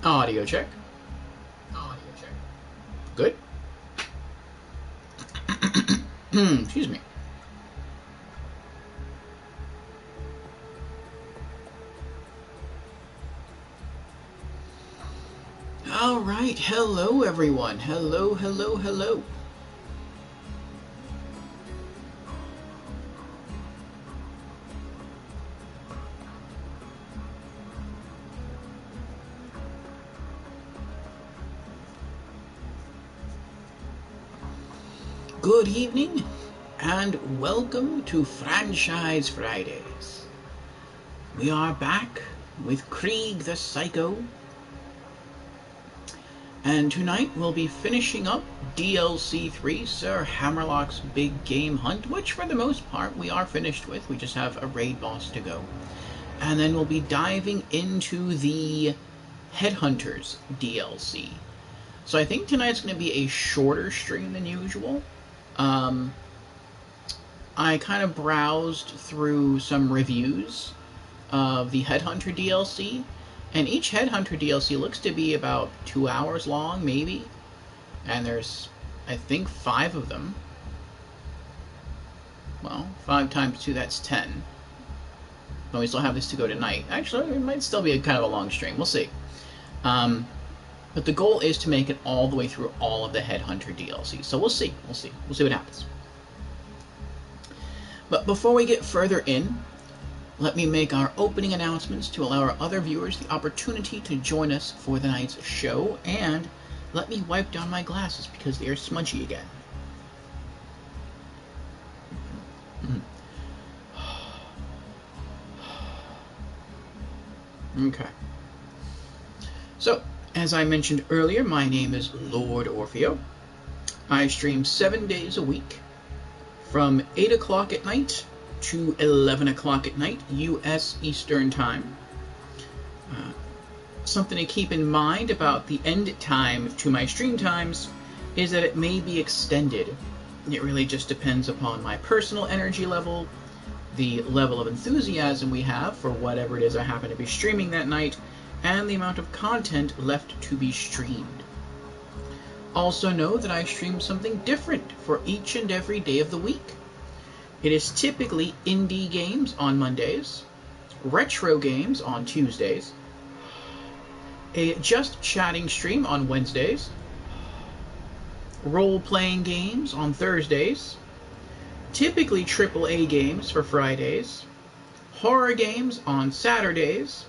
Audio check. Audio check. Good. Excuse me. All right. Hello, everyone. Hello, hello, hello. Good evening, and welcome to Franchise Fridays. We are back with Krieg the Psycho, and tonight we'll be finishing up DLC 3, Sir Hammerlock's Big Game Hunt, which for the most part we are finished with. We just have a raid boss to go. And then we'll be diving into the Headhunters DLC. So I think tonight's going to be a shorter stream than usual. I kind of browsed through some reviews of the Headhunter DLC, and each Headhunter DLC looks to be about 2 hours long, maybe. And there's, I think, 5 of them. Well, 5 times 2, that's 10. But we still have this to go tonight. Actually, it might still be a kind of a long stream. We'll see. But the goal is to make it all the way through all of the Headhunter DLC. So we'll see. We'll see what happens. But before we get further in, let me make our opening announcements to allow our other viewers the opportunity to join us for the night's show. And let me wipe down my glasses because they are smudgy again. Okay. So, as I mentioned earlier, my name is Lord Orfeo. I stream 7 days a week from 8 o'clock at night to 11 o'clock at night, U.S. Eastern Time. Something to keep in mind about the end time to my stream times is that it may be extended. It really just depends upon my personal energy level, the level of enthusiasm we have for whatever it is I happen to be streaming that night, and the amount of content left to be streamed. Also know that I stream something different for each and every day of the week. It is typically indie games on Mondays, retro games on Tuesdays, a just chatting stream on Wednesdays, role-playing games on Thursdays, typically AAA games for Fridays, horror games on Saturdays,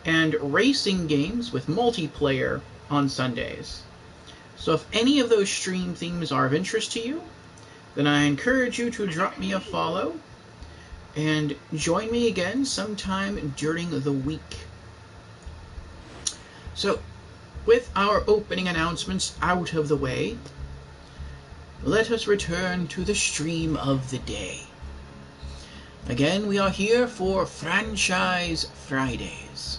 and racing games with multiplayer on Sundays. So if any of those stream themes are of interest to you, then I encourage you to drop me a follow and join me again sometime during the week. So, with our opening announcements out of the way, let us return to the stream of the day. Again, we are here for Franchise Fridays.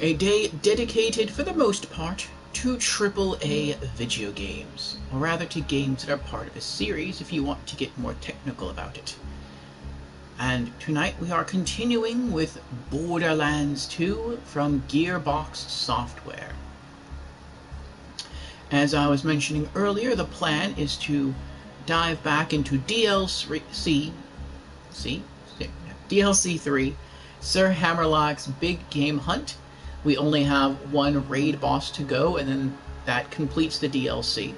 A day dedicated, for the most part, to AAA video games, or rather to games that are part of a series if you want to get more technical about it. And tonight we are continuing with Borderlands 2 from Gearbox Software. As I was mentioning earlier, the plan is to dive back into DLC 3, Sir Hammerlock's Big Game Hunt. We only have one raid boss to go, and then that completes the DLC.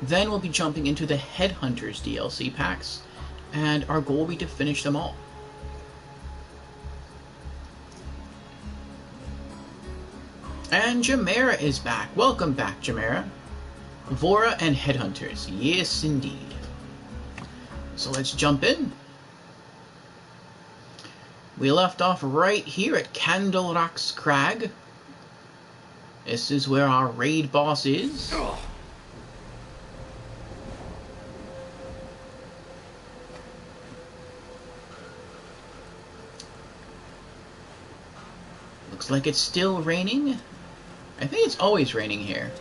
Then we'll be jumping into the Headhunters DLC packs, and our goal will be to finish them all. And Jamera is back. Welcome back, Jamera. Vora and Headhunters. Yes, indeed. So let's jump in. We left off right here at Candlerock's Crag. This is where our raid boss is. Looks like it's still raining. I think it's always raining here.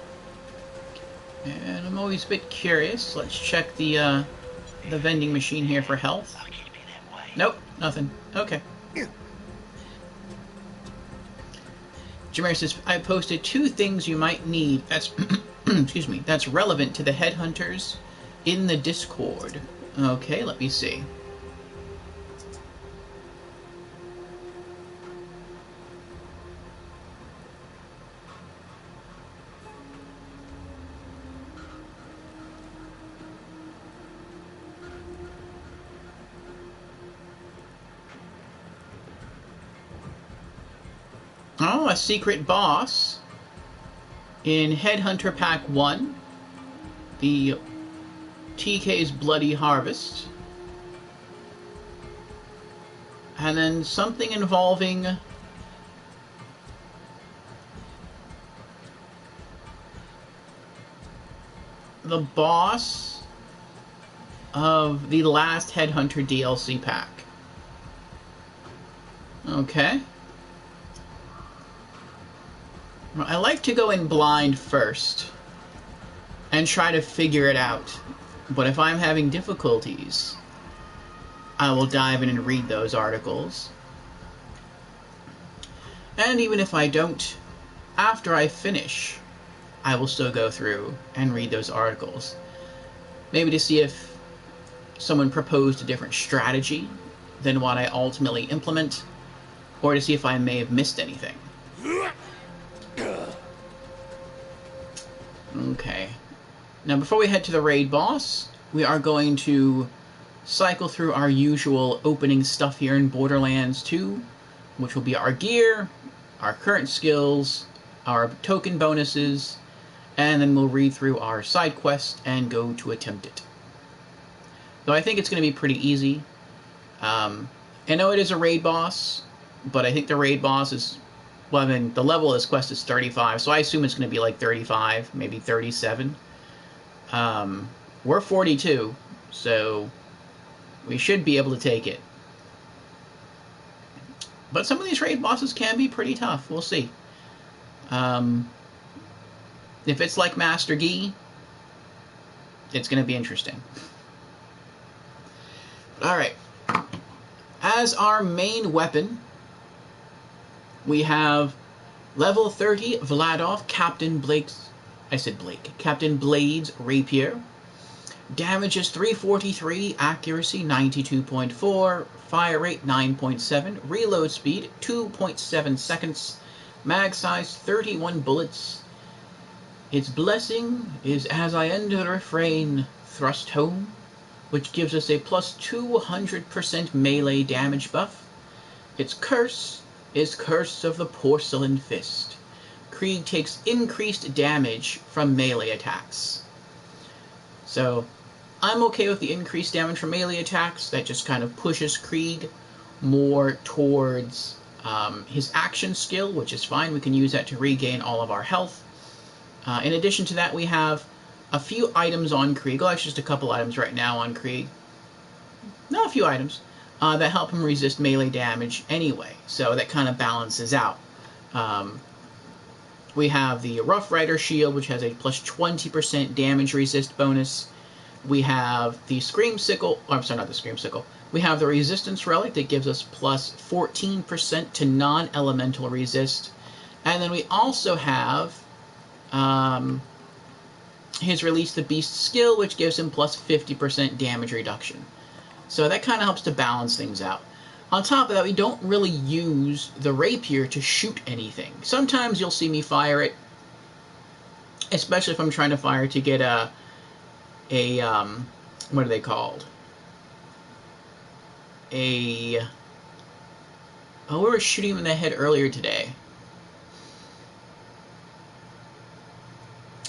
And I'm always a bit curious. Let's check the vending machine here for health. Nope, nothing. Okay. Jameer says, I posted 2 things you might need that's excuse me, that's relevant to the Headhunters in the Discord. Okay, let me see. Oh, a secret boss in Headhunter Pack 1, the TK's Bloody Harvest, and then something involving the boss of the last Headhunter DLC pack. Okay. I like to go in blind first and try to figure it out. But if I'm having difficulties, I will dive in and read those articles. And even if I don't, after I finish, I will still go through and read those articles. Maybe to see if someone proposed a different strategy than what I ultimately implement, or to see if I may have missed anything. Okay. Now, before we head to the raid boss, we are going to cycle through our usual opening stuff here in Borderlands 2, which will be our gear, our current skills, our token bonuses, and then we'll read through our side quest and go to attempt it. Though I think it's going to be pretty easy. I know it is a raid boss, but I think the raid boss is... Well, I mean, the level of this quest is 35, so I assume it's going to be like 35, maybe 37. We're 42, so we should be able to take it. But some of these raid bosses can be pretty tough. We'll see. If it's like Master Gi, it's going to be interesting. Alright. As our main weapon, we have level 30 Vladov Captain Blade's Rapier. Damage is 343, accuracy 92.4, fire rate 9.7, reload speed 2.7 seconds, mag size 31 bullets. Its blessing is as I enter the refrain, thrust home, which gives us a plus 200% melee damage buff. Its curse is Curse of the Porcelain Fist. Krieg takes increased damage from melee attacks. So, I'm okay with the increased damage from melee attacks. That just kind of pushes Krieg more towards his action skill, which is fine. We can use that to regain all of our health. In addition to that, we have a few items on Krieg. Well, actually just a couple items right now on Krieg. No, a few items. That help him resist melee damage anyway, so that kind of balances out. We have the Rough Rider Shield, which has a plus 20% damage resist bonus. We have the Scream Sickle, I'm sorry, not the Scream Sickle. We have the Resistance Relic that gives us plus 14% to non-elemental resist. And then we also have his Release the Beast skill, which gives him plus 50% damage reduction. So that kind of helps to balance things out. On top of that, we don't really use the rapier to shoot anything. Sometimes you'll see me fire it, especially if I'm trying to fire to get a what are they called? Oh, we were shooting him in the head earlier today.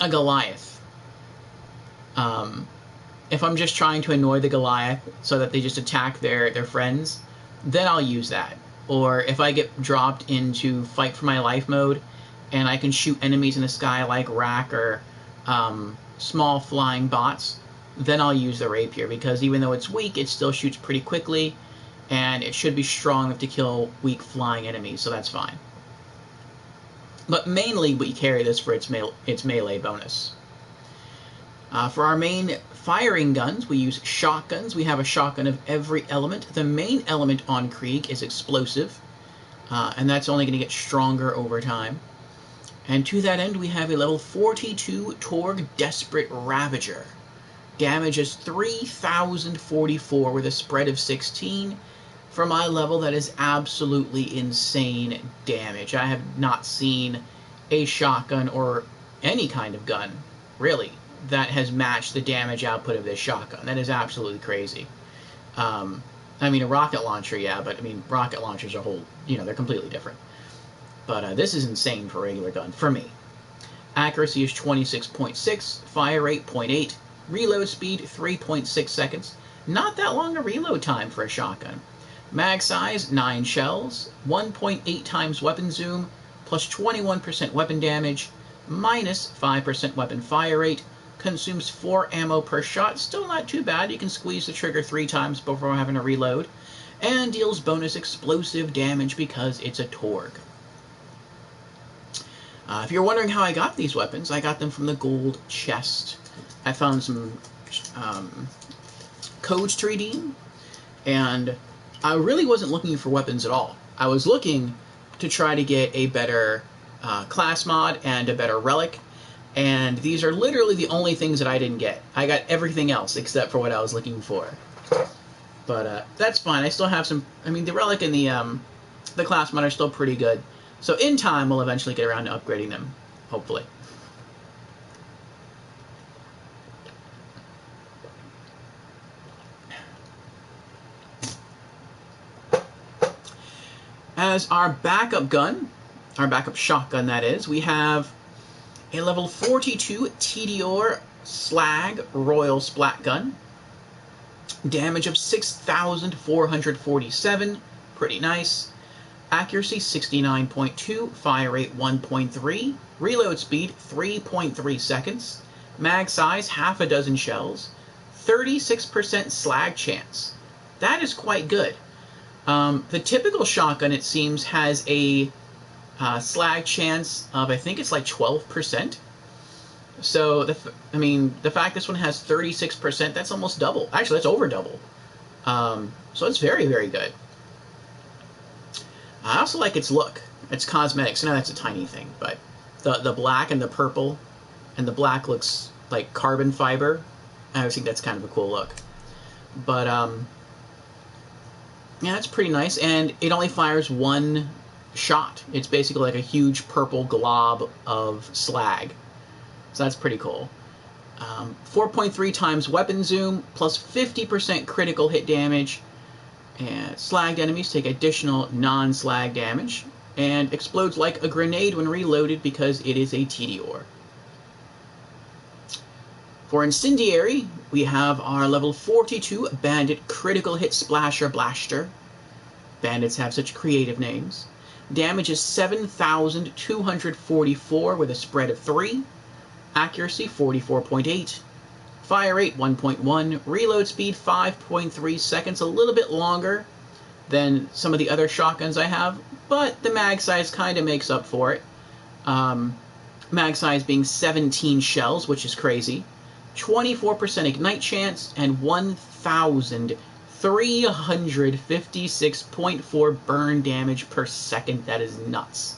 A Goliath. If I'm just trying to annoy the Goliath so that they just attack their friends, then I'll use that. Or if I get dropped into fight for my life mode and I can shoot enemies in the sky like Rack or small flying bots, then I'll use the rapier, because even though it's weak, it still shoots pretty quickly and it should be strong enough to kill weak flying enemies, so that's fine. But mainly we carry this for its melee bonus. For our main firing guns, we use shotguns. We have a shotgun of every element. The main element on Krieg is explosive, and that's only going to get stronger over time. And to that end, we have a level 42 Torg Desperate Ravager. Damage is 3,044 with a spread of 16. For my level, that is absolutely insane damage. I have not seen a shotgun or any kind of gun, really, that has matched the damage output of this shotgun. That is absolutely crazy. I mean, a rocket launcher, yeah, but I mean, rocket launchers are they're completely different. But this is insane for a regular gun, for me. Accuracy is 26.6, fire rate 0.8, reload speed 3.6 seconds. Not that long a reload time for a shotgun. Mag size 9 shells, 1.8 times weapon zoom, plus 21% weapon damage, minus 5% weapon fire rate, consumes 4 ammo per shot, still not too bad. You can squeeze the trigger 3 times before having to reload, and deals bonus explosive damage because it's a Torg. If you're wondering how I got these weapons, I got them from the gold chest. I found some codes to redeem, and I really wasn't looking for weapons at all. I was looking to try to get a better class mod and a better relic, and these are literally the only things that I didn't get. I got everything else except for what I was looking for. But that's fine. I still have some... I mean, the relic and the class mod are still pretty good. So in time, we'll eventually get around to upgrading them, hopefully. As our backup gun, our backup shotgun that is, we have a level 42 TDR Slag Royal Splat gun. Damage of 6,447, pretty nice. Accuracy 69.2, fire rate 1.3, reload speed 3.3 seconds, mag size half a dozen shells, 36% slag chance. That is quite good. The typical shotgun, it seems, has a slag chance of, I think it's like 12%. So, the fact this one has 36%, that's almost double. Actually, that's over double. So it's very, very good. I also like its look. Its cosmetics. I know that's a tiny thing, but the black and the purple, and the black looks like carbon fiber. I always think that's kind of a cool look. But, yeah, it's pretty nice, and it only fires one shot. It's basically like a huge purple glob of slag. So that's pretty cool. 4.3 times weapon zoom, plus 50% critical hit damage. And slagged enemies take additional non-slag damage, and explodes like a grenade when reloaded because it is a TDR. For Incendiary, we have our level 42 Bandit Critical Hit Splasher Blaster. Bandits have such creative names. Damage is 7,244 with a spread of 3. Accuracy 44.8. Fire rate 1.1. Reload speed 5.3 seconds. A little bit longer than some of the other shotguns I have, but the mag size kind of makes up for it. Mag size being 17 shells, which is crazy. 24% ignite chance, and 1,356.4 burn damage per second. That is nuts.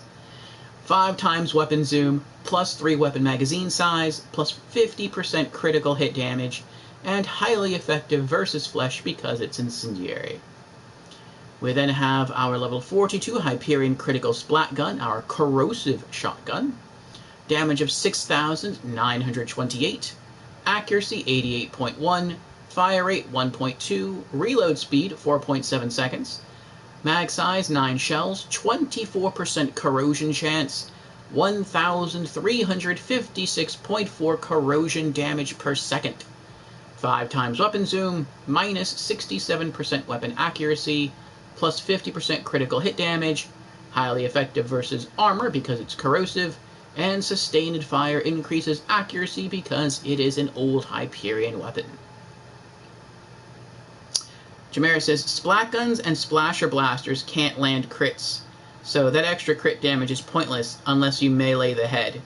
5 times weapon zoom, plus 3 weapon magazine size, plus 50% critical hit damage, and highly effective versus flesh because it's Incendiary. We then have our level 42 Hyperion Critical Splat Gun, our corrosive shotgun. Damage of 6,928. Accuracy 88.1, fire rate 1.2, reload speed 4.7 seconds, mag size 9 shells, 24% corrosion chance, 1,356.4 corrosion damage per second, 5 times weapon zoom, minus 67% weapon accuracy, plus 50% critical hit damage, highly effective versus armor because it's corrosive, and sustained fire increases accuracy because it is an old Hyperion weapon. Jamera says, splat guns and splasher blasters can't land crits, so that extra crit damage is pointless unless you melee the head.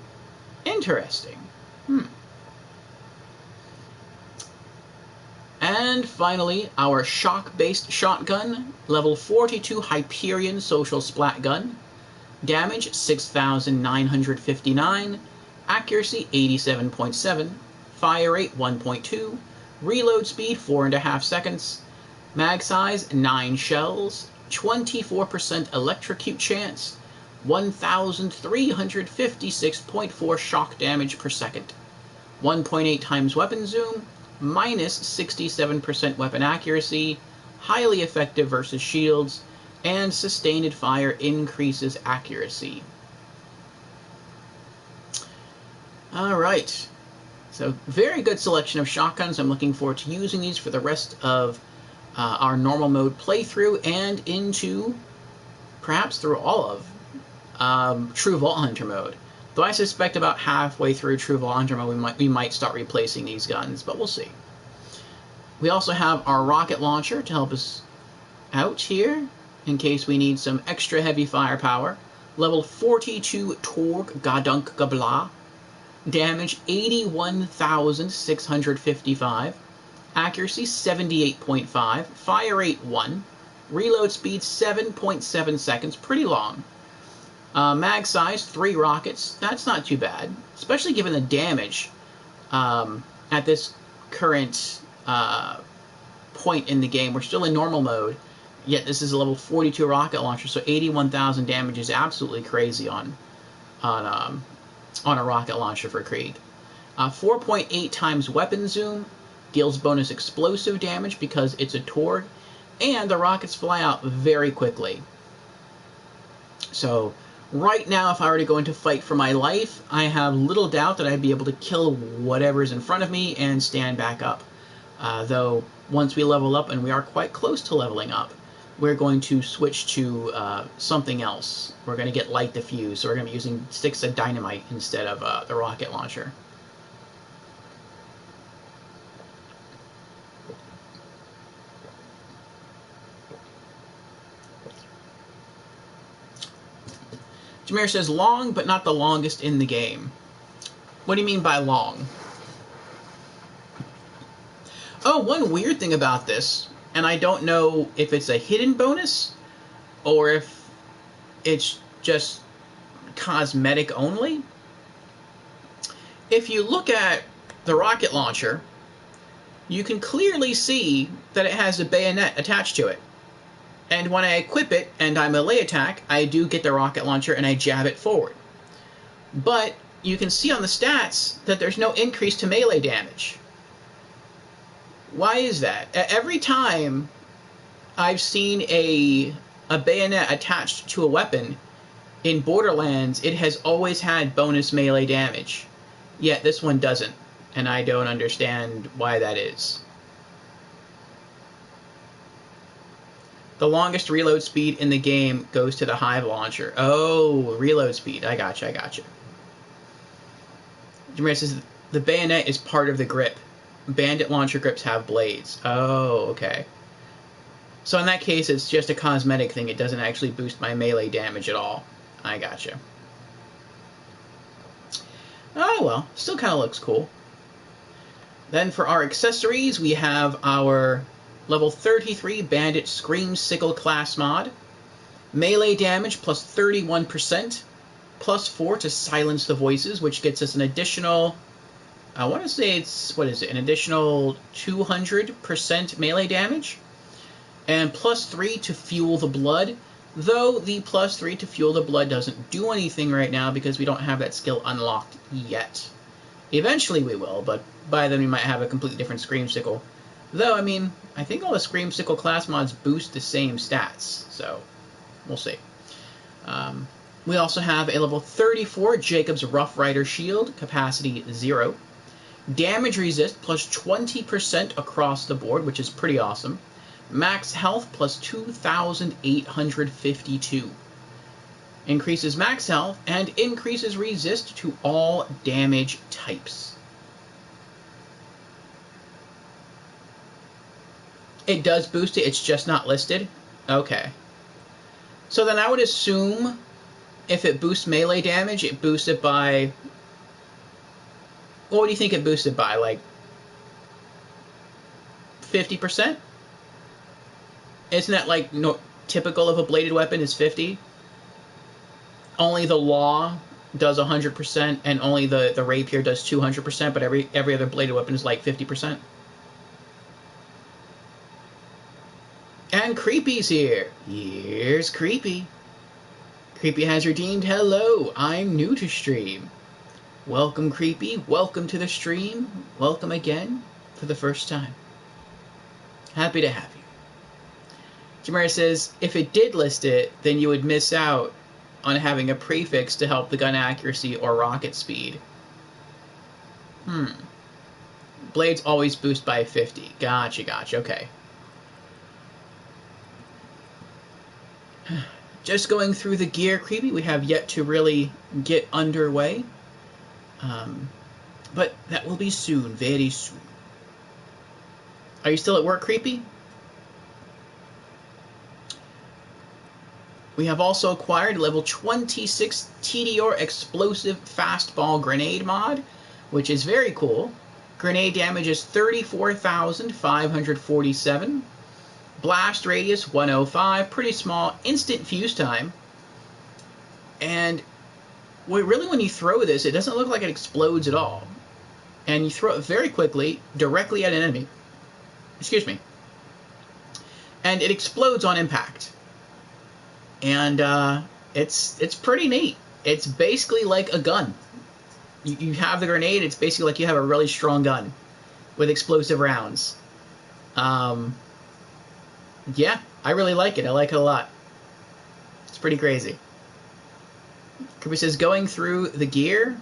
Interesting. And finally, our shock-based shotgun, level 42 Hyperion Social Splat Gun. Damage 6,959. Accuracy 87.7. Fire rate 1.2. Reload speed 4.5 seconds. Mag size 9 shells. 24% electrocute chance. 1,356.4 shock damage per second. 1.8 times weapon zoom. Minus 67% weapon accuracy. Highly effective versus shields. And sustained fire increases accuracy. Alright. So, very good selection of shotguns. I'm looking forward to using these for the rest of our normal mode playthrough and into, perhaps through all of, True Vault Hunter mode. Though I suspect about halfway through True Vault Hunter mode we might start replacing these guns, but we'll see. We also have our rocket launcher to help us out here, in case we need some extra heavy firepower. Level 42 Torg Gadunk Gabla. Damage 81,655. Accuracy 78.5. Fire rate 1. Reload speed 7.7 seconds. Pretty long. Mag size 3 rockets. That's not too bad, especially given the damage at this current point in the game. We're still in normal mode, yet this is a level 42 rocket launcher, so 81,000 damage is absolutely crazy on a rocket launcher for Krieg. 4.8 times weapon zoom, deals bonus explosive damage because it's a Torg, and the rockets fly out very quickly. So right now, if I were to go into fight for my life, I have little doubt that I'd be able to kill whatever's in front of me and stand back up. Though once we level up, and we are quite close to leveling up, we're going to switch to something else. We're going to get light diffuse, so we're going to be using sticks of dynamite instead of the rocket launcher. Jameer says, long, but not the longest in the game. What do you mean by long? Oh, one weird thing about this, and I don't know if it's a hidden bonus or if it's just cosmetic only. If you look at the rocket launcher, you can clearly see that it has a bayonet attached to it. And when I equip it and I melee attack, I do get the rocket launcher and I jab it forward. But you can see on the stats that there's no increase to melee damage. Why is that? Every time I've seen a bayonet attached to a weapon in Borderlands, it has always had bonus melee damage. Yet this one doesn't, and I don't understand why that is. The longest reload speed in the game goes to the Hive launcher. Oh, reload speed. I gotcha, I gotcha. Jameer says the bayonet is part of the grip. Bandit launcher grips have blades. Oh, okay. So in that case, it's just a cosmetic thing. It doesn't actually boost my melee damage at all. I gotcha. Oh, well. Still kind of looks cool. Then for our accessories, we have our level 33 Bandit Scream Sickle class mod. Melee damage plus 31%. Plus 4 to silence the voices, which gets us an additional... I want to say it's, what is it, an additional 200% melee damage. And plus 3 to fuel the blood. Though the plus 3 to fuel the blood doesn't do anything right now because we don't have that skill unlocked yet. Eventually we will, but by then we might have a completely different Scream Sickle. Though, I mean, I think all the Scream Sickle class mods boost the same stats, so we'll see. We also have a level 34 Jacob's Rough Rider Shield, capacity 0. Damage resist plus 20% across the board, which is pretty awesome. Max health plus 2,852. Increases max health and increases resist to all damage types. It does boost it, it's just not listed? Okay. So then I would assume if it boosts melee damage, it boosts it by... What do you think it boosted by? Like 50%? Isn't that like typical of a bladed weapon is 50? only the Law does 100%, and only the Rapier does 200%, but every other bladed weapon is like 50%. And Creepy's here. Here's Creepy. Creepy has redeemed. Hello, I'm new to stream. Welcome, Creepy. Welcome to the stream. Welcome again for the first time. Happy to have you. Jamara says, if it did list it, then you would miss out on having a prefix to help the gun accuracy or rocket speed. Blades always boost by 50. Gotcha, okay. Just going through the gear, Creepy. We have yet to really get underway. But that will be soon, very soon. Are you still at work, Creepy? We have also acquired level 26 TDR explosive fastball grenade mod, which is very cool. Grenade damage is 34,547. Blast radius 105, pretty small. Instant fuse time. And really, when you throw this, it doesn't look like it explodes at all. And you throw it very quickly, directly at an enemy. Excuse me. And it explodes on impact. And it's pretty neat. It's basically like a gun. You have the grenade, it's basically like you have a really strong gun with explosive rounds. Yeah, I really like it. I like it a lot. It's pretty crazy. Kirby says, going through the gear,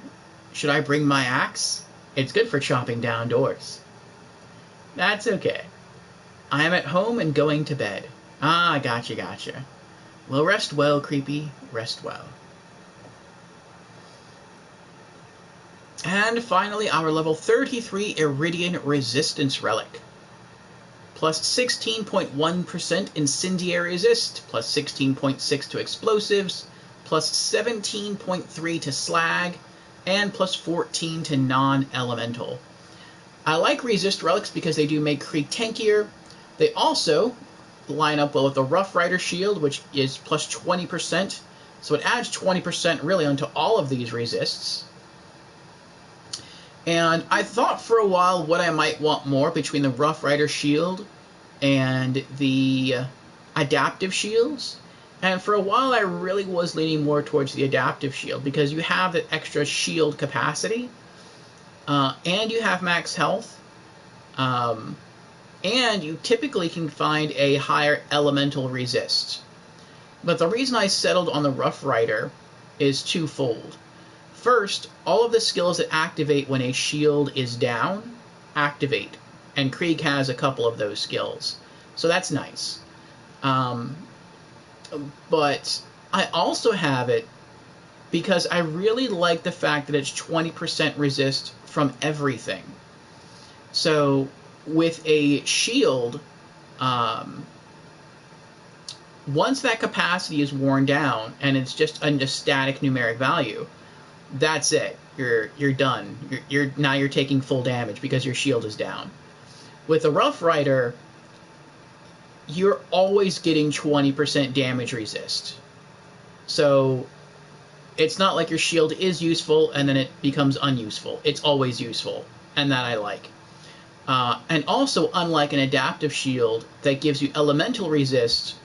should I bring my axe? It's good for chopping down doors. That's okay. I am at home and going to bed. Ah, gotcha. Well, rest well, Creepy. Rest well. And finally, our level 33 Iridium Resistance Relic. Plus 16.1% Incendiary resist, plus 16.6 to explosives, plus 17.3 to slag, and plus 14 to non-elemental. I like resist relics because they do make Krieg tankier. They also line up well with the Rough Rider shield, which is plus 20%. So it adds 20% really onto all of these resists. And I thought for a while what I might want more between the Rough Rider shield and the adaptive shields. And for a while I really was leaning more towards the adaptive shield because you have that extra shield capacity. And you have max health. And you typically can find a higher elemental resist. But the reason I settled on the Rough Rider is twofold. First, all of the skills that activate when a shield is down, activate. And Krieg has a couple of those skills. So that's nice. But I also have it because I really like the fact that it's 20% resist from everything. So with a shield, once that capacity is worn down and it's just a static numeric value, that's it. You're done. Now you're taking full damage because your shield is down. With a Rough Rider, you're always getting 20% damage resist. So it's not like your shield is useful and then it becomes unuseful. It's always useful, and that I like. And also, unlike an adaptive shield that gives you elemental resist,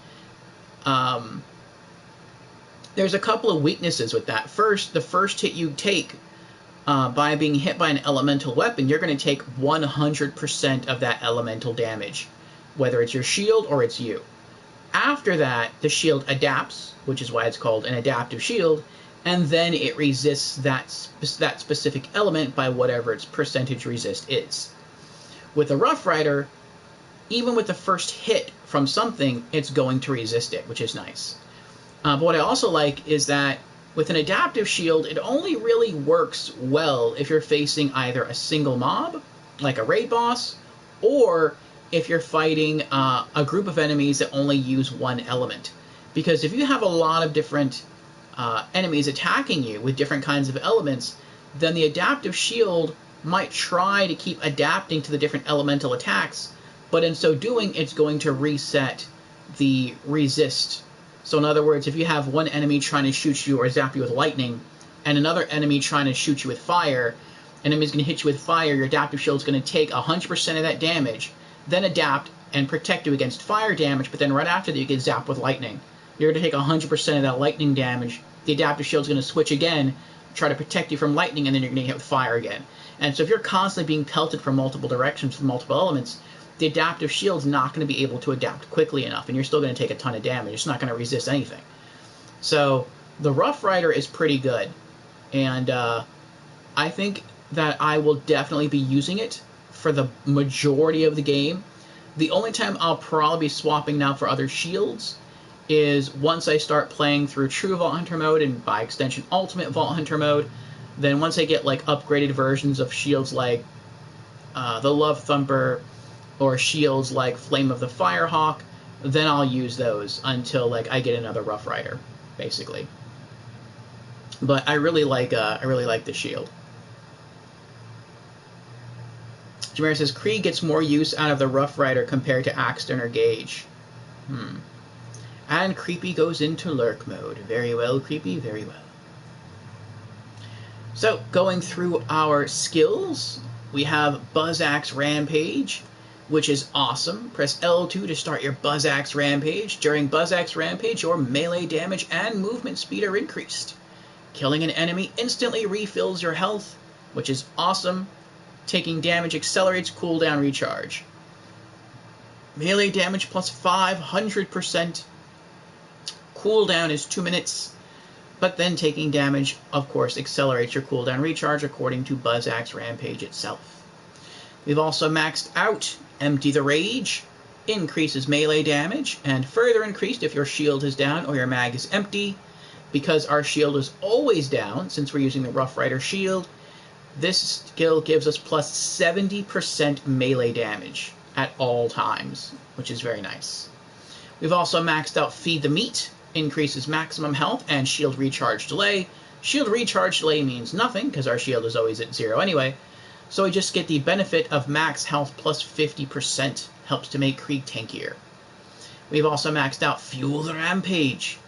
there's a couple of weaknesses with that. First, the first hit you take by being hit by an elemental weapon, you're going to take 100% of that elemental damage, whether it's your shield or it's you. After that, the shield adapts, which is why it's called an adaptive shield, and then it resists that specific element by whatever its percentage resist is. With a Rough Rider, even with the first hit from something, it's going to resist it, which is nice. But what I also like is that with an adaptive shield, it only really works well if you're facing either a single mob, like a raid boss, or if you're fighting a group of enemies that only use one element. Because if you have a lot of different enemies attacking you with different kinds of elements, then the adaptive shield might try to keep adapting to the different elemental attacks, but in so doing, it's going to reset the resist So in other words, if you have one enemy trying to shoot you or zap you with lightning, and another enemy trying to shoot you with fire, enemy's going to hit you with fire, your adaptive shield's going to take 100% of that damage, then adapt and protect you against fire damage, but then right after that you get zapped with lightning. You're going to take 100% of that lightning damage, the adaptive shield's going to switch again, try to protect you from lightning, and then you're going to get hit with fire again. And so if you're constantly being pelted from multiple directions, from multiple elements, the adaptive shield's not going to be able to adapt quickly enough, and you're still going to take a ton of damage. It's not going to resist anything. So the Rough Rider is pretty good, and I think that I will definitely be using it for the majority of the game. The only time I'll probably be swapping now for other shields is once I start playing through True Vault Hunter mode, and by extension Ultimate Vault Hunter mode. Then once I get like upgraded versions of shields like the Love Thumper, or shields like Flame of the Firehawk, then I'll use those until like I get another Rough Rider, basically. But I really like the shield. Jameer says Krieg gets more use out of the Rough Rider compared to Axton or Gage. And Creepy goes into lurk mode. Very well, Creepy, very well. So going through our skills, we have Buzz Axe Rampage, which is awesome. Press L2 to start your Buzz Axe Rampage. During Buzz Axe Rampage, your melee damage and movement speed are increased. Killing an enemy instantly refills your health, which is awesome. Taking damage accelerates cooldown recharge. Melee damage plus 500%. Cooldown is 2 minutes. But then taking damage, of course, accelerates your cooldown recharge according to Buzz Axe Rampage itself. We've also maxed out Empty the Rage, increases melee damage, and further increased if your shield is down or your mag is empty. Because our shield is always down, since we're using the Rough Rider shield, this skill gives us plus 70% melee damage at all times, which is very nice. We've also maxed out Feed the Meat, increases maximum health and shield recharge delay. Shield recharge delay means nothing, because our shield is always at 0 anyway. So we just get the benefit of max health plus 50%, helps to make Krieg tankier. We've also maxed out Fuel the Rampage.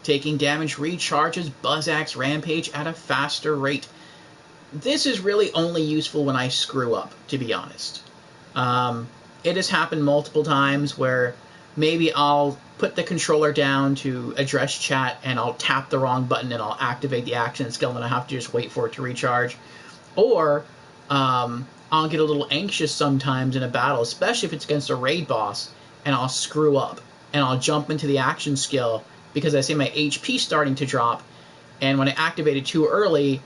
Taking damage recharges Buzz Axe Rampage at a faster rate. This is really only useful when I screw up, to be honest. It has happened multiple times where maybe I'll put the controller down to address chat and I'll tap the wrong button and I'll activate the action skill and I have to just wait for it to recharge. Or I'll get a little anxious sometimes in a battle, especially if it's against a raid boss, and I'll screw up and I'll jump into the action skill because I see my HP starting to drop, and when I activate it too early,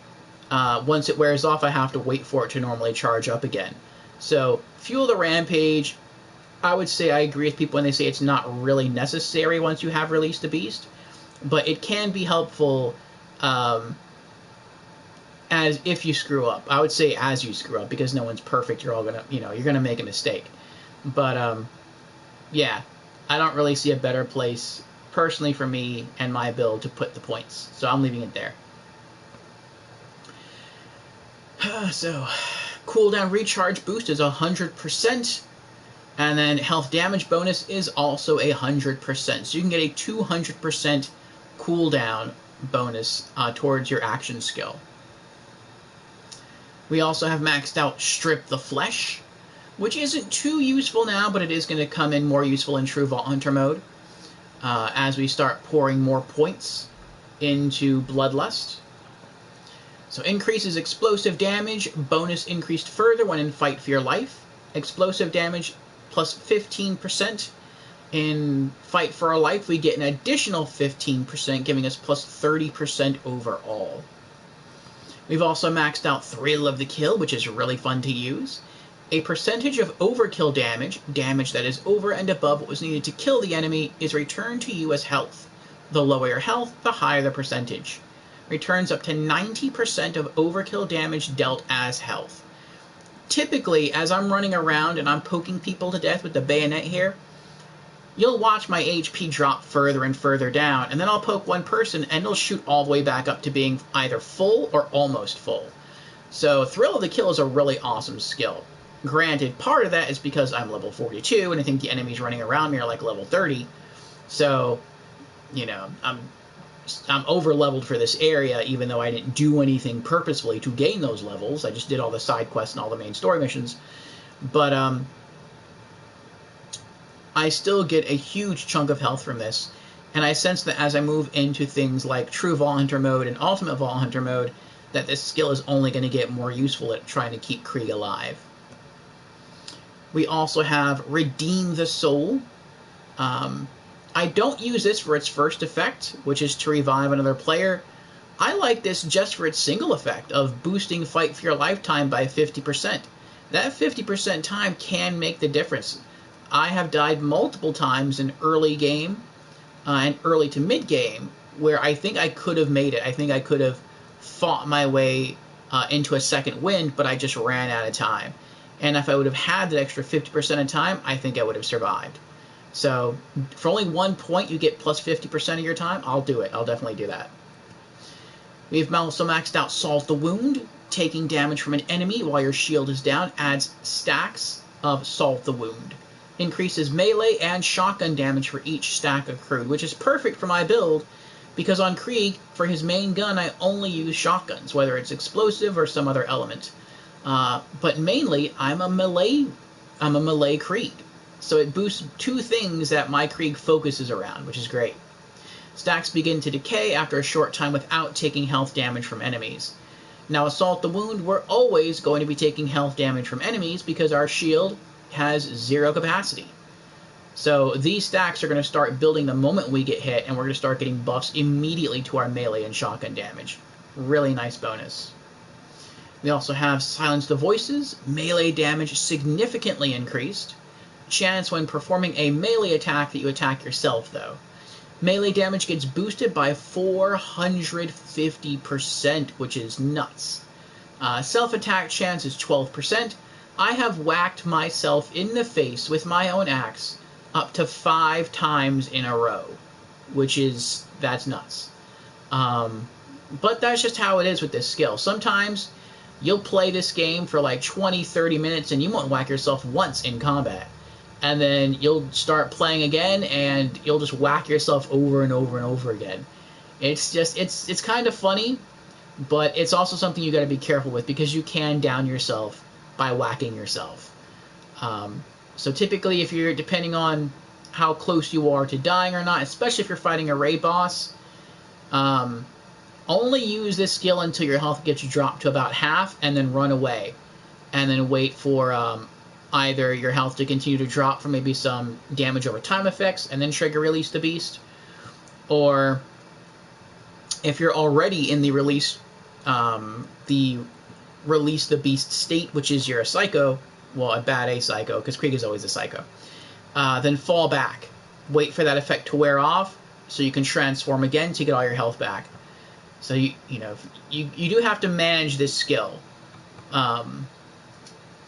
once it wears off, I have to wait for it to normally charge up again. So Fuel the Rampage, I would say I agree with people when they say it's not really necessary once you have released the beast, but it can be helpful as if you screw up. I would say as you screw up, because no one's perfect. You're all gonna, you're gonna make a mistake. But yeah, I don't really see a better place personally for me and my build to put the points, so I'm leaving it there. So cooldown recharge boost is 100%. And then health damage bonus is also 100%. So you can get a 200% cooldown bonus towards your action skill. We also have maxed out Strip the Flesh, which isn't too useful now, but it is going to come in more useful in True Vault Hunter mode as we start pouring more points into Bloodlust. So increases explosive damage, bonus increased further when in Fight for Your Life. Explosive damage plus 15%. In Fight for Our Life, we get an additional 15%, giving us plus 30% overall. We've also maxed out Thrill of the Kill, which is really fun to use. A percentage of overkill damage, damage that is over and above what was needed to kill the enemy, is returned to you as health. The lower your health, the higher the percentage. Returns up to 90% of overkill damage dealt as health. Typically, as I'm running around and I'm poking people to death with the bayonet here, you'll watch my HP drop further and further down, and then I'll poke one person and it'll shoot all the way back up to being either full or almost full. So Thrill of the Kill is a really awesome skill. Granted, part of that is because I'm level 42 and I think the enemies running around me are like level 30. So you know, I'm over-leveled for this area, even though I didn't do anything purposefully to gain those levels. I just did all the side quests and all the main story missions. But I still get a huge chunk of health from this, and I sense that as I move into things like True Vault Hunter mode and Ultimate Vault Hunter mode, that this skill is only going to get more useful at trying to keep Krieg alive. We also have Redeem the Soul. I don't use this for its first effect, which is to revive another player. I like this just for its single effect of boosting Fight for Your Lifetime by 50%. That 50% time can make the difference. I have died multiple times in early game and early to mid game where I think I could have made it. I think I could have fought my way into a second wind, but I just ran out of time. And if I would have had that extra 50% of time, I think I would have survived. So for only 1 point, you get plus 50% of your time. I'll do it. I'll definitely do that. We've also maxed out Salt the Wound. Taking damage from an enemy while your shield is down adds stacks of Salt the Wound. Increases melee and shotgun damage for each stack accrued, which is perfect for my build, because on Krieg, for his main gun, I only use shotguns, whether it's explosive or some other element. But mainly, I'm a melee Krieg. So it boosts two things that my Krieg focuses around, which is great. Stacks begin to decay after a short time without taking health damage from enemies. Now, Assault the Wound, we're always going to be taking health damage from enemies because our shield has 0 capacity. So these stacks are going to start building the moment we get hit, and we're going to start getting buffs immediately to our melee and shotgun damage. Really nice bonus. We also have Silence the Voices, melee damage significantly increased. Chance when performing a melee attack that you attack yourself, though. Melee damage gets boosted by 450%, which is nuts. Self-attack chance is 12%. I have whacked myself in the face with my own axe up to 5 times in a row, that's nuts. But that's just how it is with this skill. Sometimes you'll play this game for like 20-30 minutes and you won't whack yourself once in combat. And then you'll start playing again, and you'll just whack yourself over and over and over again. It's kind of funny, but it's also something you got to be careful with because you can down yourself by whacking yourself. So typically, if you're depending on how close you are to dying or not, especially if you're fighting a raid boss, only use this skill until your health gets dropped to about half, and then run away, and then wait for either your health to continue to drop from maybe some damage over time effects and then trigger Release the Beast, or if you're already in the Release the Beast state, which is you're a psycho, well, a bad A psycho, because Krieg is always a psycho, then fall back. Wait for that effect to wear off so you can transform again to get all your health back. So you do have to manage this skill.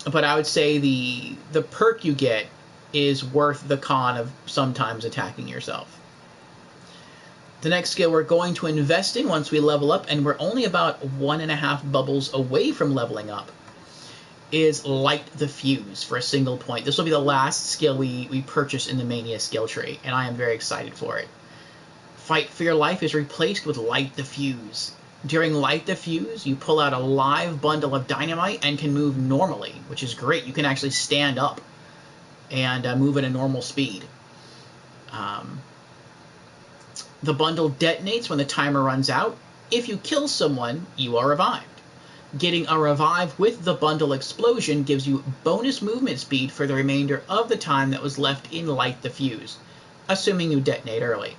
But I would say the perk you get is worth the con of sometimes attacking yourself. The next skill we're going to invest in once we level up, and we're only about 1.5 bubbles away from leveling up, is Light the Fuse for a single point. This will be the last skill we purchase in the Mania skill tree, and I am very excited for it. Fight for Your Life is replaced with Light the Fuse. During Light the Fuse, you pull out a live bundle of dynamite and can move normally, which is great. You can actually stand up and move at a normal speed. The bundle detonates when the timer runs out. If you kill someone, you are revived. Getting a revive with the bundle explosion gives you bonus movement speed for the remainder of the time that was left in Light the Fuse, assuming you detonate early.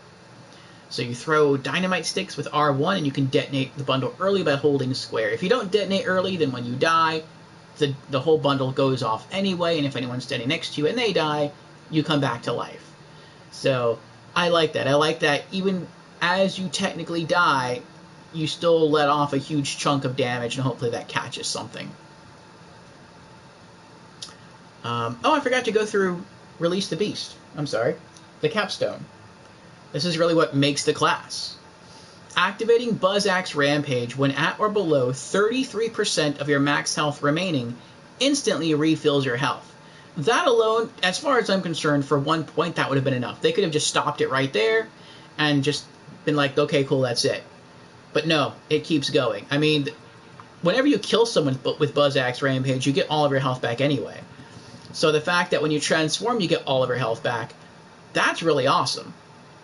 So you throw dynamite sticks with R1 and you can detonate the bundle early by holding square. If you don't detonate early, then when you die, the whole bundle goes off anyway, and if anyone's standing next to you and they die, you come back to life. So I like that. I like that even as you technically die, you still let off a huge chunk of damage, and hopefully that catches something. I forgot to go through Release the Beast. I'm sorry. The capstone. This is really what makes the class. Activating Buzz Axe Rampage when at or below 33% of your max health remaining instantly refills your health. That alone, as far as I'm concerned, for 1 point, that would have been enough. They could have just stopped it right there, and just been like, okay, cool, that's it. But no, it keeps going. I mean, whenever you kill someone with Buzz Axe Rampage, you get all of your health back anyway. So the fact that when you transform, you get all of your health back, that's really awesome.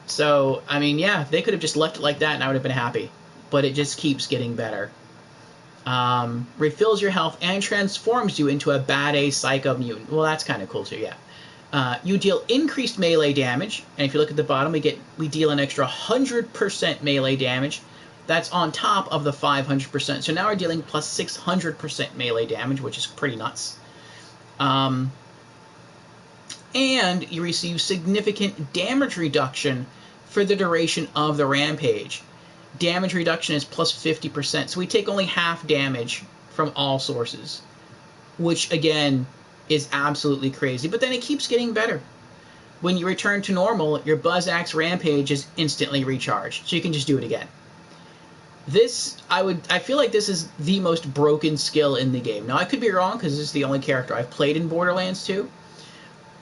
So, I mean, yeah, they could have just left it like that and I would have been happy. But it just keeps getting better. Refills your health and transforms you into a bad A Psycho Mutant. Well, that's kind of cool too, yeah. You deal increased melee damage, and if you look at the bottom, we deal an extra 100% melee damage. That's on top of the 500%. So now we're dealing plus 600% melee damage, which is pretty nuts. And you receive significant damage reduction for the duration of the rampage. Damage reduction is plus 50%, so we take only half damage from all sources, which again is absolutely crazy. But then it keeps getting better. When you return to normal, your Buzz Axe Rampage is instantly recharged, so you can just do it again. This, I feel like this is the most broken skill in the game. Now, I could be wrong, because this is the only character I've played in Borderlands 2,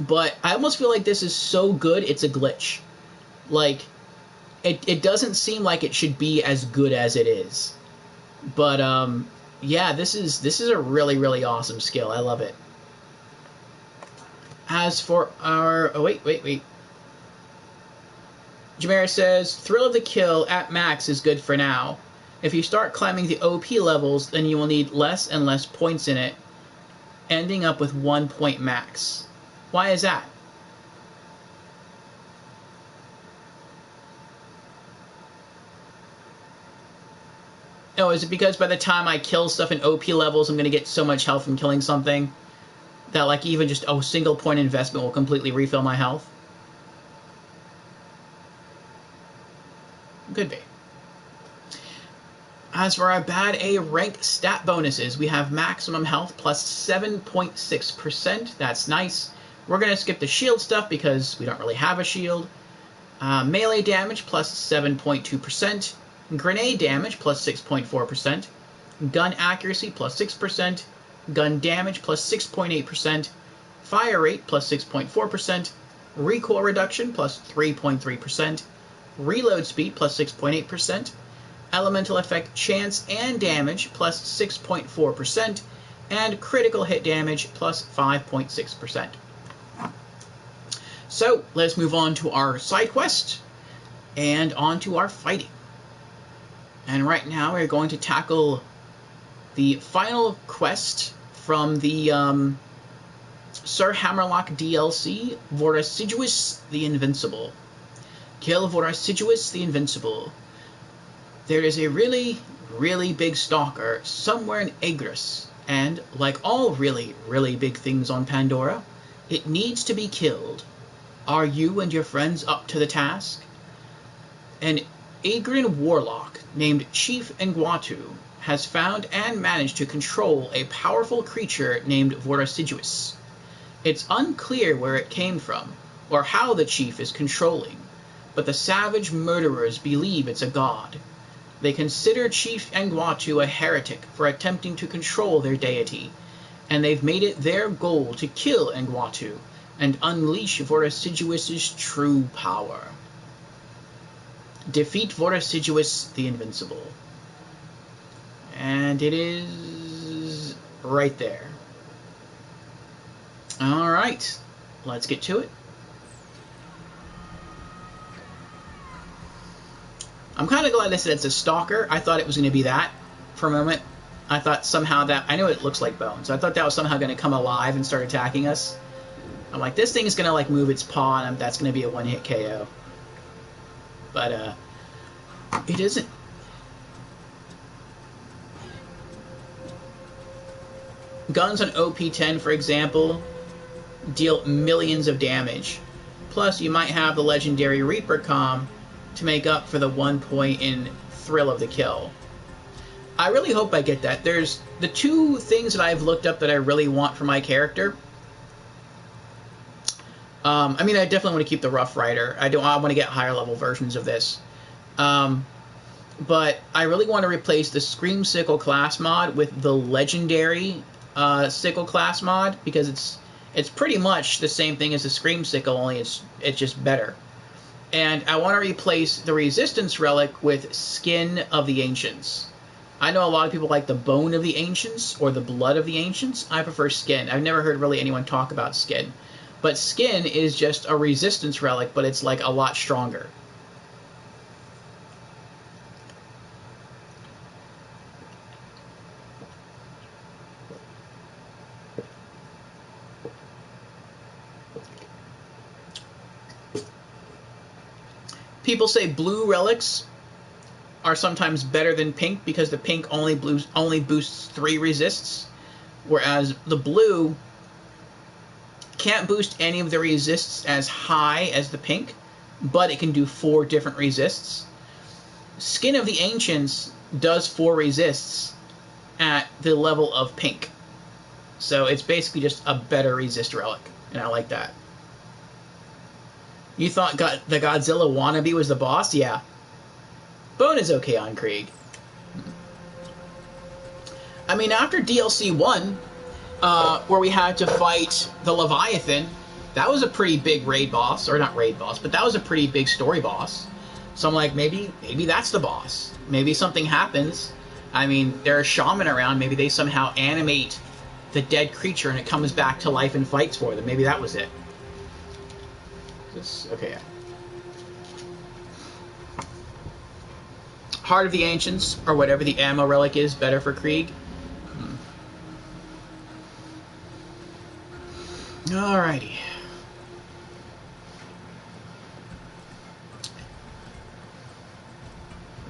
but I almost feel like this is so good, it's a glitch. Like, it doesn't seem like it should be as good as it is. But, yeah, this is a really, really awesome skill. I love it. As for our... Oh, wait. Jamera says, Thrill of the Kill at max is good for now. If you start climbing the OP levels, then you will need less and less points in it, ending up with 1 point max. Why is that? Oh, is it because by the time I kill stuff in OP levels, I'm going to get so much health from killing something that, like, even just a single point investment will completely refill my health? Could be. As for our bad A rank stat bonuses, we have maximum health plus 7.6%. That's nice. We're going to skip the shield stuff because we don't really have a shield. Melee damage plus 7.2%. Grenade damage plus 6.4%. Gun accuracy plus 6%. Gun damage plus 6.8%. Fire rate plus 6.4%. Recoil reduction plus 3.3%. Reload speed plus 6.8%. Elemental effect chance and damage plus 6.4%. And critical hit damage plus 5.6%. So, let's move on to our side quest and on to our fighting. And right now we're going to tackle the final quest from the Sir Hammerlock DLC, Voraciduous the Invincible. Kill Voraciduous the Invincible. There is a really, really big stalker somewhere in Agris, and like all really, really big things on Pandora, it needs to be killed. Are you and your friends up to the task? An Agrin warlock named Chief Nguatu has found and managed to control a powerful creature named Voraciduous. It's unclear where it came from, or how the chief is controlling, but the savage murderers believe it's a god. They consider Chief Nguatu a heretic for attempting to control their deity, and they've made it their goal to kill Nguatu and unleash Voraciduous' true power. Defeat Voraciduous the Invincible. And it is right there. Alright, let's get to it. I'm kind of glad they said it's a stalker. I thought it was going to be that for a moment. I thought somehow that... I know it looks like bones. I thought that was somehow going to come alive and start attacking us. I'm like, this thing is going to like move its paw and that's going to be a one-hit KO. But, it isn't. Guns on OP10, for example, deal millions of damage. Plus, you might have the legendary Reaper comm to make up for the 1 point in Thrill of the Kill. I really hope I get that. There's the two things that I've looked up that I really want for my character. I mean, I definitely want to keep the Rough Rider. I want to get higher level versions of this. But I really want to replace the Scream Sickle class mod with the legendary Sickle class mod, because it's pretty much the same thing as the Scream Sickle, only it's just better. And I want to replace the Resistance Relic with Skin of the Ancients. I know a lot of people like the Bone of the Ancients or the Blood of the Ancients. I prefer Skin. I've never heard really anyone talk about Skin. But Skin is just a Resistance Relic, but it's like a lot stronger. People say blue relics are sometimes better than pink because the pink only boosts 3 resists, whereas the blue can't boost any of the resists as high as the pink, but it can do 4 different resists. Skin of the Ancients does 4 resists at the level of pink. So it's basically just a better resist relic, and I like that. You thought the Godzilla wannabe was the boss? Yeah. Bone is okay on Krieg. I mean, after DLC 1, where we had to fight the Leviathan, that was a pretty big raid boss. Or not raid boss, but that was a pretty big story boss. So I'm like, maybe that's the boss. Maybe something happens. I mean, there are shaman around. Maybe they somehow animate the dead creature and it comes back to life and fights for them. Maybe that was it. Okay. Heart of the Ancients, or whatever the ammo relic is, better for Krieg. Alrighty.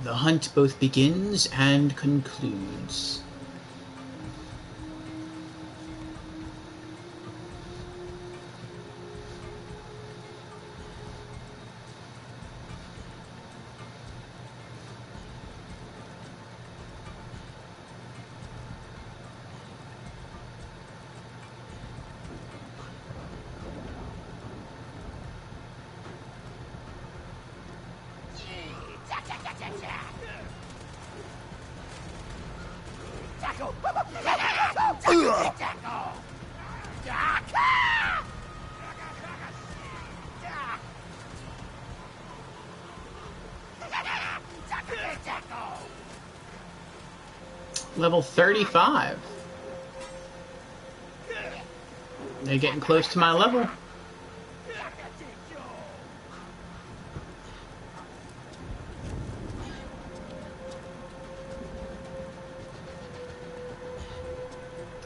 The hunt both begins and concludes. Level 35. They're getting close to my level.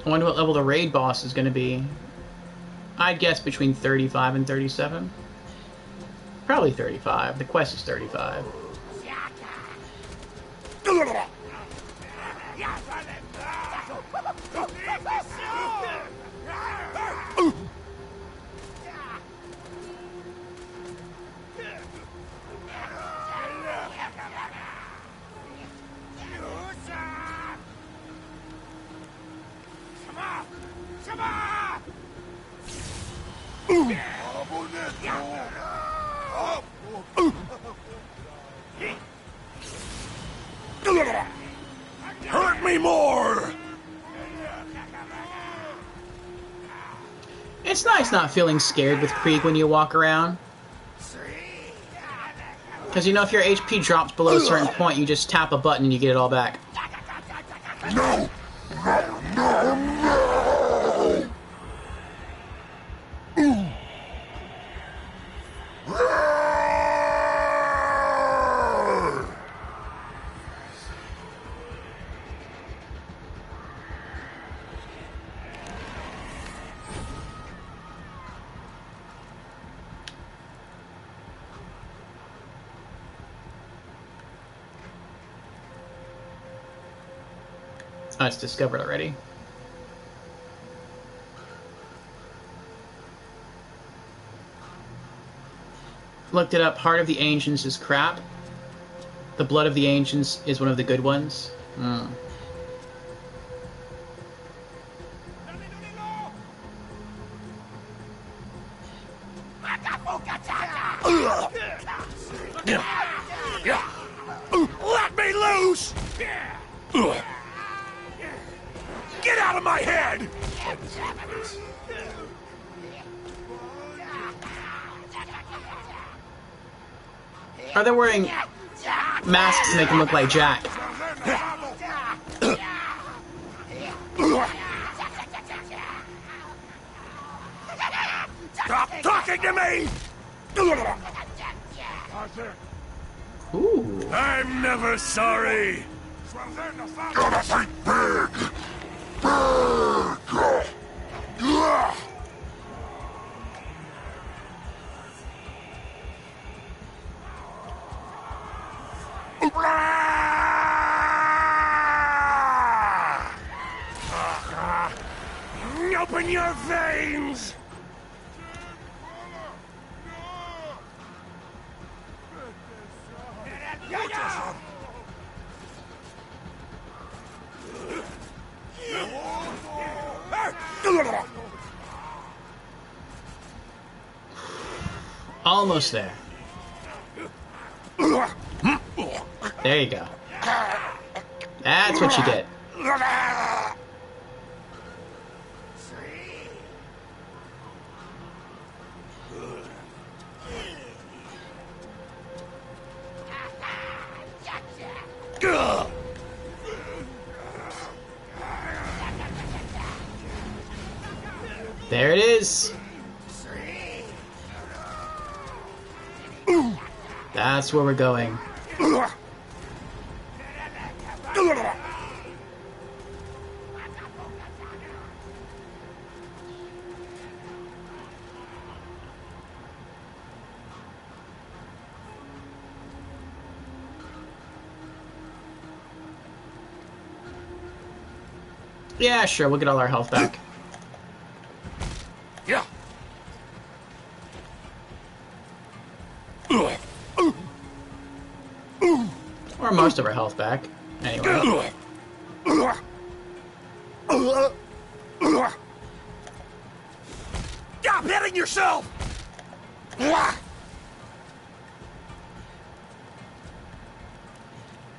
I wonder what level the raid boss is going to be. I'd guess between 35 and 37. Probably 35. The quest is 35. Hurt me more! It's nice not feeling scared with Krieg when you walk around. Because you know if your HP drops below a certain point, you just tap a button and you get it all back. No! No! No! No! Oh, it's discovered already. Looked it up. Heart of the Ancients is crap. The Blood of the Ancients is one of the good ones. Let me loose! Get out of my head! Or they're wearing masks to make them look like Jack. Stop talking to me! Ooh. I'm never sorry. Gotta think big. Big. Open your veins! Almost there. There you go. That's what you get. There it is. That's where we're going. Yeah, sure, we'll get all our health back. Yeah. Or most of our health back. Anyway. Stop hitting yourself!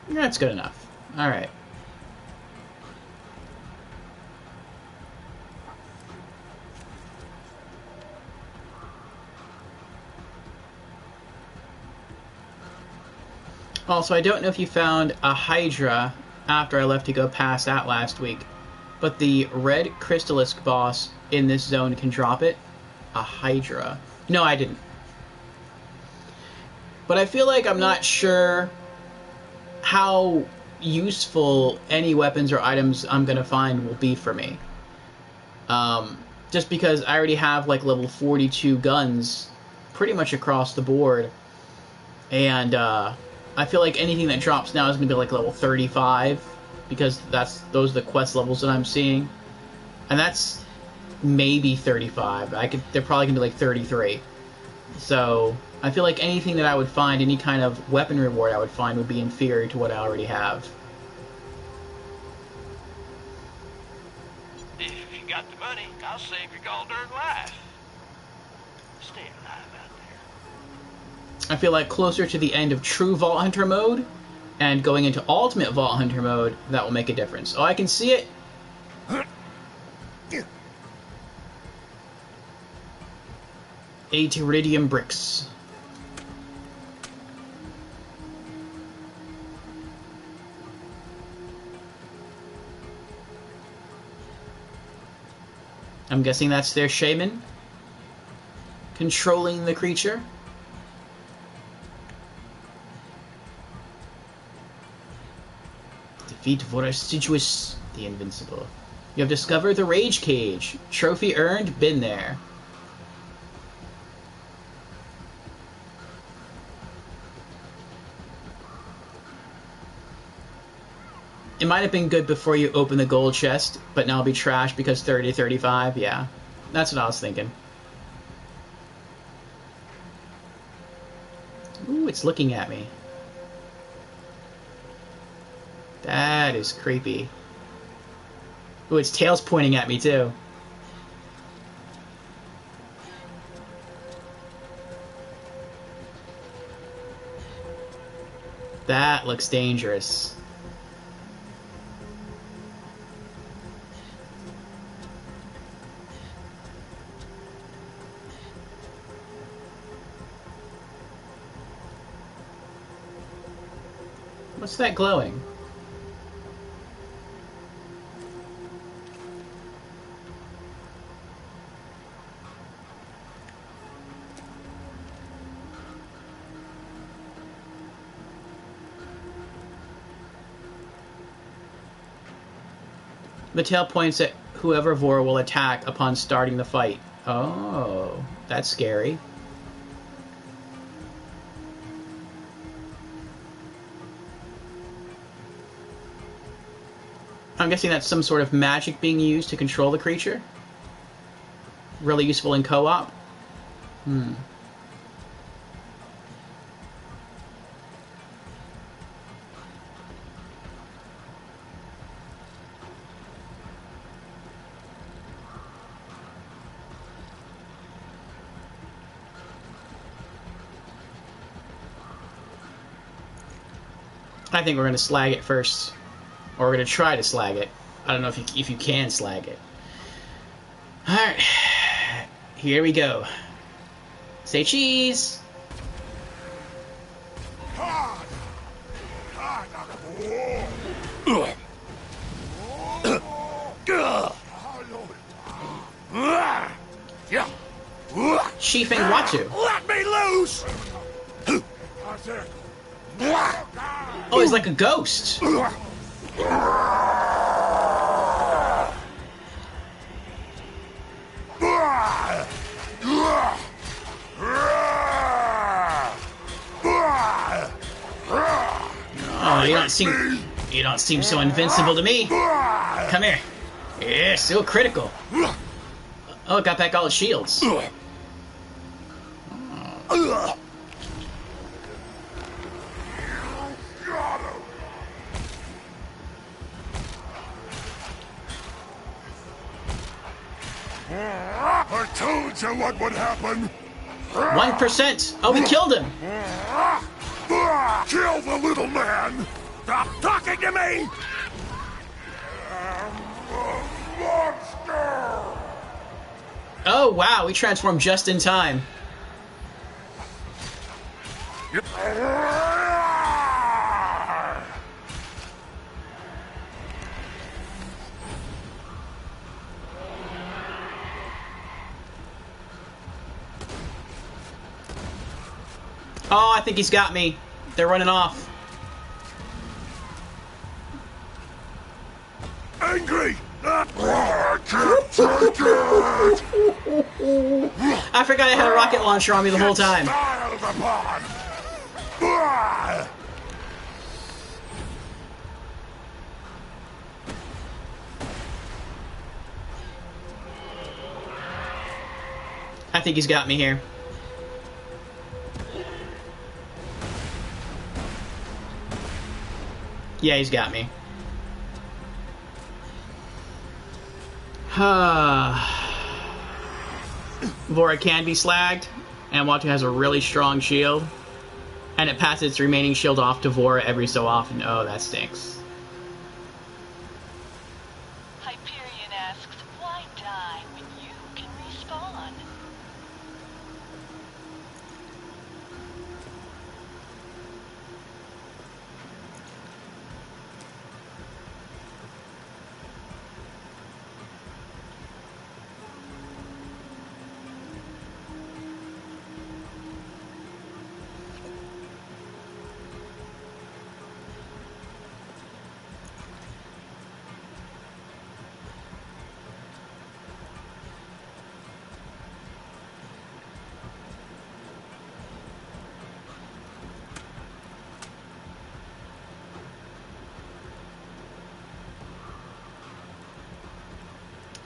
That's good enough. Alright. Also, I don't know if you found a Hydra after I left to go past that last week, but the red Crystallisk boss in this zone can drop it. A Hydra. No, I didn't. But I feel like I'm not sure how useful any weapons or items I'm going to find will be for me. Just because I already have like level 42 guns pretty much across the board. And I feel like anything that drops now is going to be like level 35, because those are the quest levels that I'm seeing. And that's maybe 35. They're probably going to be like 33. So I feel like anything that I would find, any kind of weapon reward I would find, would be inferior to what I already have. If you got the money, I'll save your gall-darn life. Stay alive out there. I feel like closer to the end of true Vault Hunter mode and going into ultimate Vault Hunter mode, that will make a difference. Oh, I can see it. 8 Iridium bricks. I'm guessing that's their shaman controlling the creature. Defeat Voristituous, the Invincible. You have discovered the Rage Cage. Trophy earned, been there. It might have been good before you open the gold chest, but now it'll be trash because 30 to 35, yeah. That's what I was thinking. Ooh, it's looking at me. That is creepy. Ooh, its tail's pointing at me, too. That looks dangerous. What's that glowing? The tail points at whoever Vor will attack upon starting the fight. Oh, that's scary. I'm guessing that's some sort of magic being used to control the creature. Really useful in co-op. I think we're going to slag it first. Or we're going to try to slag it. I don't know if you can slag it. Alright. Here we go. Say cheese! Chiefing Watu. Let me loose! Oh, he's like a ghost. Oh, you don't seem so invincible to me. Come here. Yeah, still critical. Oh, it got back all his shields. I told you what would happen. 1%. Oh, we killed him. Kill the little man. Stop talking to me. Monster. Oh, wow, we transformed just in time. Oh, I think he's got me. They're running off. Angry. I can't take it. I forgot I had a rocket launcher on me the whole time. Styled upon. I think he's got me here. Yeah, he's got me. Vora can be slagged, and Watu has a really strong shield, and it passes its remaining shield off to Vora every so often. Oh, that stinks. Hyperion asks, why die when you can respawn?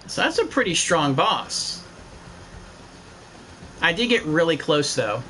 So that's a pretty strong boss. I did get really close, though.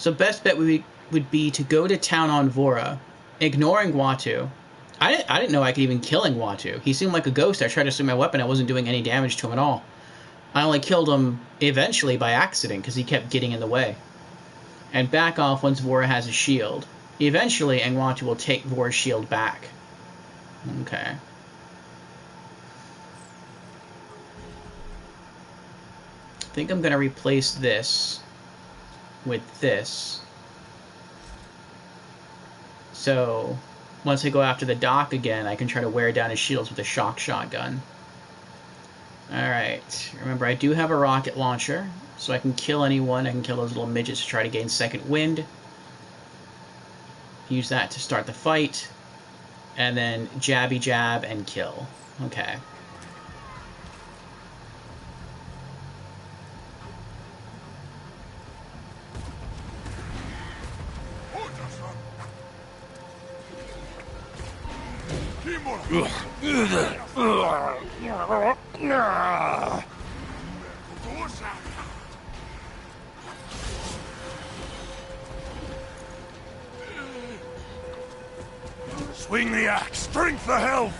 So best bet would be to go to town on Vora, ignoring Watu. I didn't know I could even kill Watu. He seemed like a ghost. I tried to swing my weapon. I wasn't doing any damage to him at all. I only killed him eventually by accident because he kept getting in the way. And back off once Vora has a shield. Eventually, Ngwatu will take Vora's shield back. Okay. I think I'm going to replace this with this. So, once I go after the dock again, I can try to wear down his shields with a shock shotgun. Alright, remember I do have a rocket launcher, so I can kill anyone. I can kill those little midgets to try to gain second wind. Use that to start the fight. And then jabby jab and kill. Okay. Swing the axe, drink the health.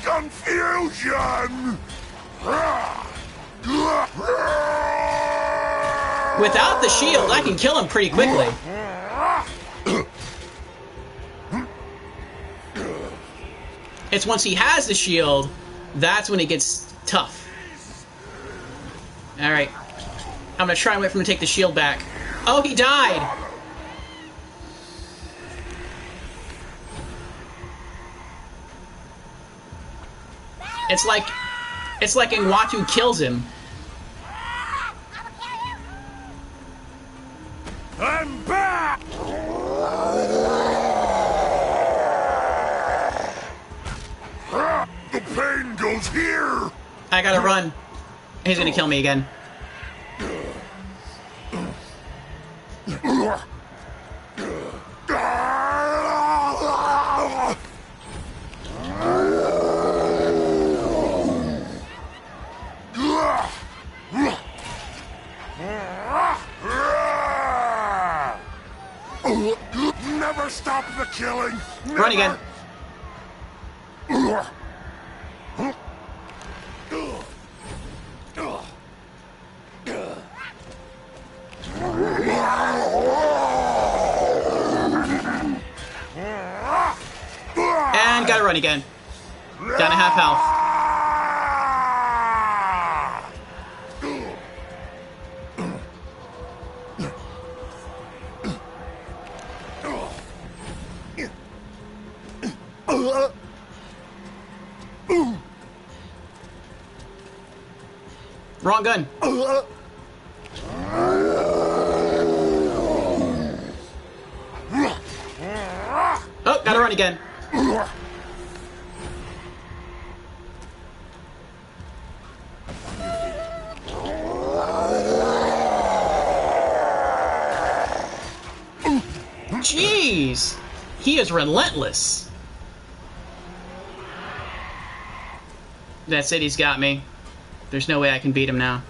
Confusion. Without the shield, I can kill him pretty quickly. It's once he has the shield, that's when it gets tough. Alright. I'm gonna try and wait for him to take the shield back. Oh, he died! It's like Ngwatu kills him. I'm back! The pain goes here! I gotta run. He's gonna kill me again. Never stop the killing! Never. Run again. And gotta run again. Down to half health. Wrong gun. Oh, gotta run again. Jeez! He is relentless. That's it, he's got me. There's no way I can beat him now.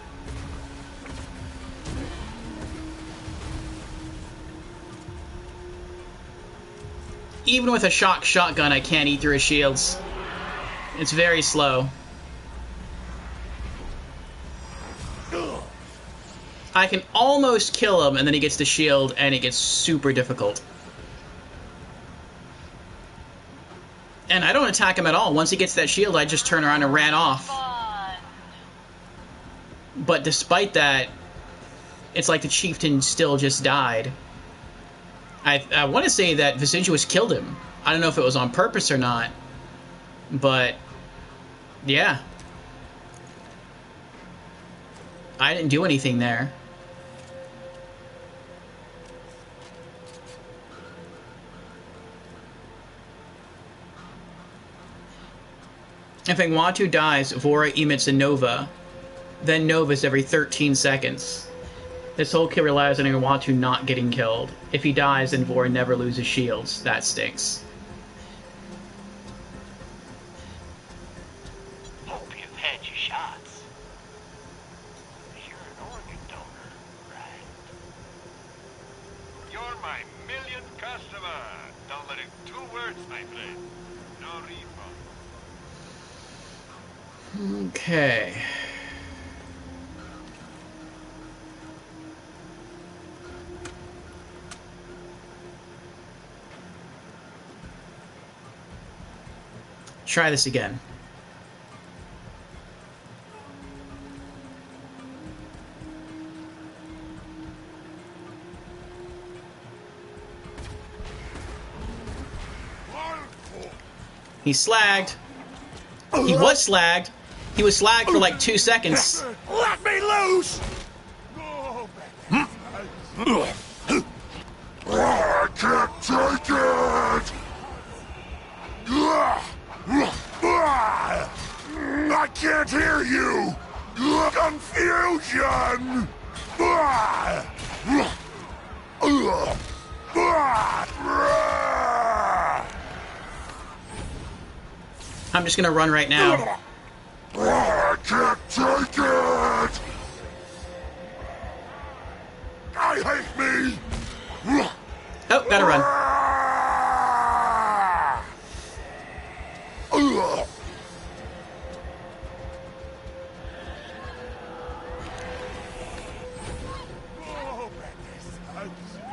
Even with a shock shotgun, I can't eat through his shields. It's very slow. I can almost kill him, and then he gets the shield, and it gets super difficult. And I don't attack him at all. Once he gets that shield, I just turn around and ran off. But despite that, it's like the chieftain still just died. I want to say that Viciduous killed him. I don't know if it was on purpose or not. But, yeah. I didn't do anything there. If Ngwatu dies, Vora emits a Nova. Then Novas every 13 seconds. This whole kill relies on Ngwatu not getting killed. If he dies, then Vora never loses shields. That stinks. Hope you've had your shots. You're an organ donor, right? customer. Don't let it. 2 words, my friend. No refund. Okay. Try this again. He's slagged. He was slagged. He was slagged for like 2 seconds. Let me loose! I can't take it! I can't hear you! Confusion! I'm just gonna run right now. I can't take it! I hate me! Oh, gotta run.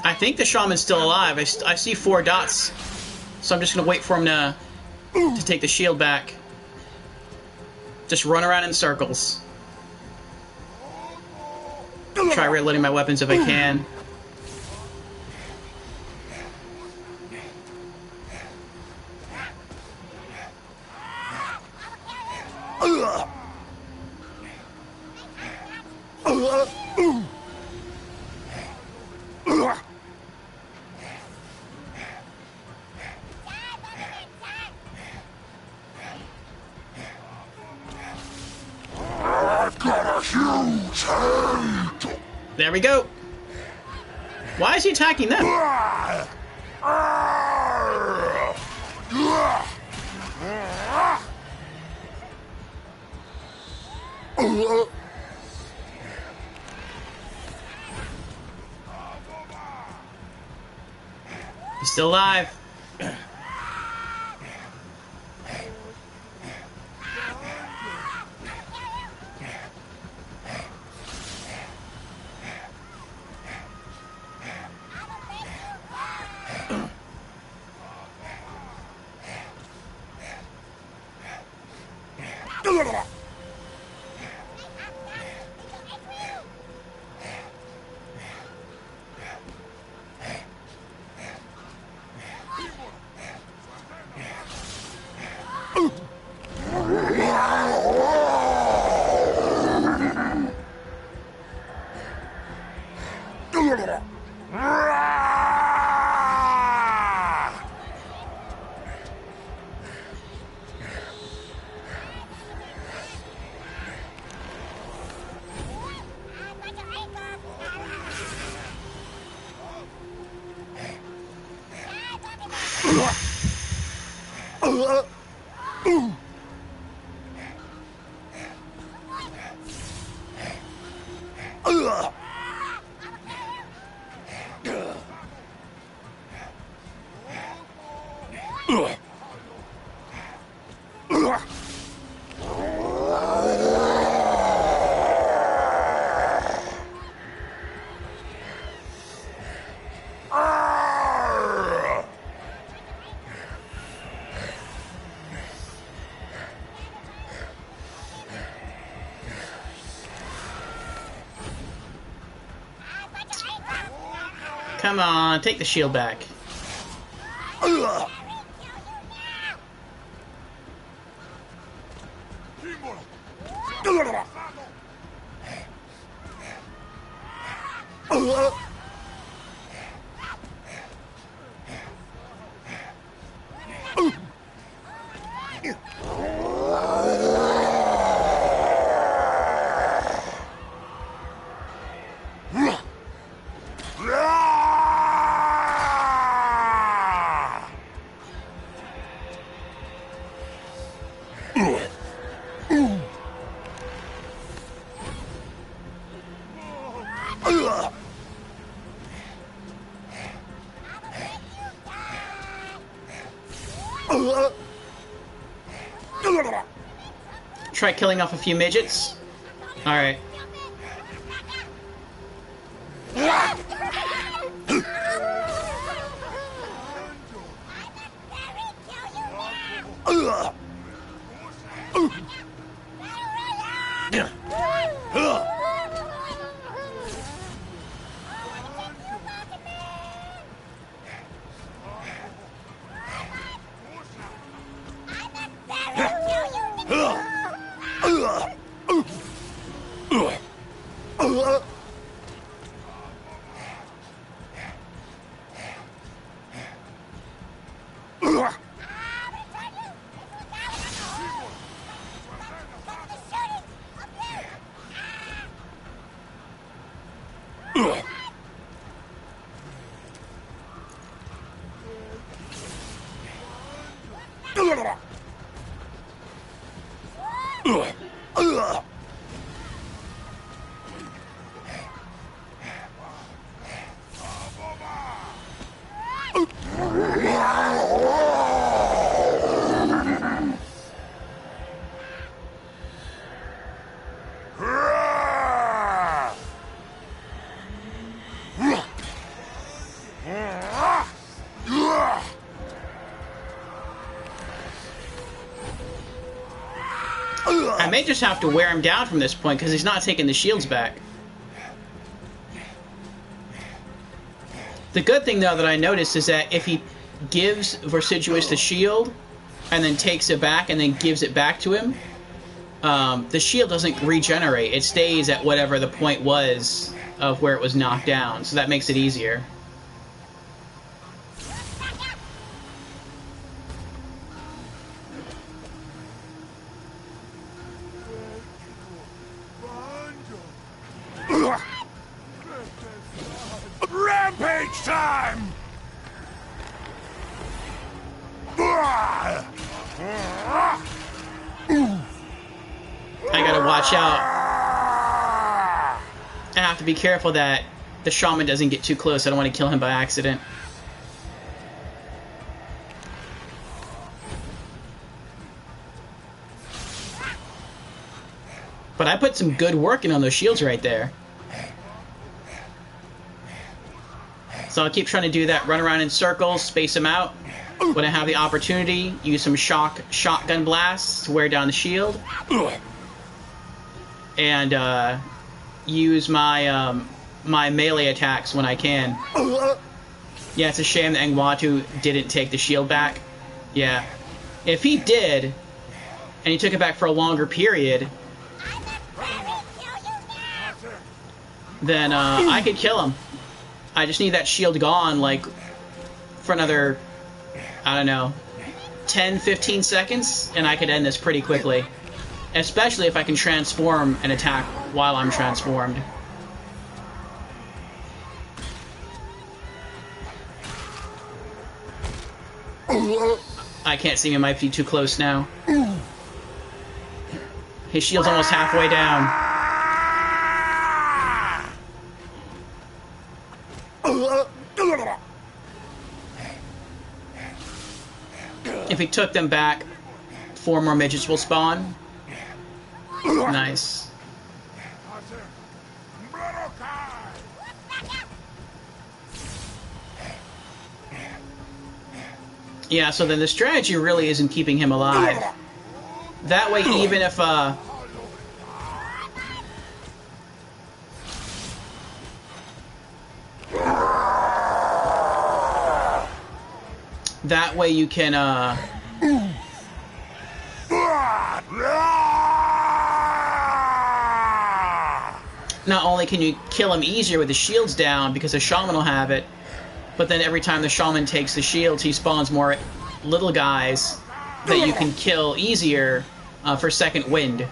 I think the shaman's still alive. I see 4 dots. So I'm just gonna wait for him to take the shield back. Just run around in circles. Try reloading my weapons if I can. There we go. Why is he attacking them? He's still alive. Come on, take the shield back. Try killing off a few midgets. Alright. I may just have to wear him down from this point because he's not taking the shields back. The good thing, though, that I noticed is that if he gives Vorsiduous the shield and then takes it back and then gives it back to him, the shield doesn't regenerate. It stays at whatever the point was of where it was knocked down, so that makes it easier. Rampage time! I gotta watch out. I have to be careful that the shaman doesn't get too close. I don't want to kill him by accident. But I put some good work in on those shields right there. So I'll keep trying to do that. Run around in circles, space them out. When I have the opportunity, use some shotgun blasts to wear down the shield. And use my my melee attacks when I can. Yeah, it's a shame that Engwatu didn't take the shield back. Yeah. If he did, and he took it back for a longer period, then I could kill him. I just need that shield gone, like, for another, I don't know, 10, 15 seconds, and I could end this pretty quickly. Especially if I can transform and attack while I'm transformed. I can't see him, I might be too close now. His shield's almost halfway down. If he took them back, 4 more midgets will spawn. Nice. Yeah, so then the strategy really isn't keeping him alive. That way, even if that way you can not only can you kill him easier with the shields down because the shaman will have it, but then every time the shaman takes the shields, he spawns more little guys that you can kill easier for second wind.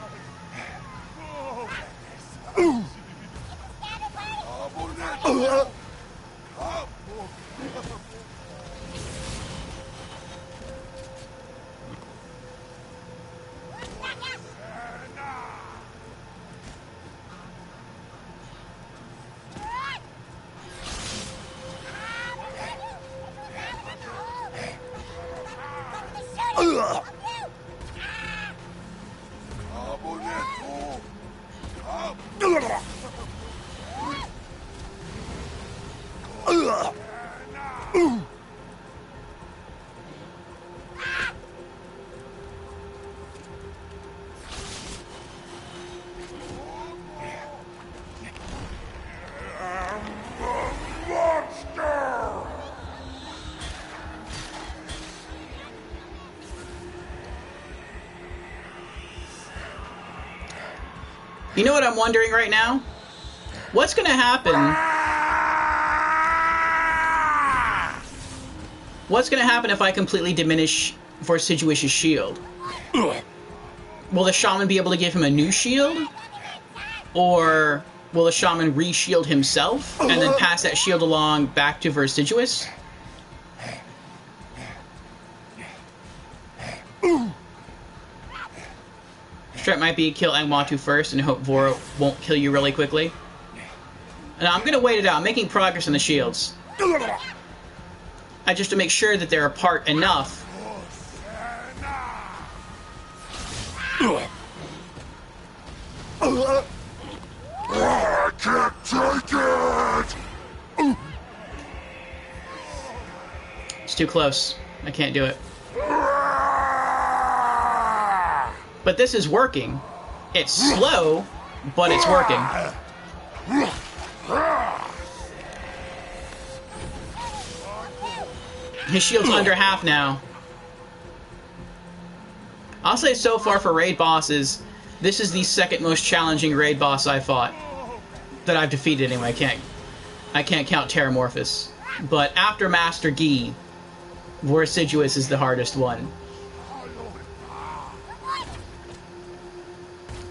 You know what I'm wondering right now? What's gonna happen? What's gonna happen if I completely diminish Vorsiduous' shield? Will the shaman be able to give him a new shield? Or will the shaman re-shield himself and then pass that shield along back to Vorsiduous? Strat might be kill Angmatu first and hope Vora won't kill you really quickly. And I'm gonna wait it out. I'm making progress on the shields. I just to make sure that they're apart enough. I can't take it! It's too close. I can't do it. But this is working. It's slow, but it's working. His shield's under half now. I'll say so far for raid bosses, this is the second most challenging raid boss I fought. That I've defeated anyway. I can't count Terramorphous. But after Master Gi, Vorsiduous is the hardest one.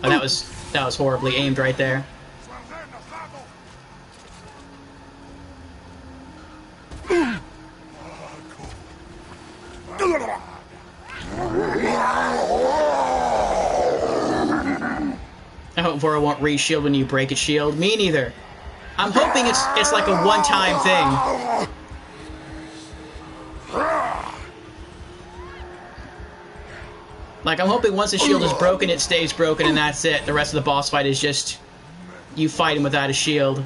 Oh, that was horribly aimed right there. I hope Vora won't re-shield when you break its shield. Me neither. I'm hoping it's like a one-time thing. Like, I'm hoping once the shield is broken, it stays broken, and that's it. The rest of the boss fight is just you fight him without a shield.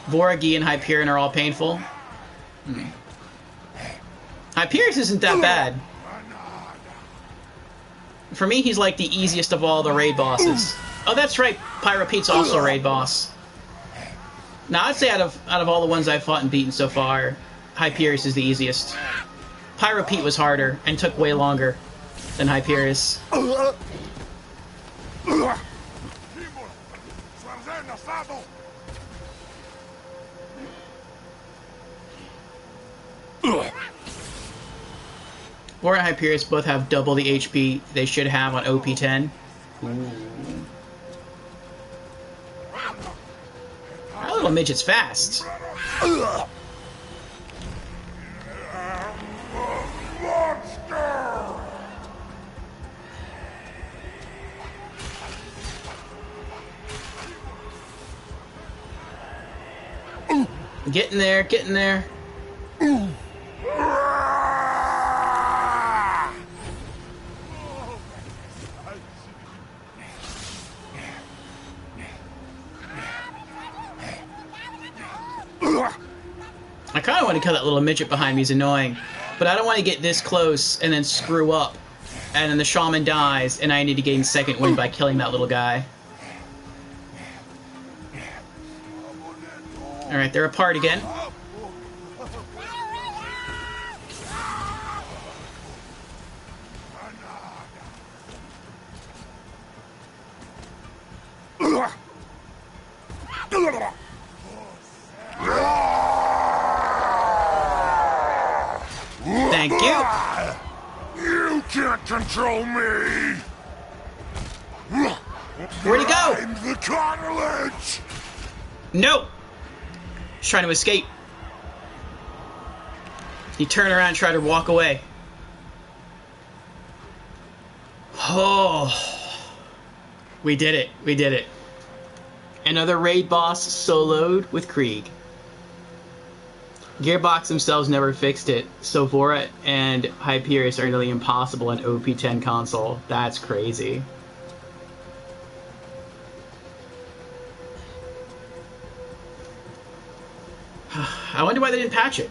Voragi and Hyperion are all painful. Hyperion isn't that bad. For me, he's like the easiest of all the raid bosses. Oh, that's right. Pyro Pete's also a raid boss. Now, I'd say out of all the ones I've fought and beaten so far, Hyperion is the easiest. Pyro Pete was harder and took way longer than Hyperion. Vora and Hyperion both have double the HP they should have on OP10. Our little midget's fast. Getting there, getting there. I kind of want to kill that little midget behind me. He's annoying. But I don't want to get this close and then screw up. And then the shaman dies, and I need to gain second wind by killing that little guy. Alright, they're apart again. Thank you. You can't control me. Where'd he go? I'm the cartilage. No! He's trying to escape. He turned around and tried to walk away. Oh. We did it. We did it. Another raid boss soloed with Krieg. Gearbox themselves never fixed it, so Vora and Hyperion are nearly impossible on OP10 console. That's crazy. I wonder why they didn't patch it.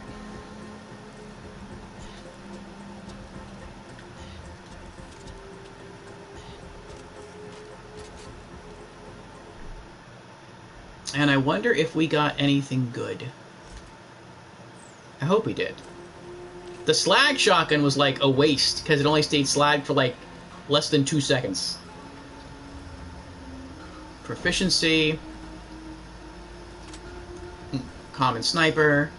And I wonder if we got anything good. I hope we did. The slag shotgun was like a waste, because it only stayed slag for like less than 2 seconds. Proficiency. Common sniper.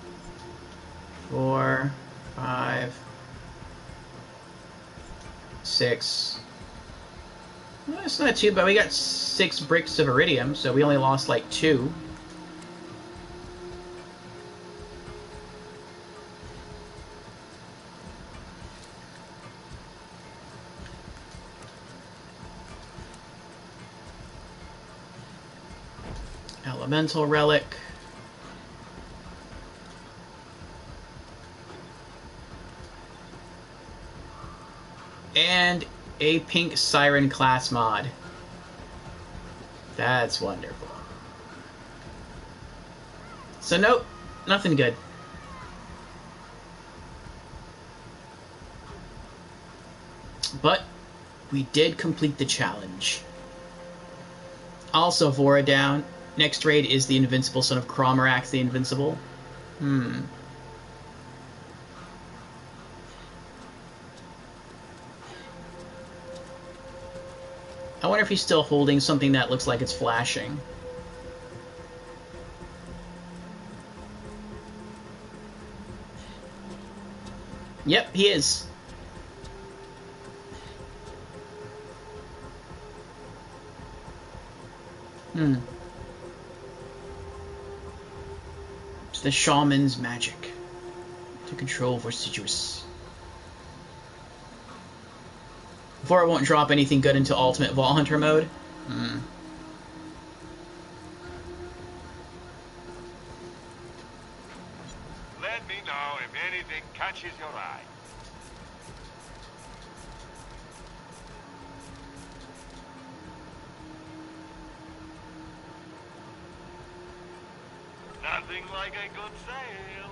4, 5, 6. Well, that's not too bad. We got 6 bricks of Iridium, so we only lost like 2. Elemental Relic. And a pink Siren class mod. That's wonderful. So nope, nothing good. But we did complete the challenge. Also, Vora down. Next raid is the Invincible Son of Cromer, Axe the Invincible. I wonder if he's still holding something that looks like it's flashing. Yep, he is. It's the shaman's magic to control Vorsiduous. Before it won't drop anything good into Ultimate Vault Hunter mode. Let me know if anything catches your eye. Nothing like a good sale.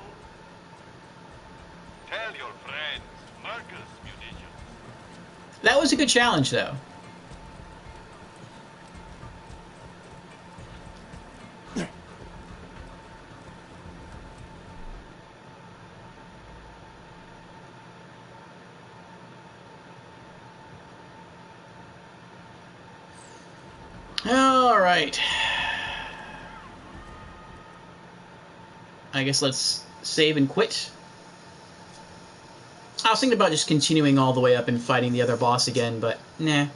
Tell your friends, Marcus Munitions. That was a good challenge, though. All right. I guess let's save and quit. I was thinking about just continuing all the way up and fighting the other boss again, but nah.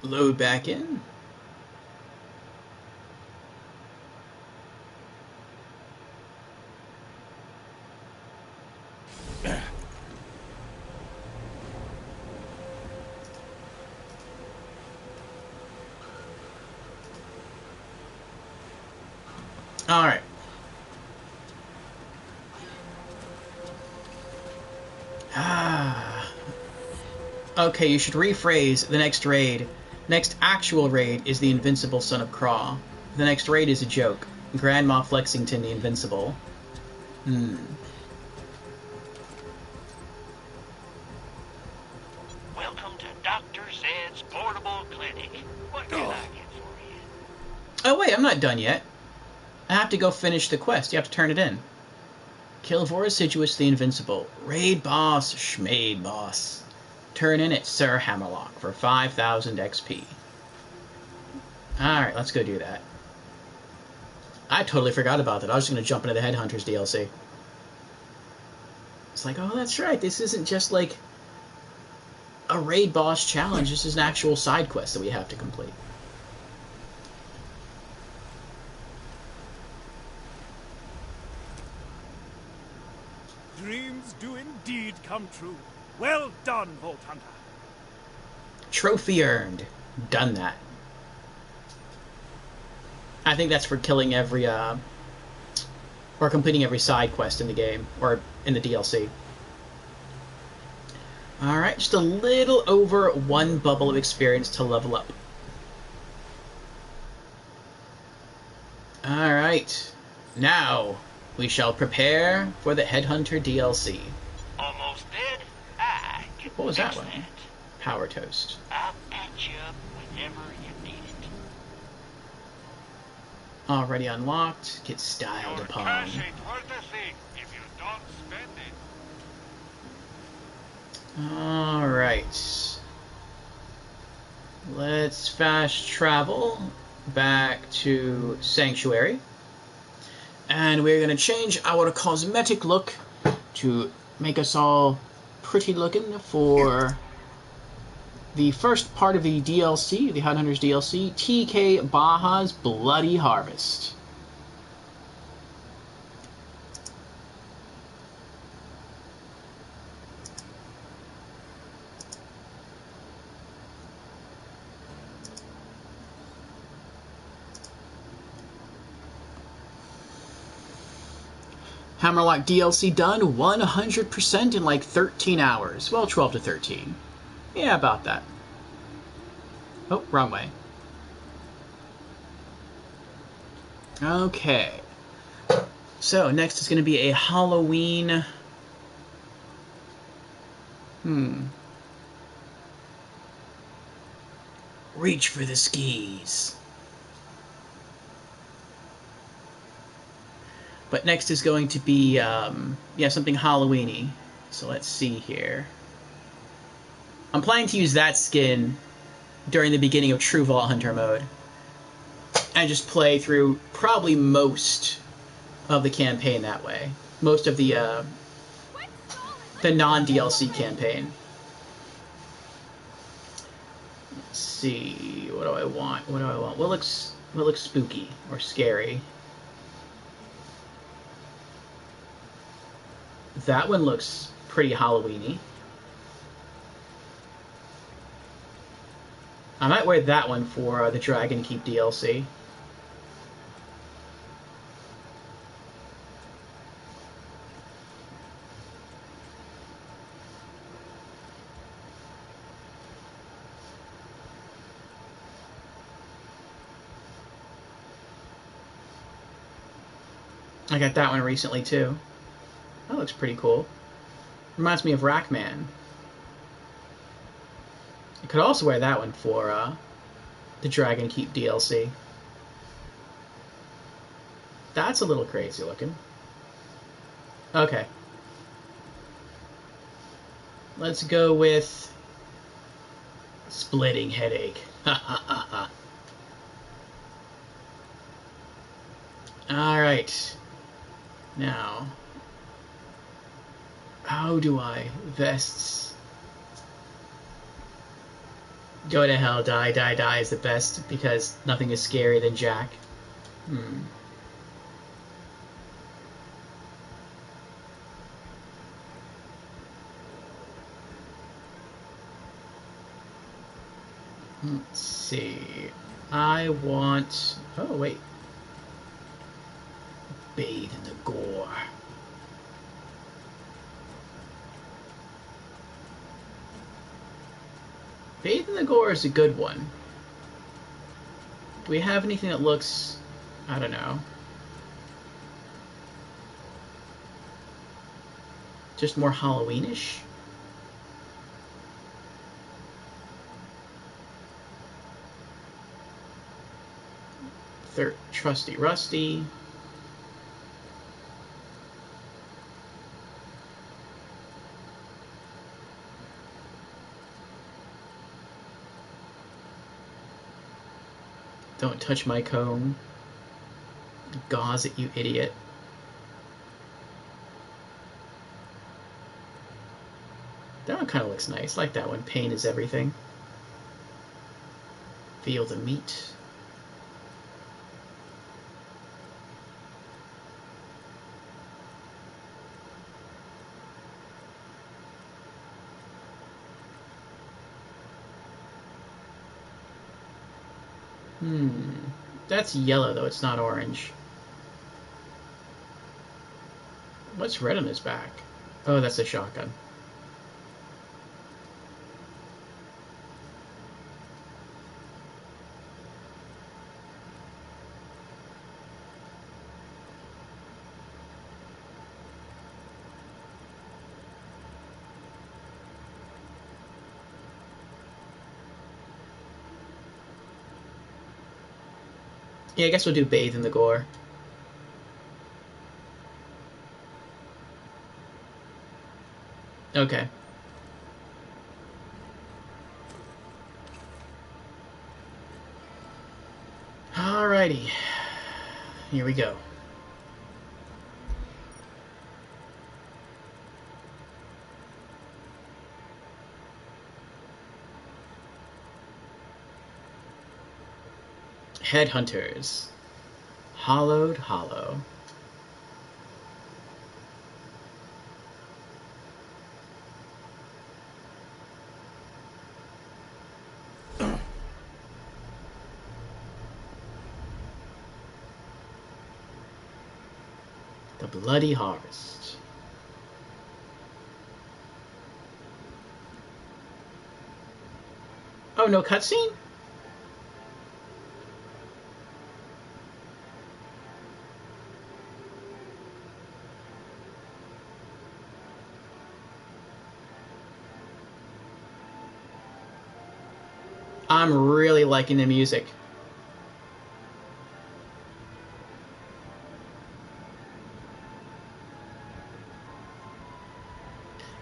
Load back in. All right. Okay, you should rephrase the next raid. Next actual raid is the Invincible Son of Craw. The next raid is a joke. Grandma Flexington the Invincible. Welcome to Dr. Zed's Portable Clinic. What can I get for you? Oh wait, I'm not done yet. I have to go finish the quest. You have to turn it in. Kill Vorsiduous the Invincible. Raid boss, schmaid boss. Turn in it, Sir Hammerlock, for 5,000 XP. Alright, let's go do that. I totally forgot about that. I was just going to jump into the Headhunters DLC. It's like, oh, that's right. This isn't just like a raid boss challenge. This is an actual side quest that we have to complete. Dreams do indeed come true. Well done, Vault Hunter. Trophy earned. Done that. I think that's for killing every, or completing every side quest in the game, or in the DLC. Alright, just a little over 1 bubble of experience to level up. Alright, now we shall prepare for the Headhunter DLC. Almost dead? I can What was fix that one? Power Toast. I'll patch you up whenever you need it. Already unlocked. Get styled Your upon. cash ain't worth a thing if you don't spend it. Alright. Let's fast travel back to Sanctuary. And we're going to change our cosmetic look to make us all pretty looking for the first part of the DLC, the Headhunters DLC, TK Baja's Bloody Harvest. Hammerlock DLC done 100% in like 13 hours. Well, 12 to 13. Yeah, about that. Oh, wrong way. Okay. So, next is going to be a Halloween... Reach for the skis. But next is going to be, yeah, something Halloween-y. So let's see here. I'm planning to use that skin during the beginning of True Vault Hunter mode. And just play through probably most of the campaign that way. Most of the non-DLC campaign. Let's see, what do I want? What do I want? What looks spooky or scary? That one looks pretty Halloween-y. I might wear that one for the Dragon Keep DLC. I got that one recently too. That looks pretty cool. Reminds me of Rackman. I could also wear that one for the Dragon Keep DLC. That's a little crazy looking. Okay. Let's go with Splitting Headache. Ha ha ha ha. Alright. Now, how do I vests? Go to hell, die, die, die is the best because nothing is scarier than Jack. Let's see. I want... Oh, wait. Bathe in the gore. Bathe in the gore is a good one. Do we have anything that looks... I don't know. Just more Halloweenish? Trusty Rusty. Don't touch my comb. Gauze it, you idiot. That one kind of looks nice. I like that one. Pain is everything. Feel the meat. That's yellow, though. It's not orange. What's red on his back? Oh, that's a shotgun. Yeah, I guess we'll do bathe in the gore. Okay. Alrighty. Here we go. Headhunters. Hollowed Hollow. The Bloody Harvest. Oh, no cutscene? I'm really liking the music.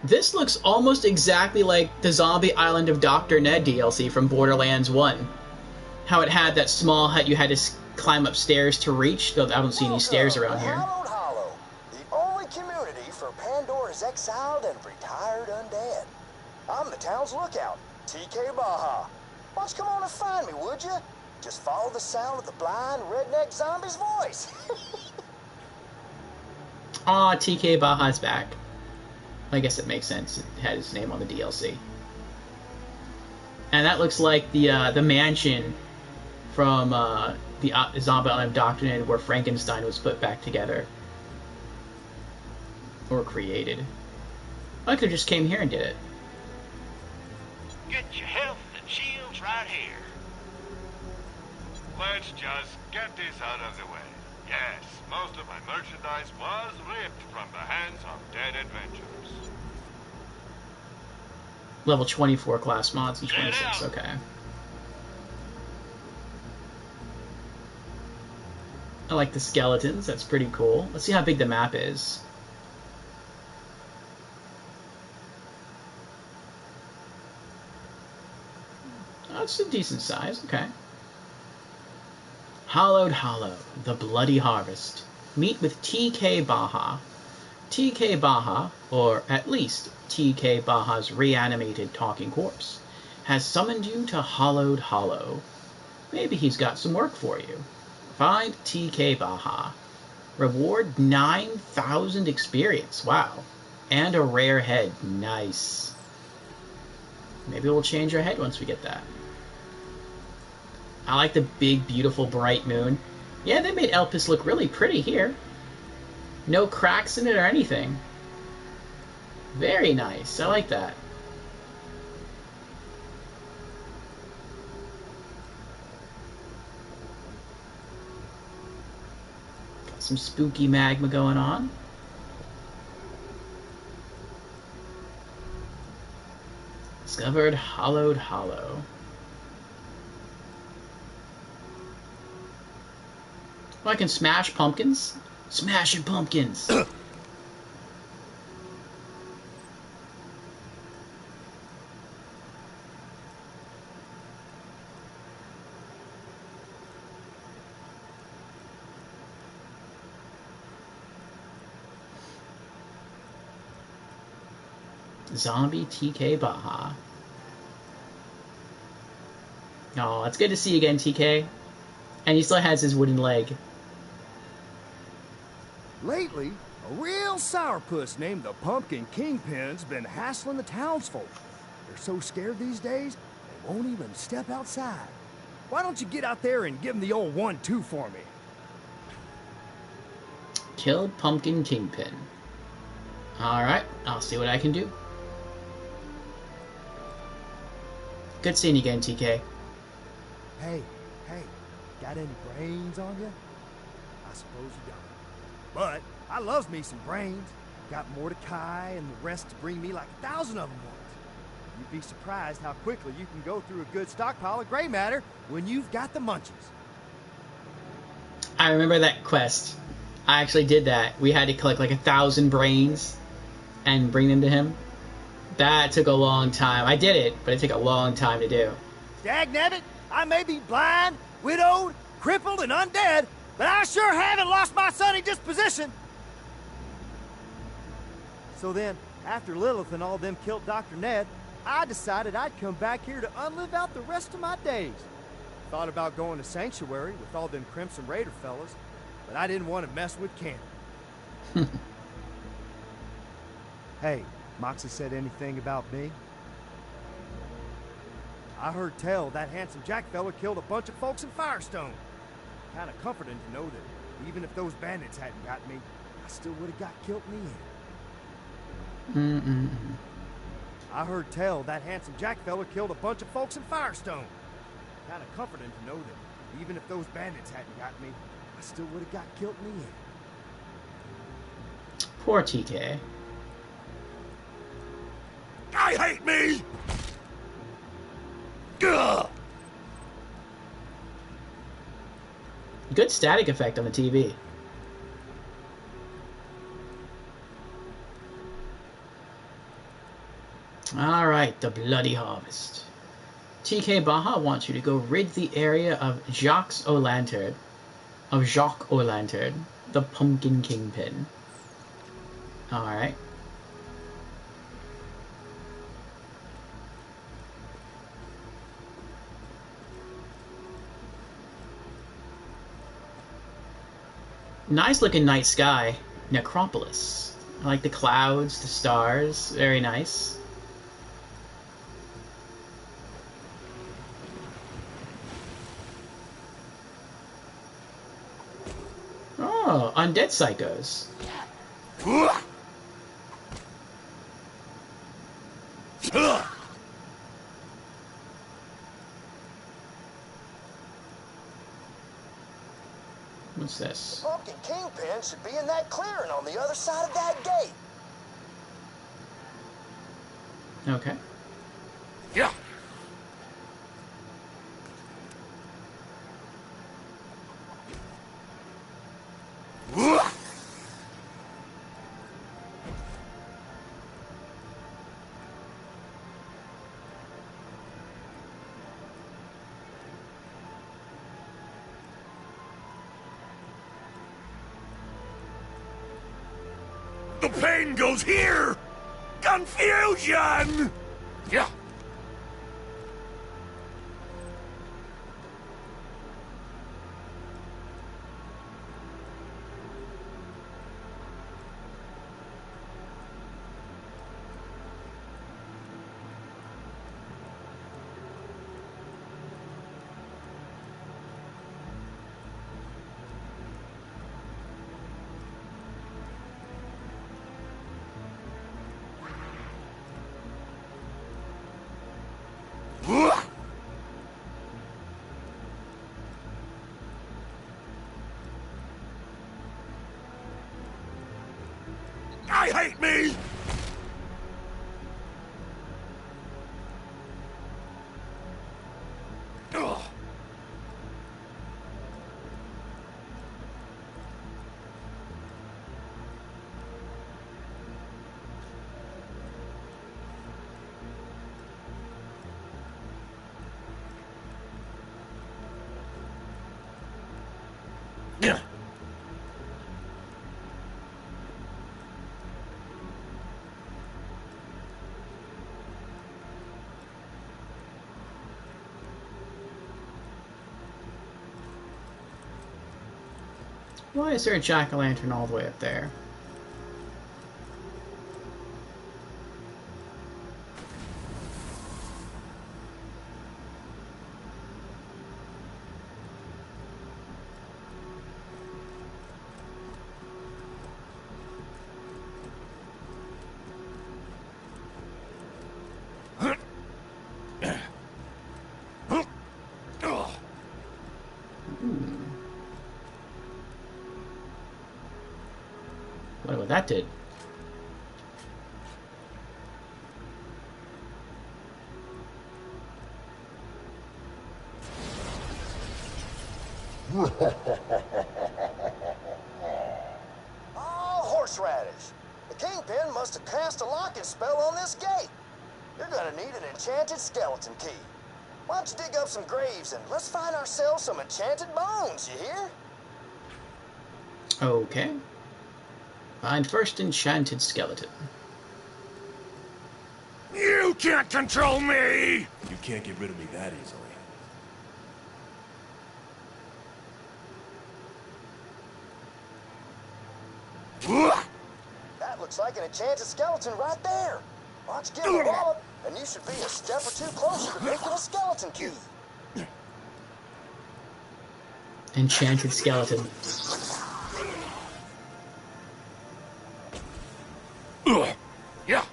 This looks almost exactly like the Zombie Island of Dr. Ned DLC from Borderlands 1. How it had that small hut you had to climb upstairs to reach, though I don't see any stairs around here. Hallowed Hollow, the only community for Pandora's exiled and retired undead. I'm the town's lookout, TK Baja. Why don't you come on and find me, would you? Just follow the sound of the blind redneck zombie's voice. Aw, TK Baja's back. I guess it makes sense. It had his name on the DLC. And that looks like the mansion from the Zombie Island Doctrine where Frankenstein was put back together. Or created. I could have just came here and did it. Get your health and shields right here. Let's just get this out of the way. Yes, most of my merchandise was ripped from the hands of dead adventurers. Level 24 class mods and 26, okay. I like the skeletons, that's pretty cool. Let's see how big the map is. Oh, it's a decent size, okay. Hollowed Hollow, the Bloody Harvest. Meet with TK Baja. TK Baja, or at least TK Baja's reanimated talking corpse, has summoned you to Hollowed Hollow. Maybe he's got some work for you. Find TK Baja. Reward 9,000 experience. Wow. And a rare head. Nice. Maybe we'll change our head once we get that. I like the big, beautiful, bright moon. Yeah, they made Elpis look really pretty here. No cracks in it or anything. Very nice. I like that. Got some spooky magma going on. Discovered Hollowed Hollow. Oh, I can smash pumpkins? Smashing pumpkins! Zombie TK Baja. Oh, it's good to see you again, TK. And he still has his wooden leg. Lately, a real sourpuss named the Pumpkin Kingpin's been hassling the townsfolk. They're so scared these days, they won't even step outside. Why don't you get out there and give them the old 1-2 for me? Kill Pumpkin Kingpin. Alright, I'll see what I can do. Good seeing you again, TK. Hey, got any brains on you? I suppose you don't. But I loves me some brains. Got Mordecai and the rest to bring me like 1,000 of them once. You'd be surprised how quickly you can go through a good stockpile of gray matter when you've got the munchies. I remember that quest. I actually did that. We had to collect like 1,000 brains and bring them to him. That took a long time. I did it, but it took a long time to do. Dagnabbit, I may be blind, widowed, crippled, and undead, but I sure haven't lost my sunny disposition. So then, after Lilith and all them killed Dr. Ned, I decided I'd come back here to unlive out the rest of my days. Thought about going to Sanctuary with all them Crimson Raider fellas, but I didn't want to mess with Candy. Hey, Moxie said anything about me? I heard tell that handsome Jack fella killed a bunch of folks in Firestone. Kinda comforting to know that even if those bandits hadn't got me, I still would have got killed in the end. I heard tell that handsome Jack fella killed a bunch of folks in Firestone. Kinda comforting to know that even if those bandits hadn't got me, I still would have got killed in the end. Poor TK. I hate me! Gah! Good static effect on the TV. Alright, the Bloody Harvest. TK Baja wants you to go rid the area of Jacques O'Lantern, the Pumpkin Kingpin. Alright. Nice looking night sky. Necropolis. I like the clouds, the stars. Very nice. Oh, undead psychos. What's this? The Pumpkin Kingpin should be in that clearing on the other side of that gate. Okay. Yeah. The pain goes here! Confusion! Yeah. I hate me! Ugh. Why is there a jack-o'-lantern all the way up there? Wonder what that did. Oh, horseradish. The Kingpin must have cast a locking spell on this gate. You're gonna need an enchanted skeleton key. Why don't you dig up some graves and let's find ourselves some enchanted bones, you hear? Okay. Find first enchanted skeleton. You can't control me! You can't get rid of me that easily. That looks like an enchanted skeleton right there. Why don't you give it a wallop, and you should be a step or two closer to making a skeleton key. Enchanted skeleton. Yeah.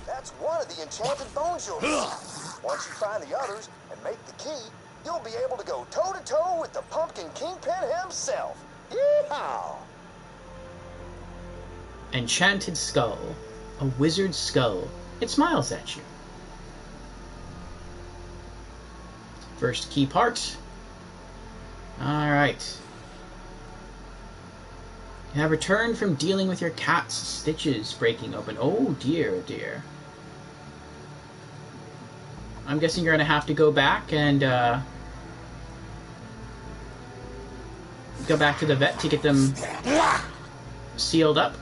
That's one of the enchanted bones you'll need. Once you find the others and make the key, you'll be able to go toe-to-toe with the Pumpkin Kingpin himself. Yeehaw! Enchanted skull. A wizard's skull. It smiles at you. First key part. Alright. You have returned from dealing with your cat's stitches breaking open. Oh dear, oh dear. I'm guessing you're going to have to go back and go back to the vet to get them sealed up.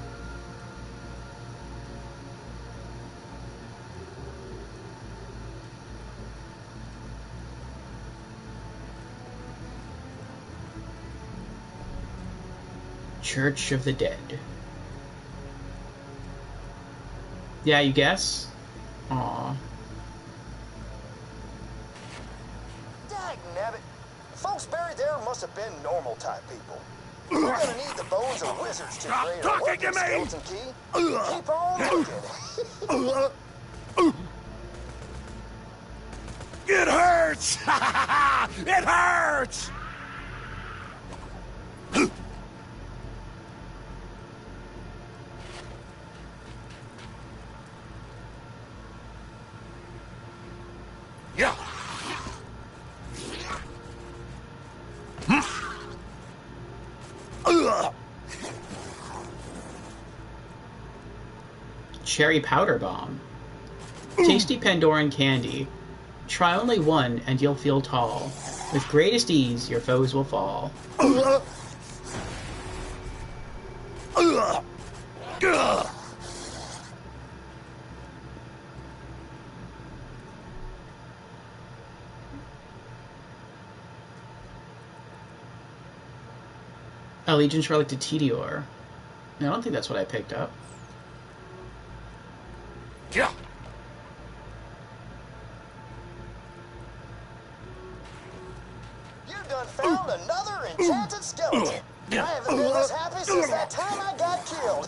Church of the Dead. Yeah, you guess? Aww. Dagnabbit. The folks buried there must have been normal type people. You're gonna need the bones of wizards to Stop create a talking working to me! skeleton key. Keep on looking. It hurts! It hurts! Yeah. Cherry powder bomb. Tasty Pandoran candy. Try only one and you'll feel tall. With greatest ease, your foes will fall. Allegiance Relic to Tedior. No, I don't think that's what I picked up. Yeah. You done found another enchanted skeleton. I haven't been this happy since that time I got killed.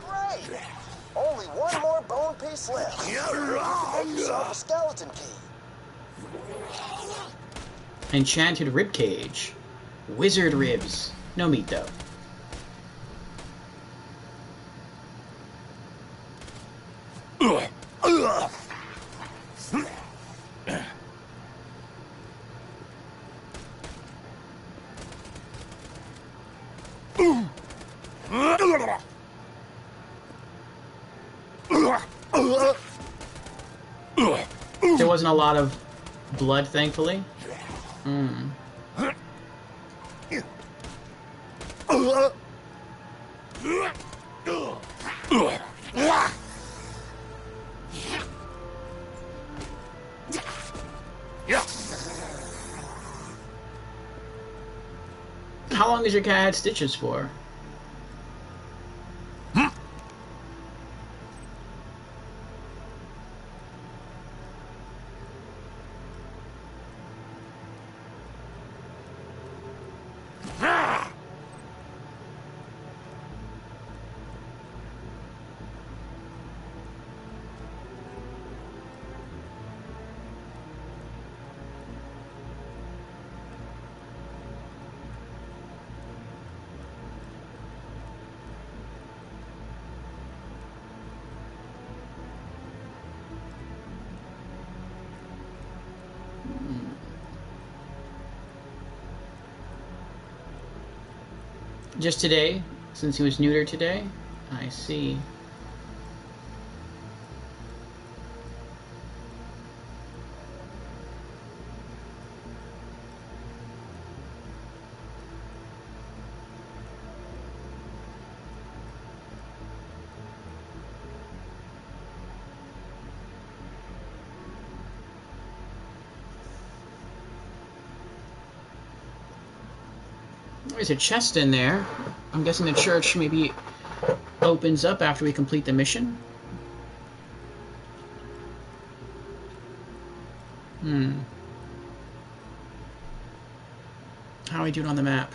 Great. Only one more bone piece left. Make yourself a skeleton key. Enchanted rib cage. Wizard ribs. No meat though. There wasn't a lot of blood, thankfully. Yeah. long as your cat had stitches for? Just today, since he was neutered today? I see. There's a chest in there. I'm guessing the church maybe opens up after we complete the mission. How are we doing on the map?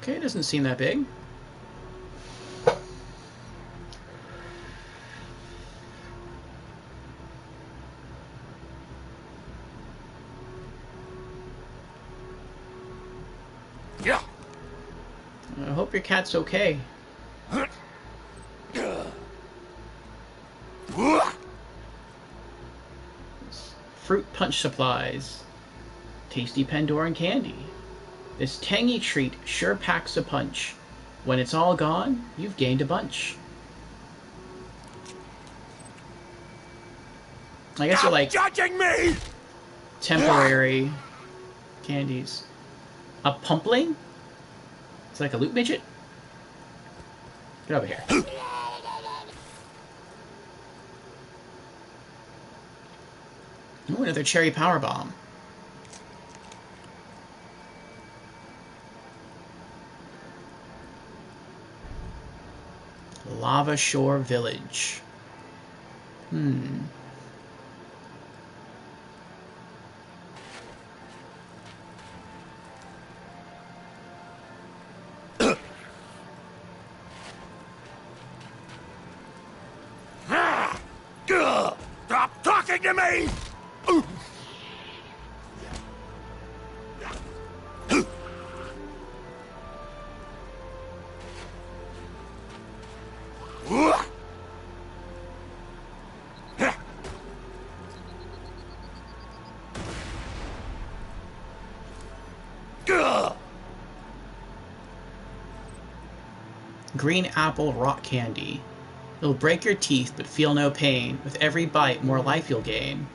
Okay, it doesn't seem that big. I hope your cat's okay. Fruit punch supplies. Tasty Pandoran candy. This tangy treat sure packs a punch. When it's all gone, you've gained a bunch. I guess they're like judging me! temporary candies. A pumpling? It's like a loot midget? Get over here. Ooh, another cherry power bomb. Lava Shore Village. Stop talking to me! Green apple rock candy. It'll break your teeth, but feel no pain. With every bite, more life you'll gain.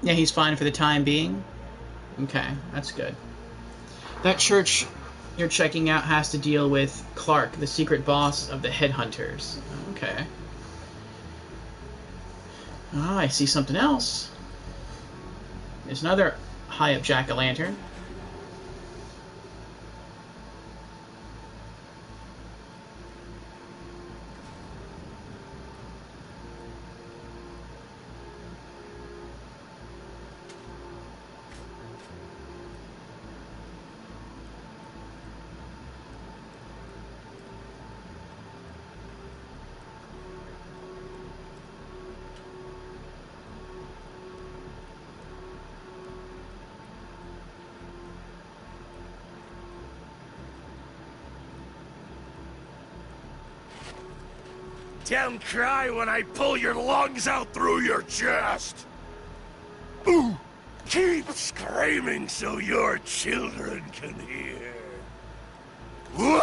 Yeah, he's fine for the time being. Okay, that's good. That church you're checking out has to deal with Clark, the secret boss of the Headhunters. Okay. Ah, I see something else. There's another high-up jack-o'-lantern. goddamn cry when I pull your lungs out through your chest. Ooh, keep screaming so your children can hear. Ooh.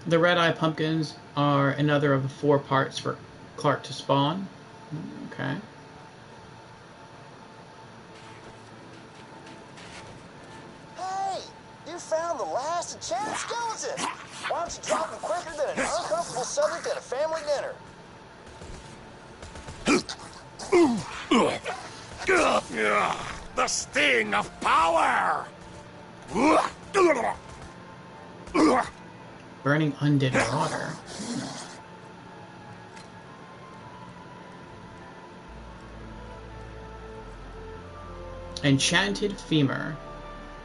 The red-eye pumpkins are another of the 4 parts for Clark to spawn. Okay. Hey, you found the last enchanted skeleton. Why don't you drop him quicker than an uncomfortable subject at a family dinner? The sting of power! Burning undead water. Enchanted femur.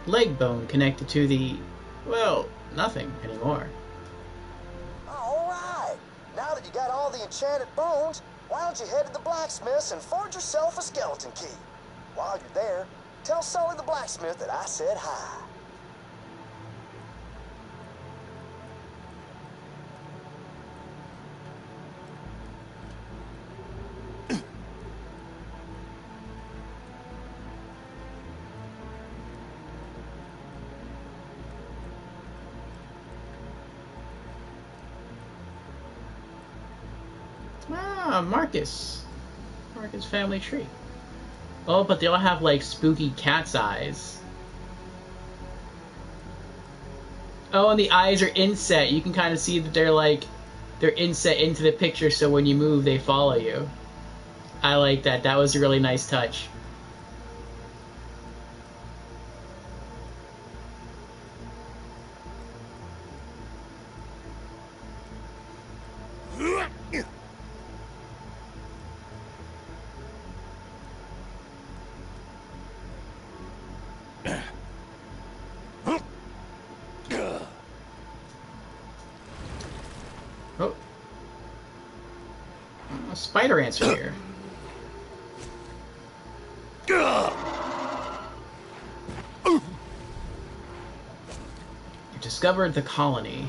Leg bone connected to the... well, nothing anymore. Alright, now that you got all the enchanted bones, why don't you head to the blacksmith's and forge yourself a skeleton key? While you're there, tell Sully the blacksmith that I said hi. Ah, Marcus. Marcus family tree. Oh, but they all have, like, spooky cat's eyes. Oh, and the eyes are inset. You can kind of see that they're inset into the picture, so when you move, they follow you. I like that. That was a really nice touch. Spider ants are here. You discovered the colony.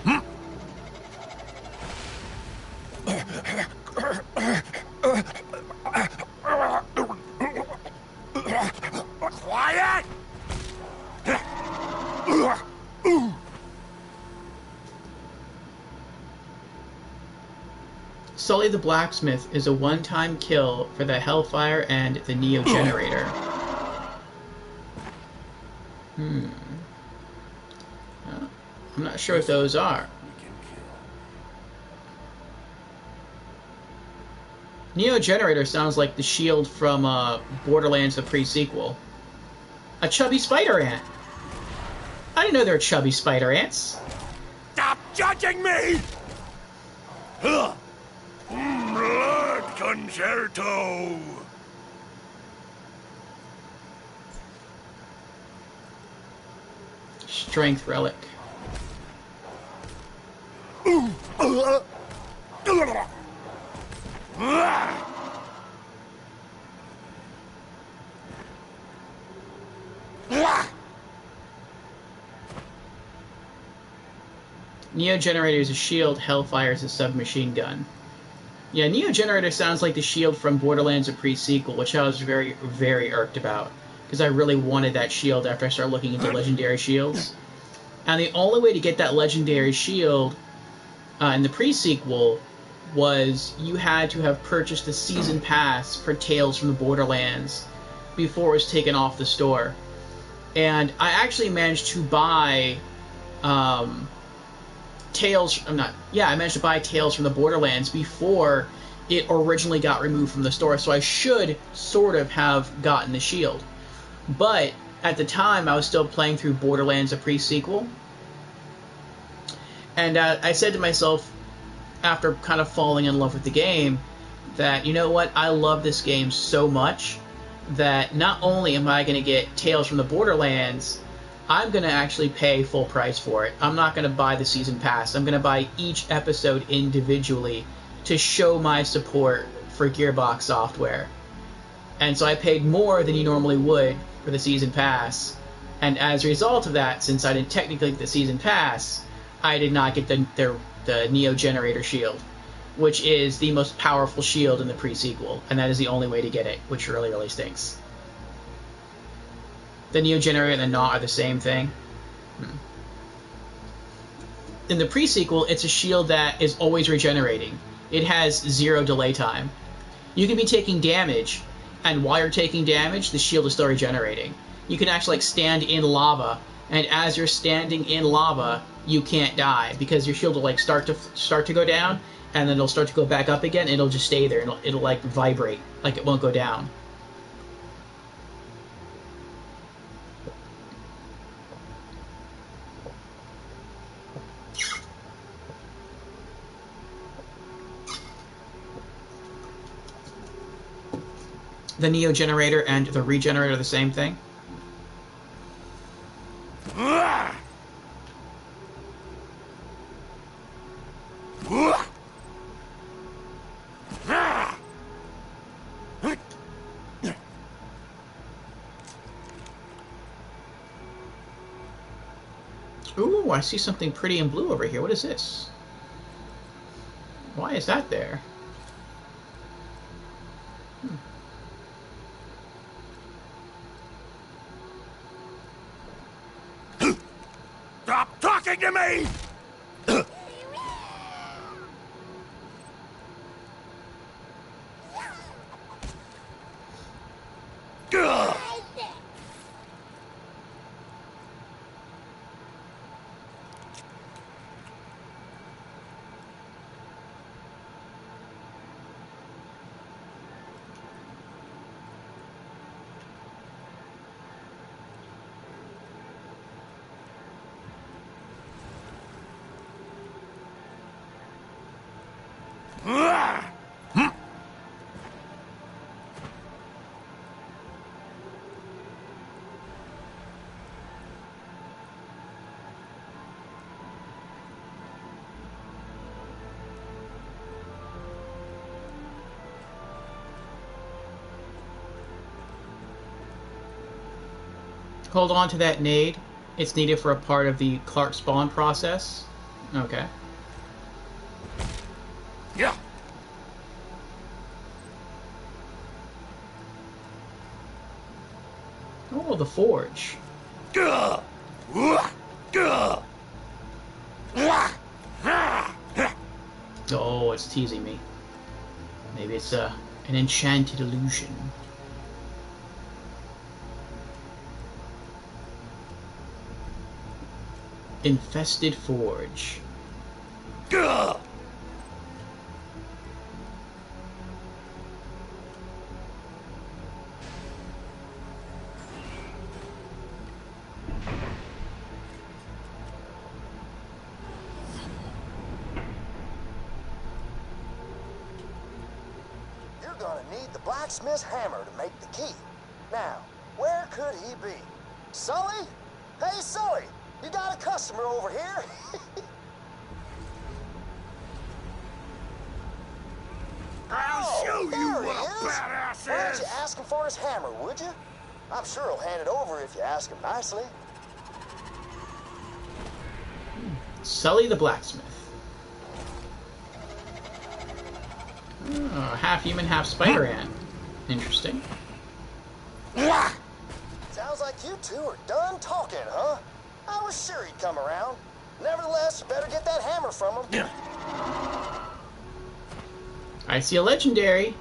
Quiet! Sully the Blacksmith is a one-time kill for the Hellfire and the Neo Generator. I'm not sure what those are. Neo Generator sounds like the shield from Borderlands the pre-sequel. A chubby spider ant. I didn't know there were chubby spider ants. Stop judging me! Blood Concerto! Strength Relic. Neo Generator is a shield, Hellfire is a submachine gun. Yeah, Neo Generator sounds like the shield from Borderlands, a pre-sequel, which I was very, very irked about, because I really wanted that shield after I started looking into legendary shields. And the only way to get that legendary shield in the pre-sequel was you had to have purchased the season pass for Tales from the Borderlands before it was taken off the store. And I actually managed to buy I managed to buy Tales from the Borderlands before it originally got removed from the store, so I should sort of have gotten the shield. But at the time, I was still playing through Borderlands, a pre-sequel, and I said to myself, after kind of falling in love with the game, that, you know what, I love this game so much that not only am I going to get Tales from the Borderlands, I'm going to actually pay full price for it. I'm not going to buy the season pass. I'm going to buy each episode individually to show my support for Gearbox software. And so I paid more than you normally would for the season pass. And as a result of that, since I didn't technically get the season pass, I did not get the Neo Generator shield, which is the most powerful shield in the pre-sequel, and that is the only way to get it, which really, really stinks. The Neo Generator and the Knot are the same thing. In the pre-sequel, it's a shield that is always regenerating. It has 0 delay time. You can be taking damage, and while you're taking damage, the shield is still regenerating. You can actually stand in lava, and as you're standing in lava, you can't die, because your shield will start to go down, and then it'll start to go back up again, and it'll just stay there, and it'll vibrate, like it won't go down. The Neo Generator and the Regenerator are the same thing. Ooh, I see something pretty in blue over here. What is this? Why is that there? Stop talking to me! Hold on to that nade. It's needed for a part of the Clark spawn process. Okay. Yeah. Oh, the forge. Oh, it's teasing me. Maybe it's an enchanted illusion. Infested forge. You're gonna need the Blacksmith Hammer to make the key. Now, where could he be? Sully? Hey, Sully! You got a customer over here? I'll show you there what he a is. badass Why don't is! you ask him for his hammer, would you? I'm sure he'll hand it over if you ask him nicely. Sully the Blacksmith. Oh, half human, half spider ant. Interesting. Sounds like you two are done talking, huh? I was sure he'd come around. Nevertheless, you better get that hammer from him. I see a legendary.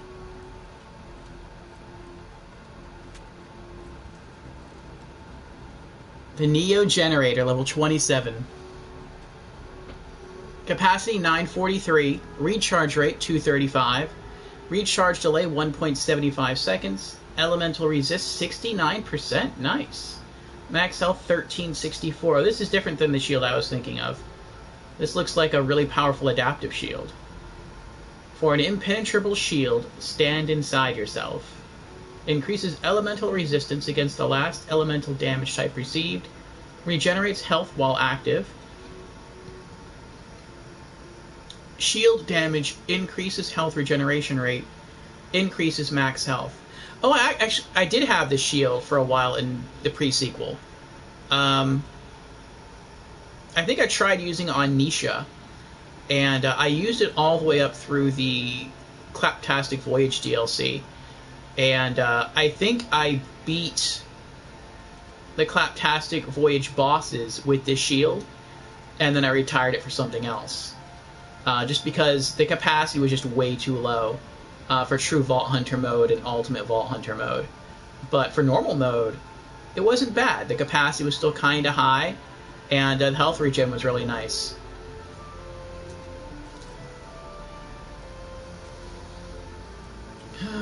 The Neo Generator, level 27. Capacity 943, recharge rate 235, recharge delay 1.75 seconds, elemental resist 69%, nice. Max health 1364. This is different than the shield I was thinking of. This looks like a really powerful adaptive shield. For an impenetrable shield, stand inside yourself. Increases elemental resistance against the last elemental damage type received. Regenerates health while active. Shield damage increases health regeneration rate. Increases max health. Oh, I did have the shield for a while in the pre-sequel. I think I tried using it on Nisha, and I used it all the way up through the Claptastic Voyage DLC. And I think I beat the Claptastic Voyage bosses with this shield, and then I retired it for something else. Just because the capacity was just way too low for true Vault Hunter mode and Ultimate Vault Hunter mode. But for normal mode, it wasn't bad. The capacity was still kind of high, and the health regen was really nice.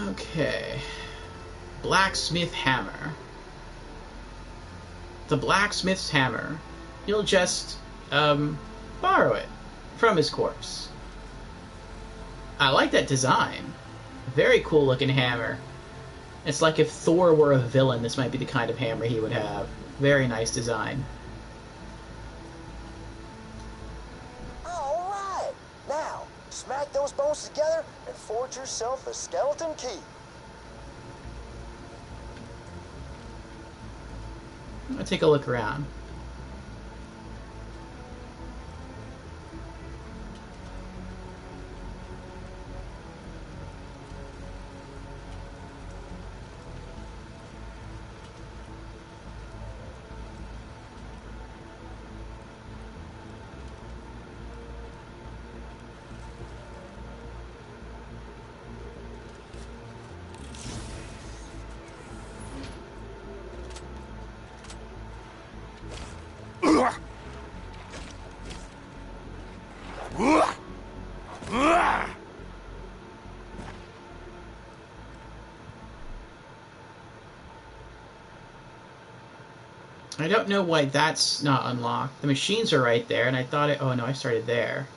Okay. Blacksmith Hammer. The Blacksmith's Hammer. You'll just, borrow it from his corpse. I like that design. Very cool looking hammer. It's like if Thor were a villain, this might be the kind of hammer he would have. Very nice design. Alright! Now, smack those bones together and forge yourself a skeleton key. I'll take a look around. I don't know why that's not unlocked. The machines are right there, and I thought it... Oh, no, I started there.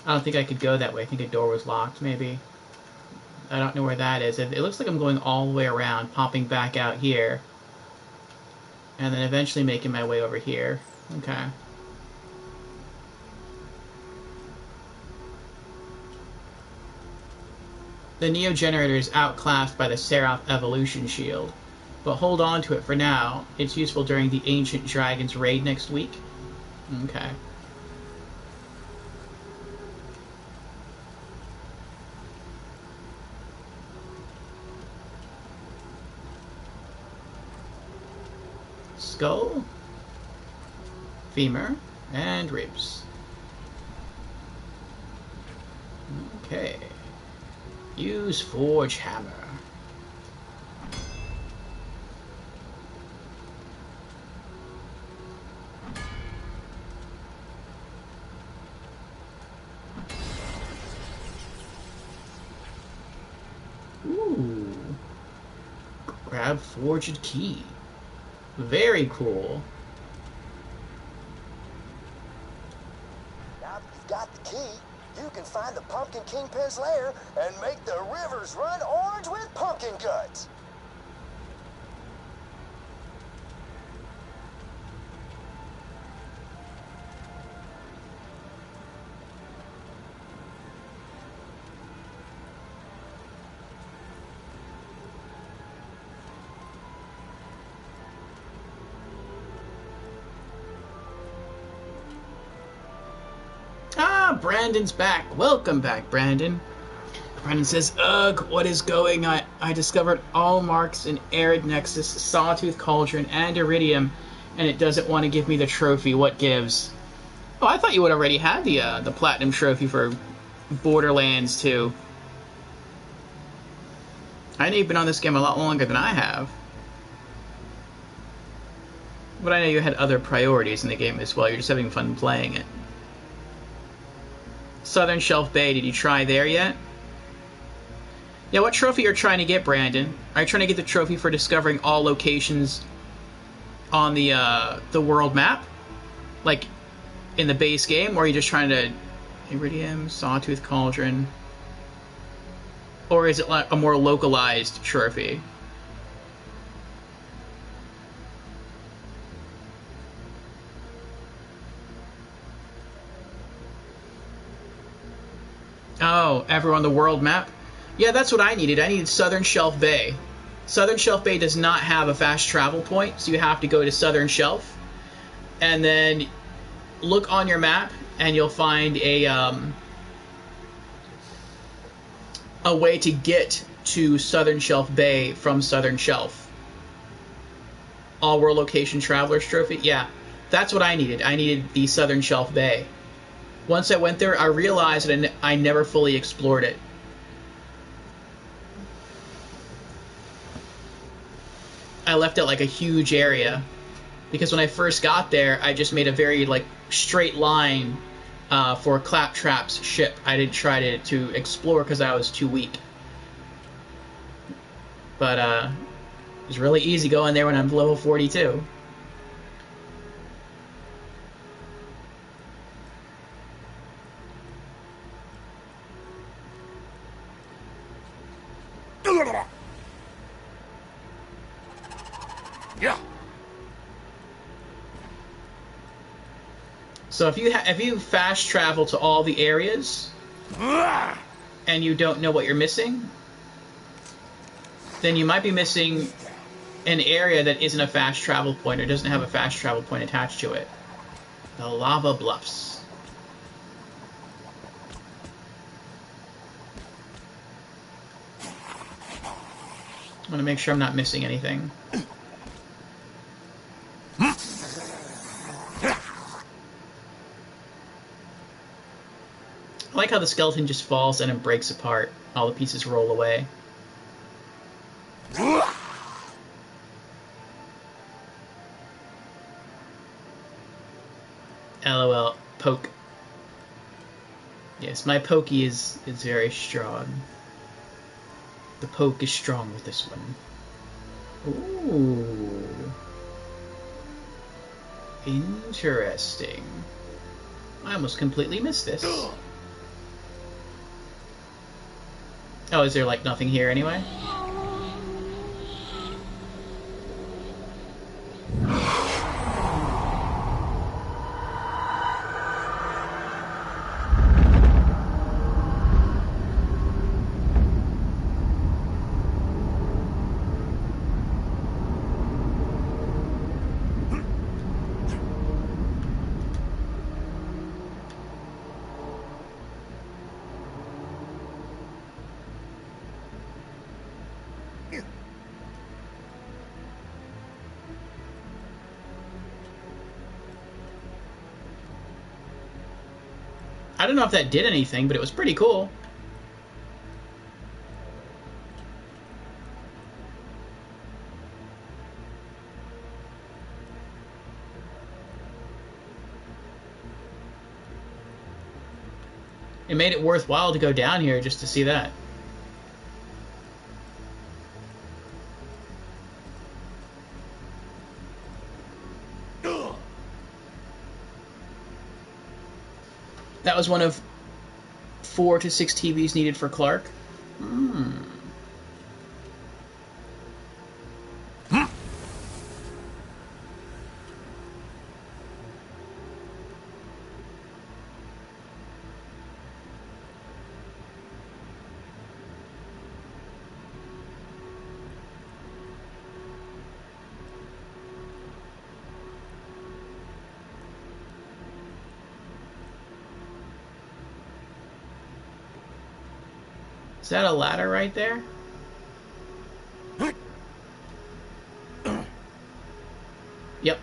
I don't think I could go that way. I think a door was locked, maybe. I don't know where that is. It looks like I'm going all the way around, popping back out here. And then eventually making my way over here. Okay. The Neo Generator is outclassed by the Seraph Evolution Shield. But hold on to it for now. It's useful during the Ancient Dragon's raid next week. Okay. Skull, femur, and ribs. Okay. Use Forge Hammer. Ooh. Grab Forged Key. Very cool. Now that you've got the key, you can find the Pumpkin Kingpin's lair and make the rivers run orange with pumpkin guts. Brandon's back. Welcome back, Brandon. Brandon says, ugh, what is going on? I discovered all marks in Arid Nexus, Sawtooth Cauldron, and Iridium, and it doesn't want to give me the trophy. What gives? Oh, I thought you would already have the Platinum Trophy for Borderlands 2. I know you've been on this game a lot longer than I have. But I know you had other priorities in the game as well. You're just having fun playing it. Southern Shelf Bay, did you try there yet? Yeah, what trophy are you trying to get, Brandon? Are you trying to get the trophy for discovering all locations on the world map? Like, in the base game? Or are you just trying to... Iridium, Sawtooth Cauldron... Or is it like a more localized trophy? Oh, everywhere on the world map? Yeah, that's what I needed. I needed Southern Shelf Bay. Southern Shelf Bay does not have a fast travel point, so you have to go to Southern Shelf. And then look on your map, and you'll find a way to get to Southern Shelf Bay from Southern Shelf. All World Location Traveler's Trophy? Yeah, that's what I needed. I needed the Southern Shelf Bay. Once I went there, I realized that I never fully explored it. I left it like a huge area, because when I first got there, I just made a very like straight line for Claptrap's ship. I didn't try to explore because I was too weak. But it was really easy going there when I'm level 42. Yeah. So if you fast travel to all the areas and you don't know what you're missing, then you might be missing an area that isn't a fast travel point or doesn't have a fast travel point attached to it. The Lava Bluffs. I want to make sure I'm not missing anything. I like how the skeleton just falls and it breaks apart. All the pieces roll away. LOL. Poke. Yes, my pokey is very strong. The poke is strong with this one. Ooh. Interesting. I almost completely missed this. Oh, is there like nothing here anyway? I don't know if that did anything, but it was pretty cool. It made it worthwhile to go down here just to see that. That was one of 4 to 6 TVs needed for Clark. Is that a ladder right there? Yep.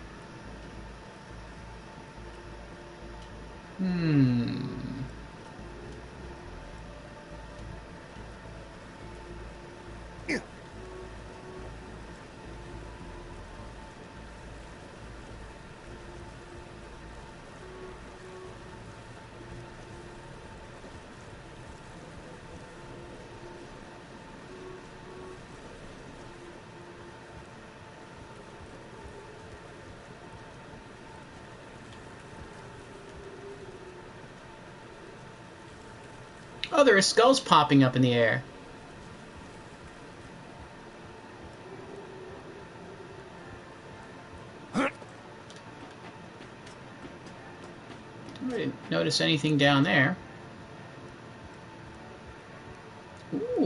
Oh, there are skulls popping up in the air. I didn't notice anything down there.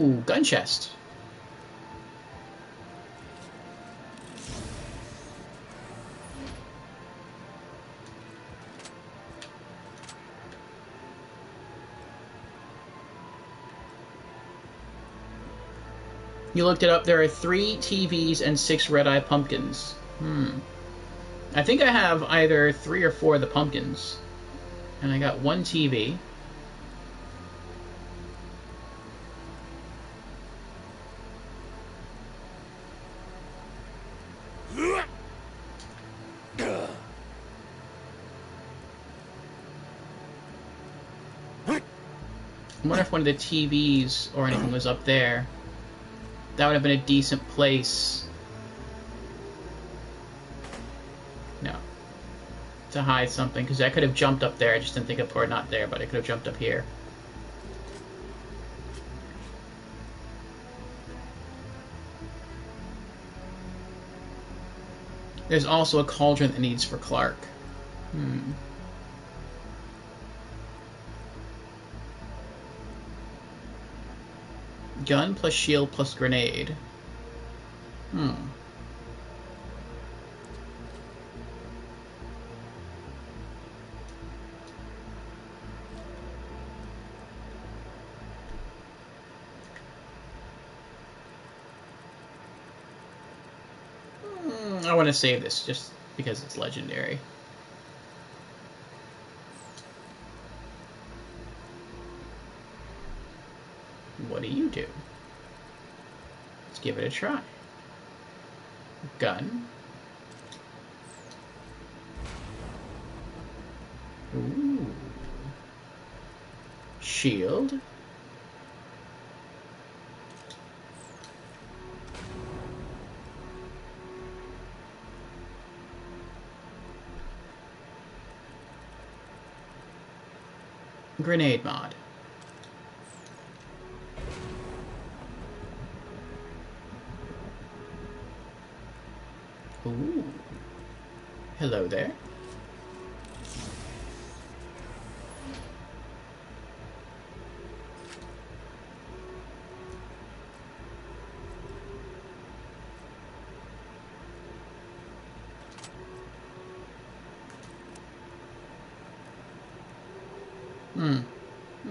Ooh, gun chest. You looked it up. There are 3 TVs and 6 red-eye pumpkins. I think I have either 3 or 4 of the pumpkins. And I got 1 TV. I wonder if one of the TVs or anything was up there. That would have been a decent place. No. To hide something, because I could have jumped up there. I just didn't think of, or not there, but I could have jumped up here. There's also a cauldron that needs for Clark. Gun plus shield plus grenade. I want to save this just because it's legendary. What do you do? Let's give it a try. Gun. Ooh. Shield. Grenade mod. Ooh. Hello there.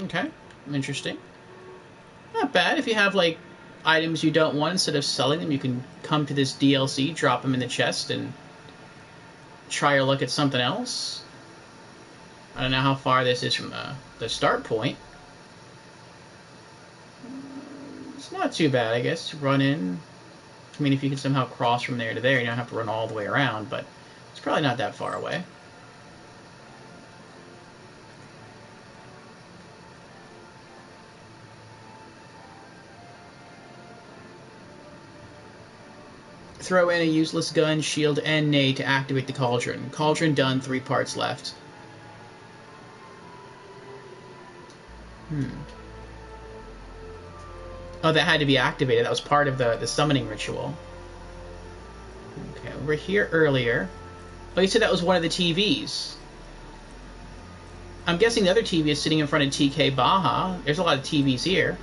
Okay. Interesting. Not bad. If you have, like, items you don't want, instead of selling them, you can come to this DLC, drop them in the chest, and try your luck at something else. I don't know how far this is from the start point. It's not too bad, I guess. Run in. I mean, if you can somehow cross from there to there, you don't have to run all the way around, but it's probably not that far away. Throw in a useless gun, shield, and nade to activate the cauldron. Cauldron done, 3 parts left. Oh, that had to be activated. That was part of the summoning ritual. Okay, we were here earlier. Oh, you said that was one of the TVs. I'm guessing the other TV is sitting in front of TK Baja. There's a lot of TVs here.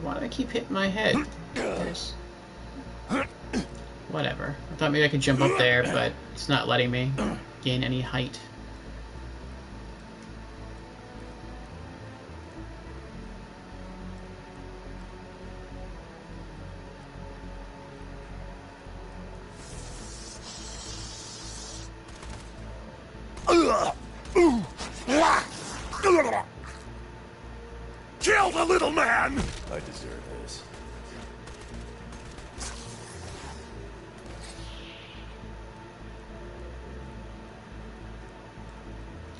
Why do I keep hitting my head? Whatever. I thought maybe I could jump up there, but it's not letting me gain any height. Kill the little man! I deserve this.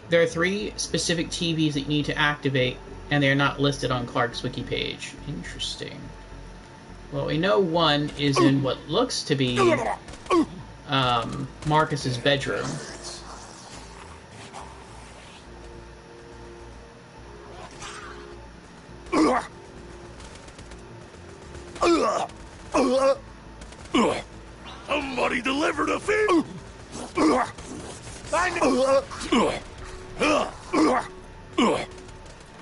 There are 3 specific TVs that you need to activate, and they are not listed on Clark's wiki page. Interesting. Well, we know one is in what looks to be Marcus's bedroom. Somebody delivered a feed.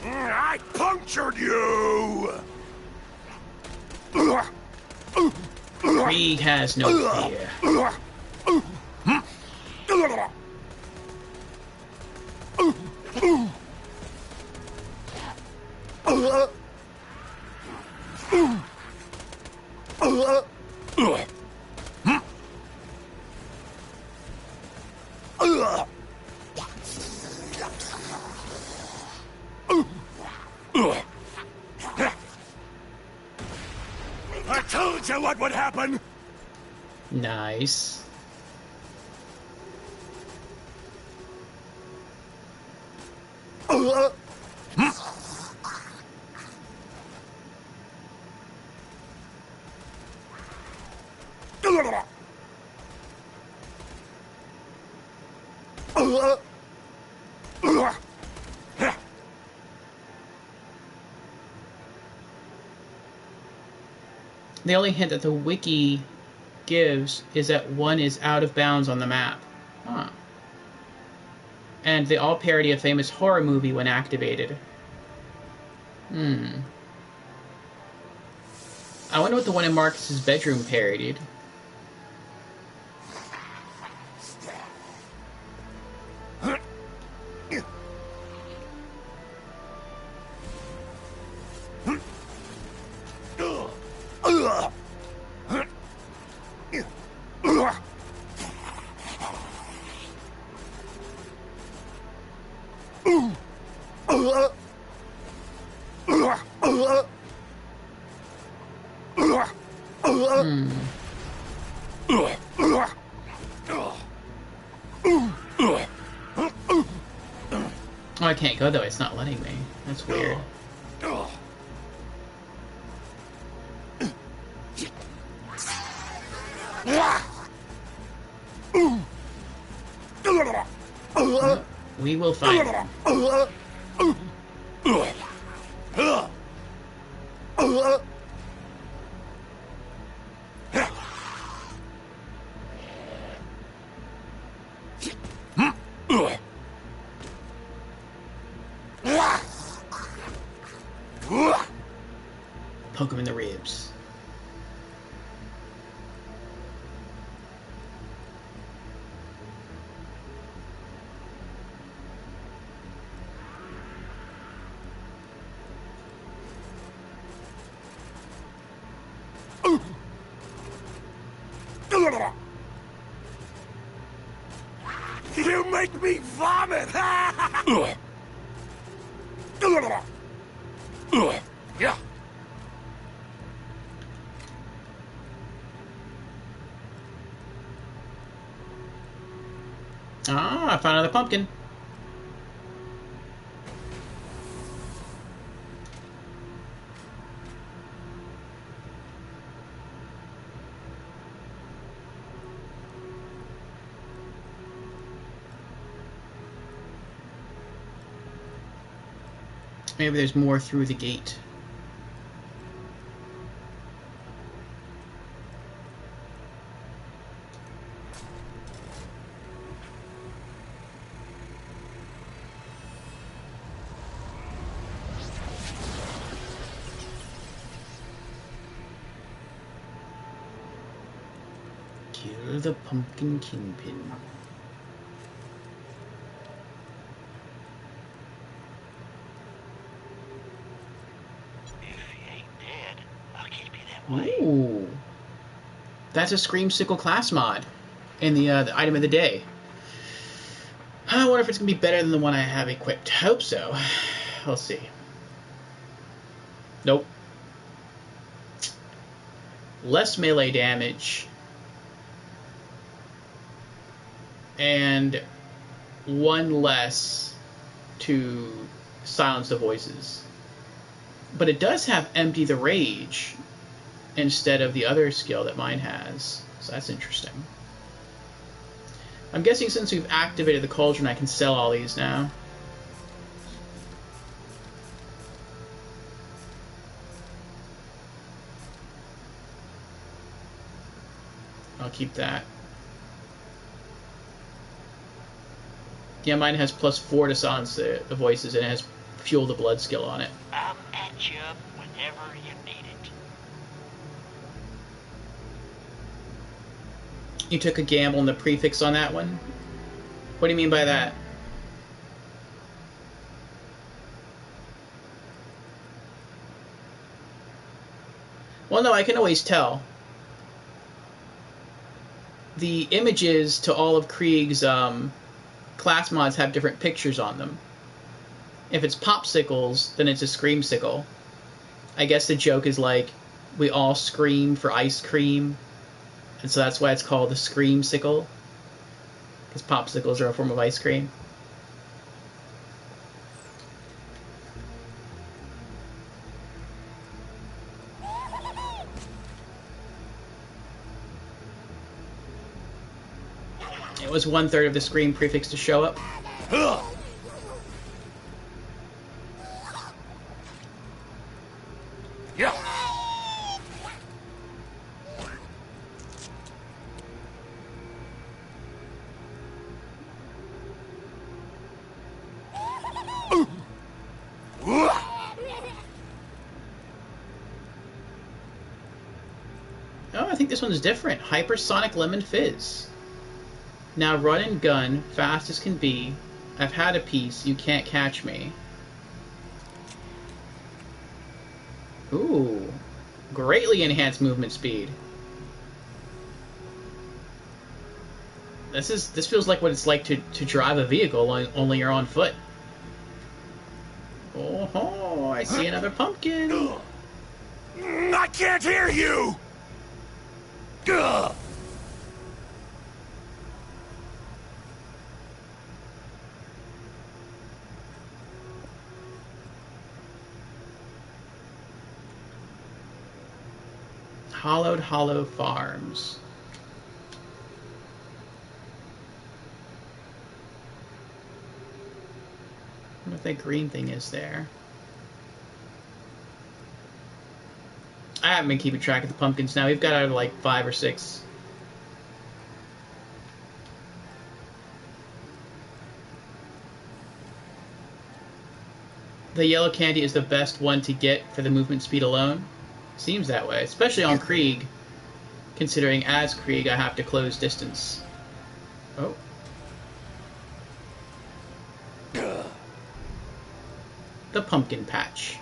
I punctured you. Krieg has no fear. I told you what would happen. Nice. The only hint that the wiki gives is that one is out of bounds on the map. Huh. And they all parody a famous horror movie when activated. I wonder what the one in Marcus's bedroom parodied. Oh, I can't go though, it's not letting me. That's weird. We will find him. Poke him in the ribs. You make me vomit! Yeah. Ah, I found another pumpkin. Maybe there's more through the gate. Kill the pumpkin kingpin. Ooh, that's a Screamsicle class mod in the item of the day. I wonder if it's gonna be better than the one I have equipped. Hope so. We'll see. Nope. Less melee damage and one less to silence the voices. But it does have Empty the Rage instead of the other skill that mine has. So that's interesting. I'm guessing since we've activated the cauldron, I can sell all these now. keep that. Yeah, mine has +4 to silence the voices, and it has Fuel the Blood skill on it. I'll patch you up whenever you need it. You took a gamble on the prefix on that one? What do you mean by that? Well, no, I can always tell. The images to all of Krieg's class mods have different pictures on them. If it's popsicles, then it's a screamsicle. I guess the joke is like, we all scream for ice cream, and so that's why it's called the screamsicle, because popsicles are a form of ice cream. It was 1/3 of the scream prefix to show up. Yeah. Oh, I think this one's different. Hypersonic Lemon Fizz. Now run and gun, fast as can be. I've had a piece, you can't catch me. Ooh. Greatly enhanced movement speed. This feels like what it's like to drive a vehicle, only you're on foot. Oh, I see another pumpkin. I can't hear you! Gah! Hollowed Hollow Farms. I wonder if that green thing is there. I haven't been keeping track of the pumpkins now. We've got out of like 5 or 6. The yellow candy is the best one to get for the movement speed alone. Seems that way, especially on Krieg, considering as Krieg I have to close distance. Oh. The pumpkin patch.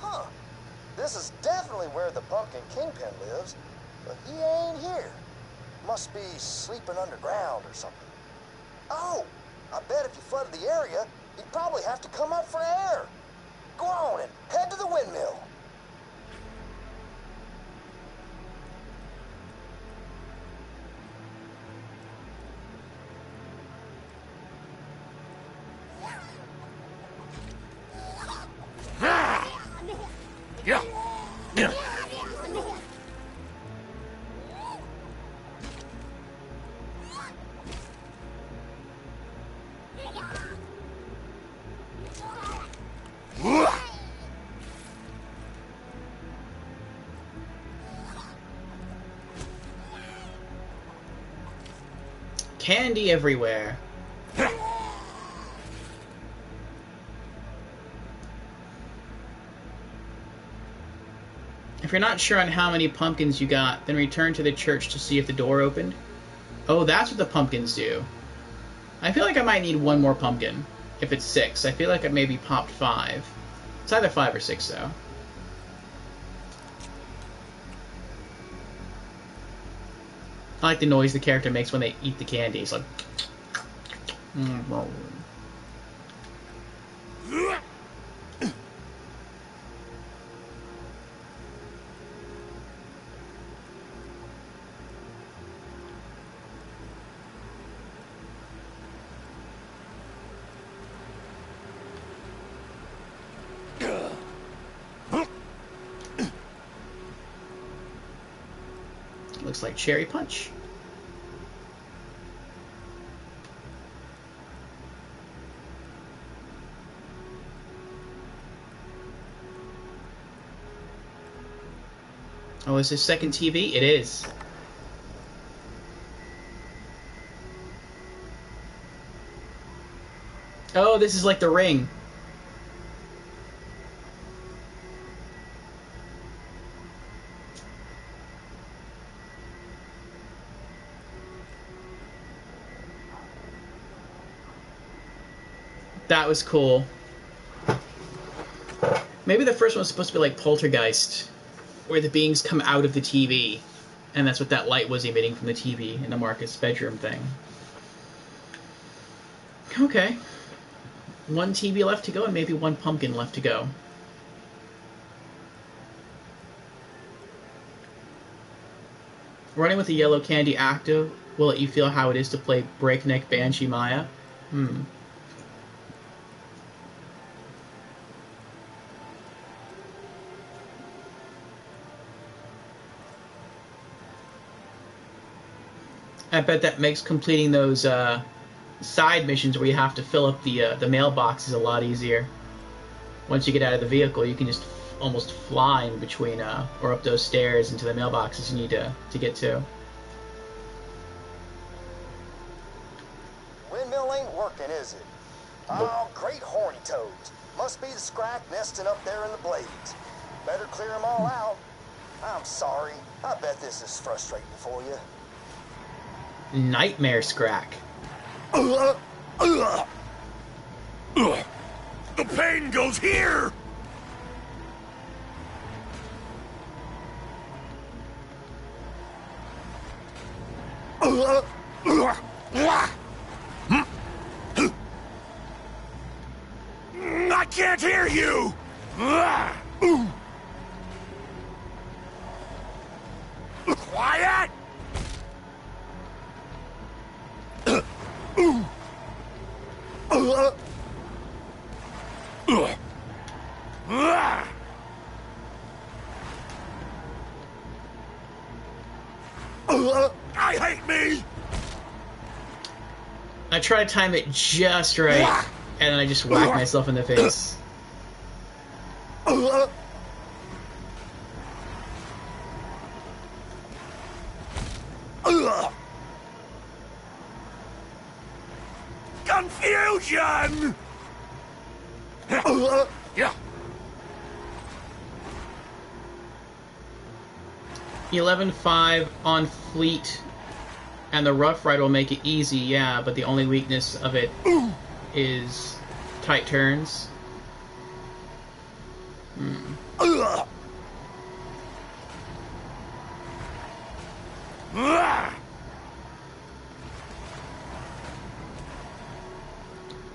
Huh. This is definitely where the Pumpkin Kingpin lives, but he ain't here. Must be sleeping underground or something. Oh, I bet if you flooded the area, you'd probably have to come up for air. Go on and head to the windmill. Yeah. Yeah. Candy everywhere. If you're not sure on how many pumpkins you got, then return to the church to see if the door opened. Oh, that's what the pumpkins do. I feel like I might need one more pumpkin. If it's 6. I feel like I maybe popped 5. It's either 5 or 6, though. I like the noise the character makes when they eat the candy. It's like... Looks like cherry punch. Oh, is this second TV? It is. Oh, this is like The Ring. That was cool. Maybe the first one was supposed to be like Poltergeist, where the beings come out of the TV, and that's what that light was emitting from the TV in the Marcus bedroom thing. Okay. One TV left to go, and maybe one pumpkin left to go. Running with the yellow candy active will let you feel how it is to play Breakneck Banshee Maya. I bet that makes completing those side missions where you have to fill up the mailboxes a lot easier. Once you get out of the vehicle, you can just almost fly in between or up those stairs into the mailboxes you need to get to. Windmill ain't working, is it? Oh, great horny toads. Must be the scrack nesting up there in the blades. Better clear them all out. I'm sorry. I bet this is frustrating for you. Nightmare Scrack. The pain goes here! I can't hear you! Quiet! I hate me! I try to time it just right, and then I just whack myself in the face. Confusion! Yeah. 11.5 on Fleet, and the Rough Rider will make it easy, yeah, but the only weakness of it is tight turns.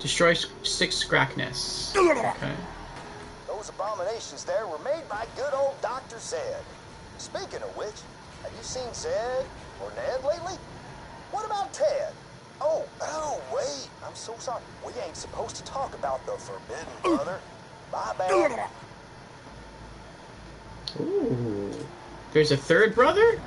Destroy 6 scrack nests. Okay. Those abominations there were made by good old Dr. Zed. Speaking of which, have you seen Zed or Ned lately? What about Ted? Oh, wait. I'm so sorry. We ain't supposed to talk about the Forbidden Brother. My bad. Ooh. There's a third brother?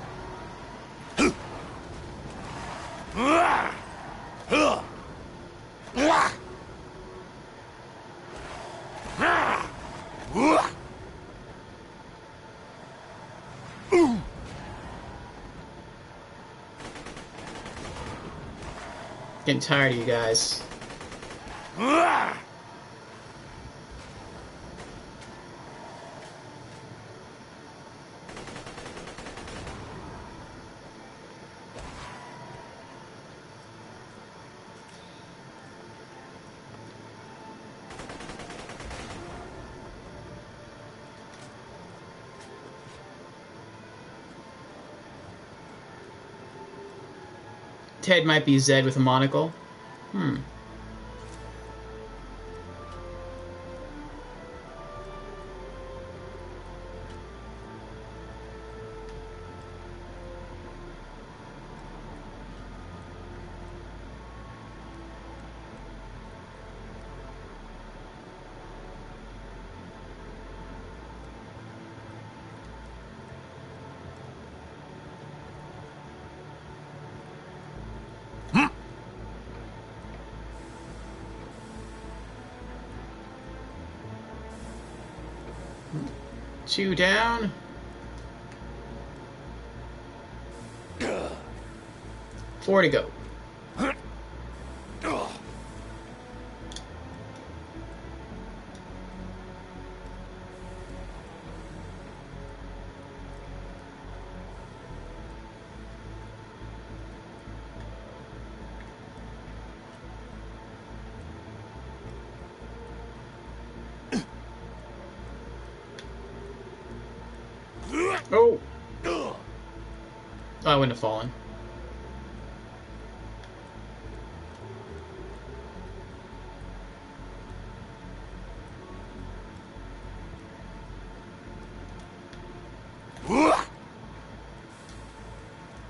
Getting tired of you guys. Ted might be Zed with a monocle. Two down. 4 to go. Oh! Oh, I wouldn't have fallen.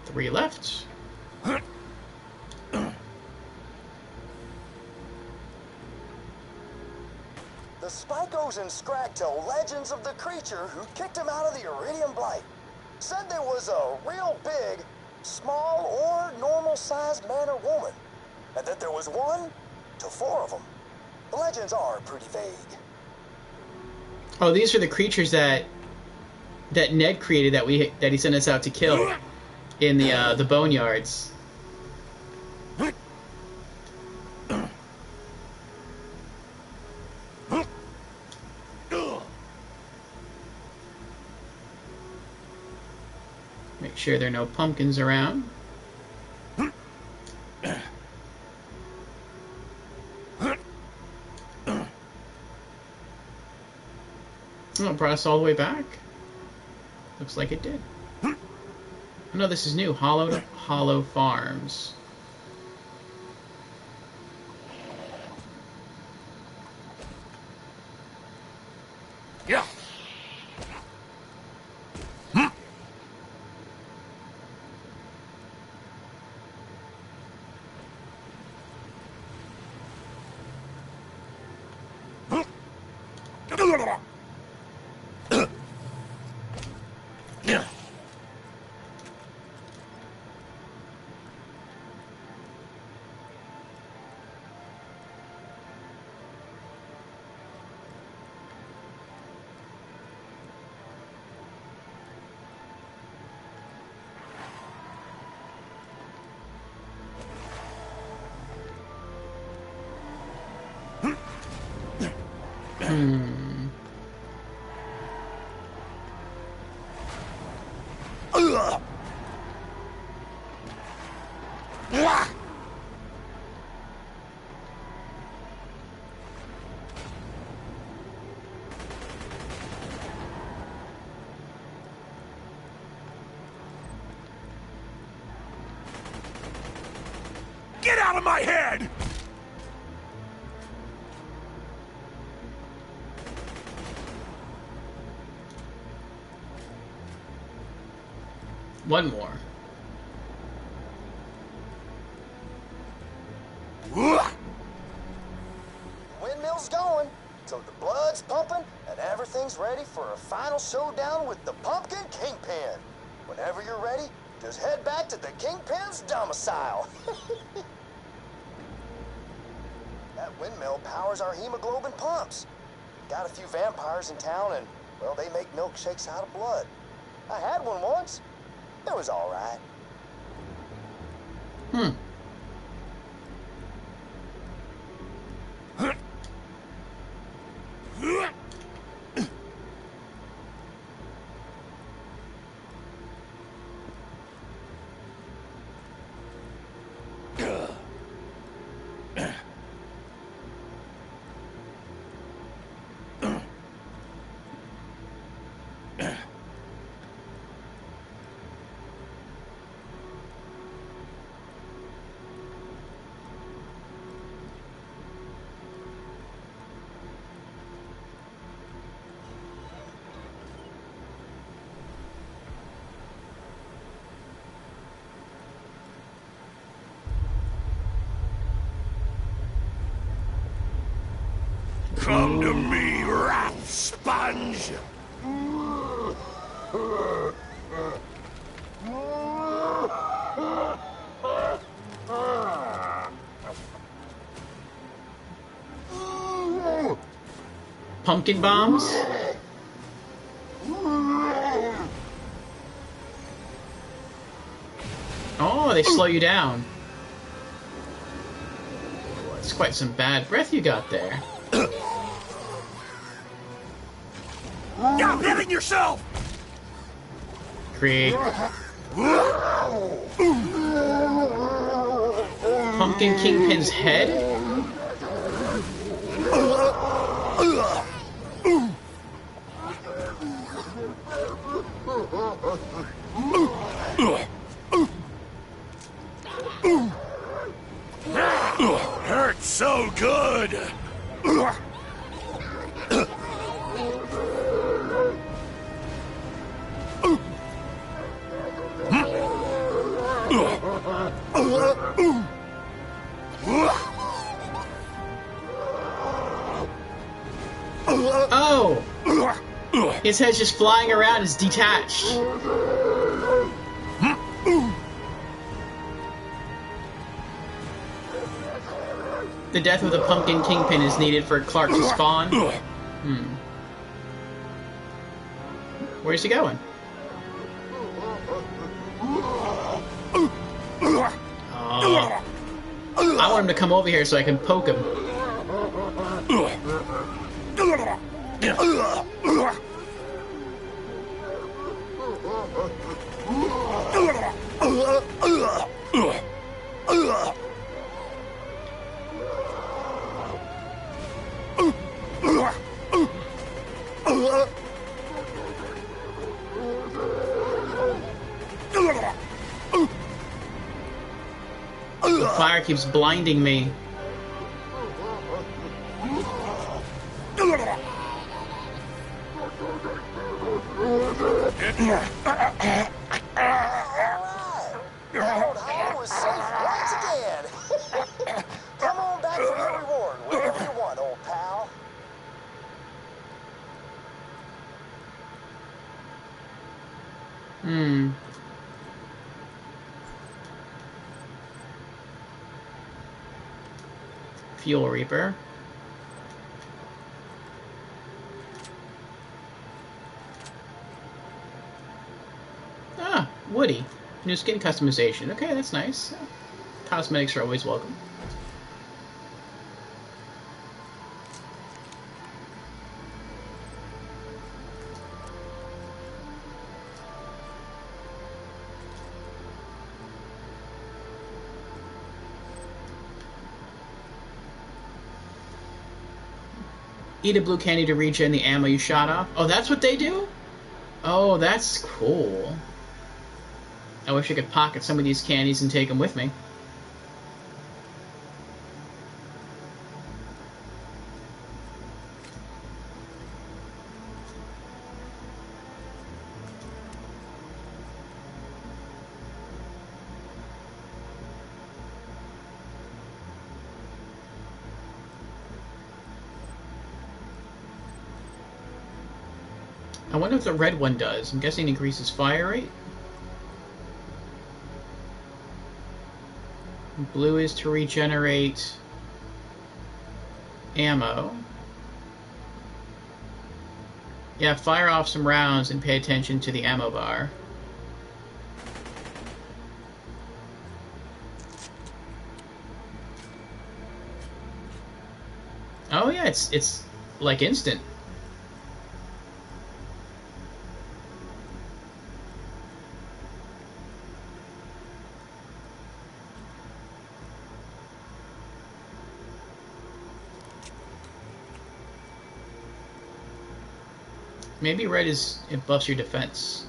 Three left. The Spikos and Scrag tell legends of the creature who kicked him out of the Iridium Blight. Said there was a real big, small, or normal-sized man or woman, and that there was 1 to 4 of them. The legends are pretty vague. Oh, these are the creatures that Ned created that he sent us out to kill in the boneyards. Make sure there are no pumpkins around. Oh, it brought us all the way back. Looks like it did. Oh, no, this is new. Hollow Farms. Yeah. Get out of my head! One more. Windmill's going, so the blood's pumping, and everything's ready for a final showdown with the Pumpkin Kingpin. Whenever you're ready, just head back to the Kingpin's domicile. That windmill powers our hemoglobin pumps. Got a few vampires in town, and, well, they make milkshakes out of blood. I had one once. It was all right. Come to me, rat sponge! Pumpkin bombs? Oh, they slow you down. It's quite some bad breath you got there. Stop hitting yourself! Create Pumpkin Kingpin's head? Hurts so good! Oh! His head's just flying around, it's detached. The death of the Pumpkin Kingpin is needed for Clark to spawn. Where's he going? Oh. I want him to come over here so I can poke him. The fire keeps blinding me. Old Howard was safe once again. Come on back for your reward, whenever you want, old pal. Fuel Reaper. Ah, Woody. New skin customization. Okay, that's nice. Cosmetics are always welcome. Eat a blue candy to regen the ammo you shot off. Oh, that's what they do? Oh, that's cool. I wish I could pocket some of these candies and take them with me. I wonder what the red one does. I'm guessing it increases fire rate. Blue is to regenerate ammo. Yeah, fire off some rounds and pay attention to the ammo bar. Oh yeah, it's like instant. Maybe red is, it buffs your defense.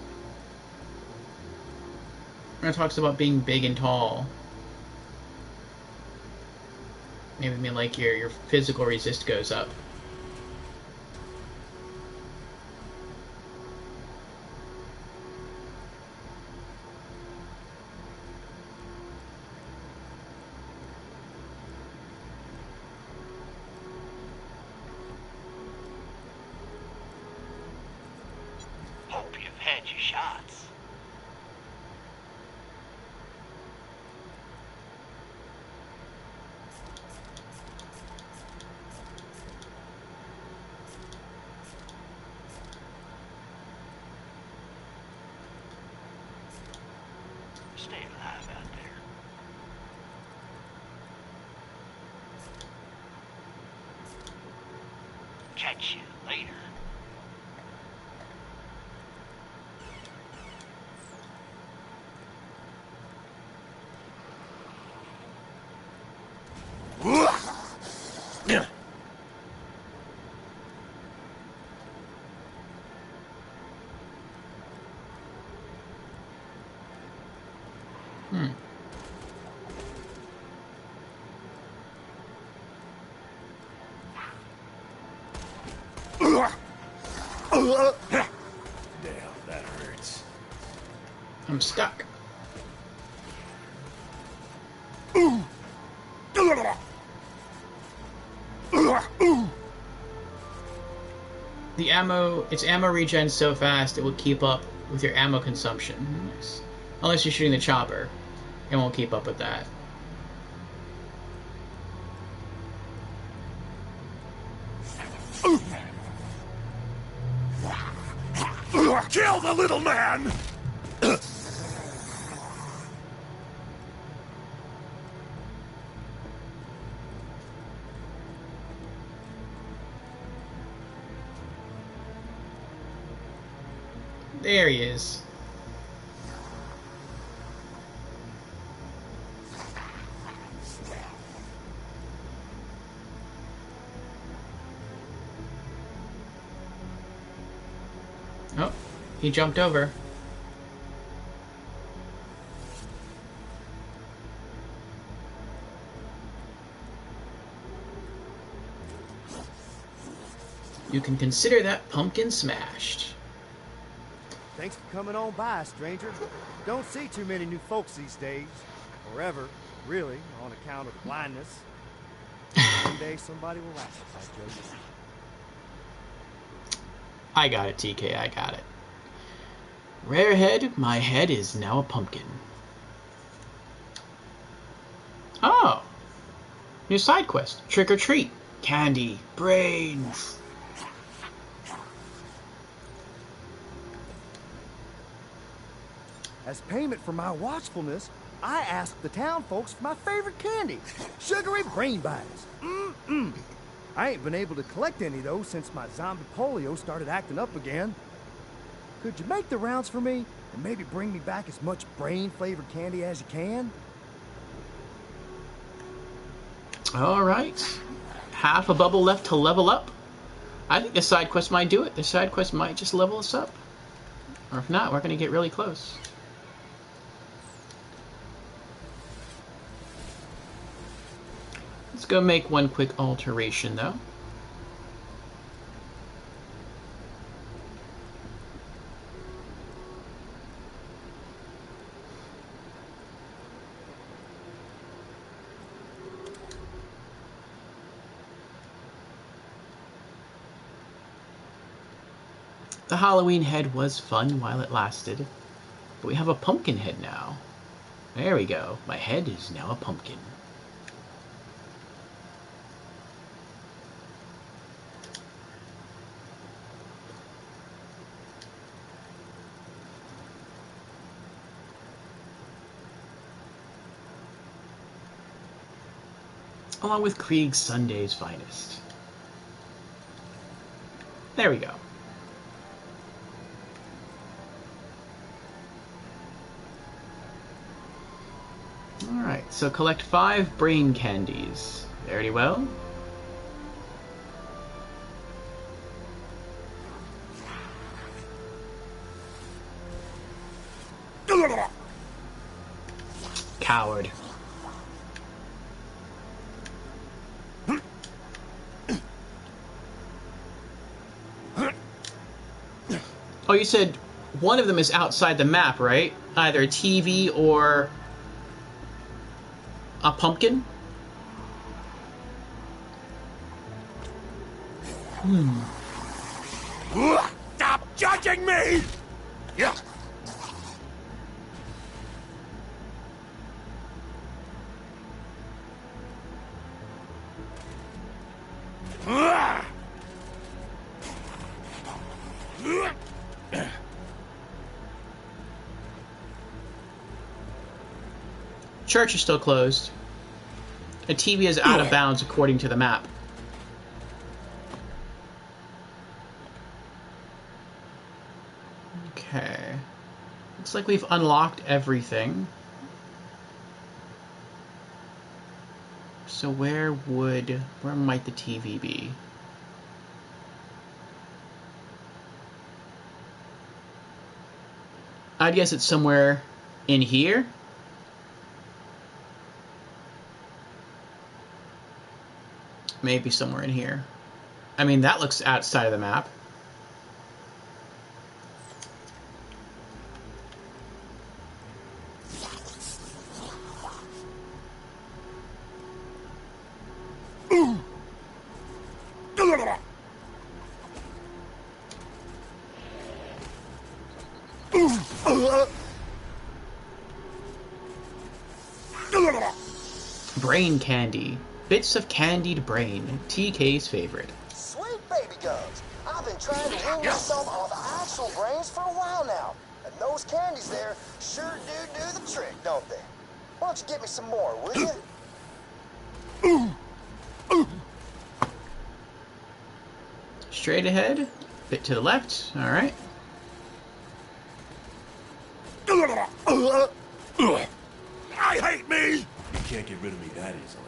When it talks about being big and tall. Maybe I mean like your physical resist goes up. Stay alive out there. Catch you later. Damn, that hurts. I'm stuck. The ammo, its ammo regen so fast it will keep up with your ammo consumption. Nice. Unless you're shooting the chopper, it won't keep up with that. Kill the little man! There he is. Oh, he jumped over. You can consider that pumpkin smashed. Thanks for coming on by, stranger. Don't see too many new folks these days. Or ever, really, on account of blindness. One day somebody will laugh at that joke. I got it, TK, I got it. Rarehead, my head is now a pumpkin. Oh! New side quest. Trick or treat. Candy. Brains. As payment for my watchfulness, I asked the town folks for my favorite candy, sugary brain bites. I ain't been able to collect any though since my zombie polio started acting up again. Could you make the rounds for me and maybe bring me back as much brain-flavored candy as you can? Alright. Half a bubble left to level up. I think this side quest might do it. This side quest might just level us up. Or if not, we're going to get really close. Let's go make one quick alteration, though. The Halloween head was fun while it lasted, but we have a pumpkin head now. There we go. My head is now a pumpkin. Along with Krieg's Sunday's finest. There we go. Alright, so collect 5 brain candies. Very well. Coward. Oh, you said one of them is outside the map, right? Either a TV or a pumpkin? Stop judging me! Yeah. Church is still closed. A TV is out of bounds according to the map. Okay. Looks like we've unlocked everything. So where might the TV be? I'd guess it's somewhere in here. Maybe somewhere in here. I mean, that looks outside of the map. Brain candy. Bits of candied brain. TK's favorite. Sweet baby guns. I've been trying to win some on the actual brains for a while now. And those candies there sure do the trick, don't they? Why don't you get me some more, would you? Straight ahead. Bit to the left. Alright. I hate me! You can't get rid of me that easily.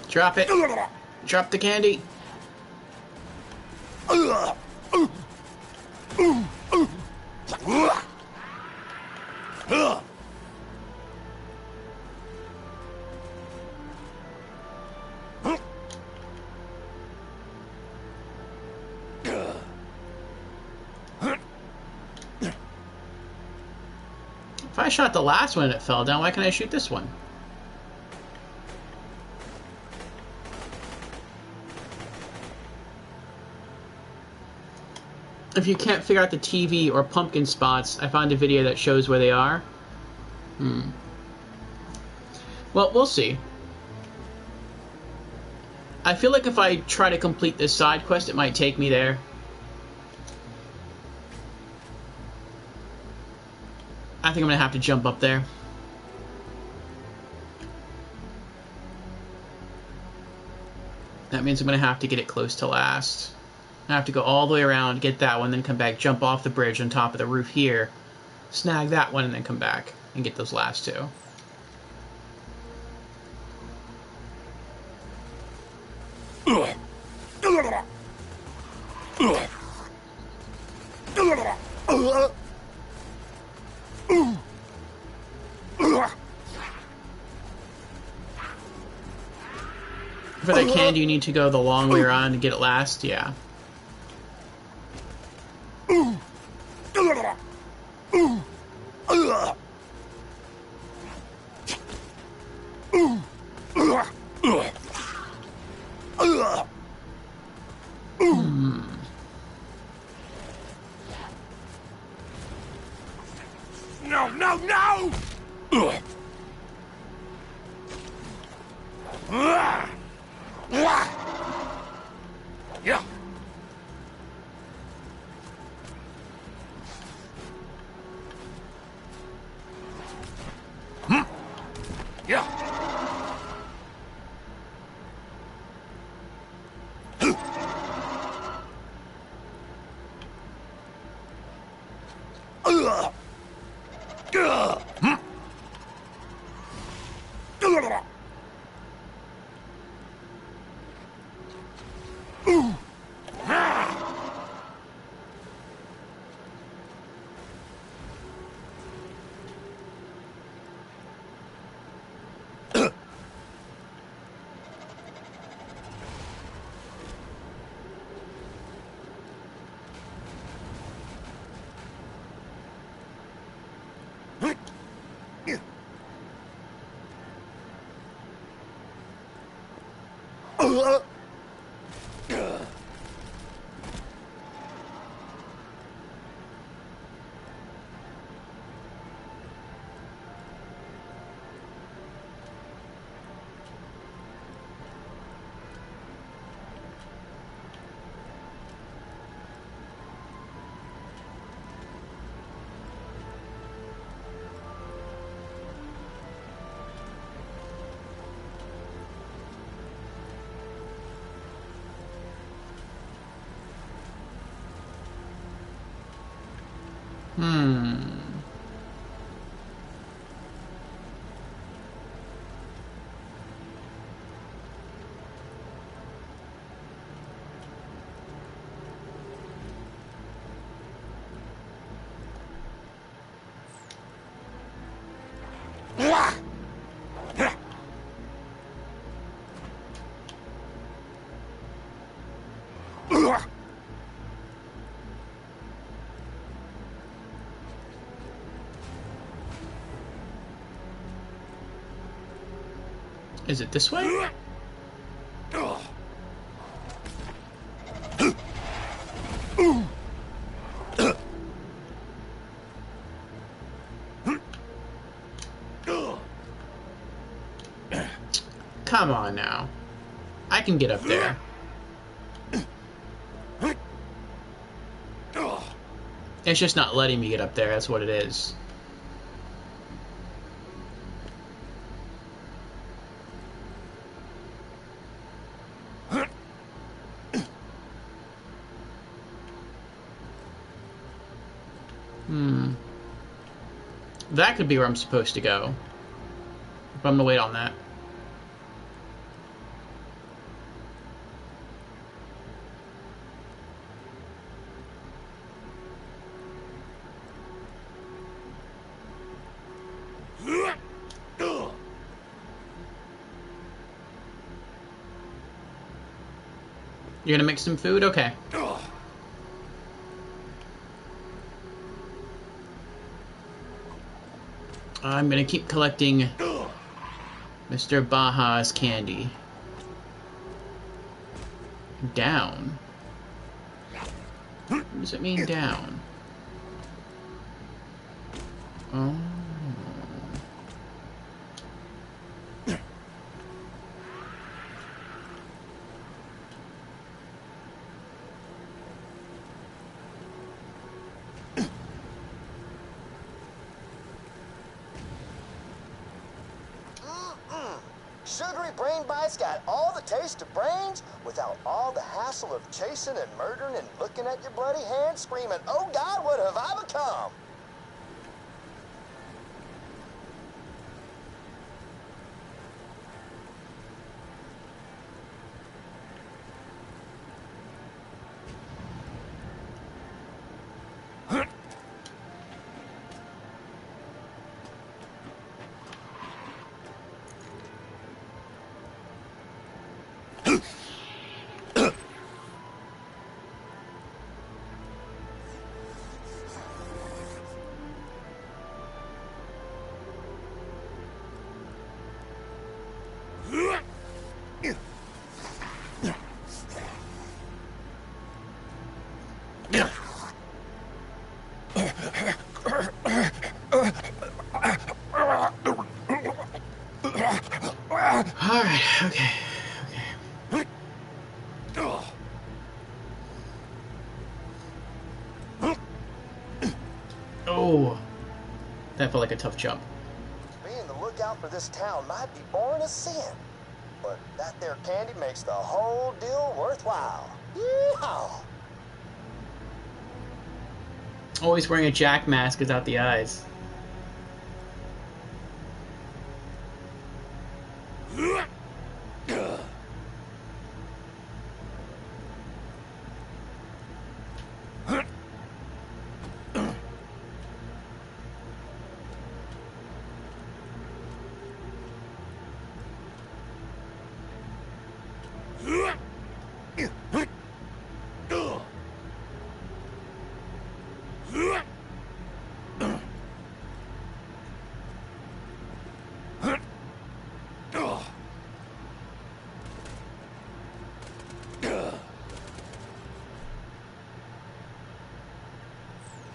Drop it. Drop the candy. If I shot the last one and it fell down, why can't I shoot this one? If you can't figure out the TV or pumpkin spots, I found a video that shows where they are. Well, we'll see. I feel like if I try to complete this side quest, it might take me there. I think I'm going to have to jump up there. That means I'm going to have to get it close to last. I have to go all the way around, get that one, then come back, jump off the bridge on top of the roof here, snag that one, and then come back and get those last two. For that candy, you need to go the long way around to get it last, yeah. No, no, no! Yeah. Yeah. Is it this way? Come on now. I can get up there. It's just not letting me get up there, that's what it is. That could be where I'm supposed to go. But I'm gonna wait on that. You're gonna make some food? Okay. I'm gonna keep collecting Mr. Baja's candy. Down? What does it mean, down? Oh. Sugary brain bites got all the taste of brains without all the hassle of chasing and murdering and looking at your bloody hands screaming, "Oh God, what have I become?" Alright, okay. Oh, that felt like a tough jump. Being the lookout for this town might be boring as sin, but that there candy makes the whole deal worthwhile. Yeehaw! Always wearing a jack mask without the eyes.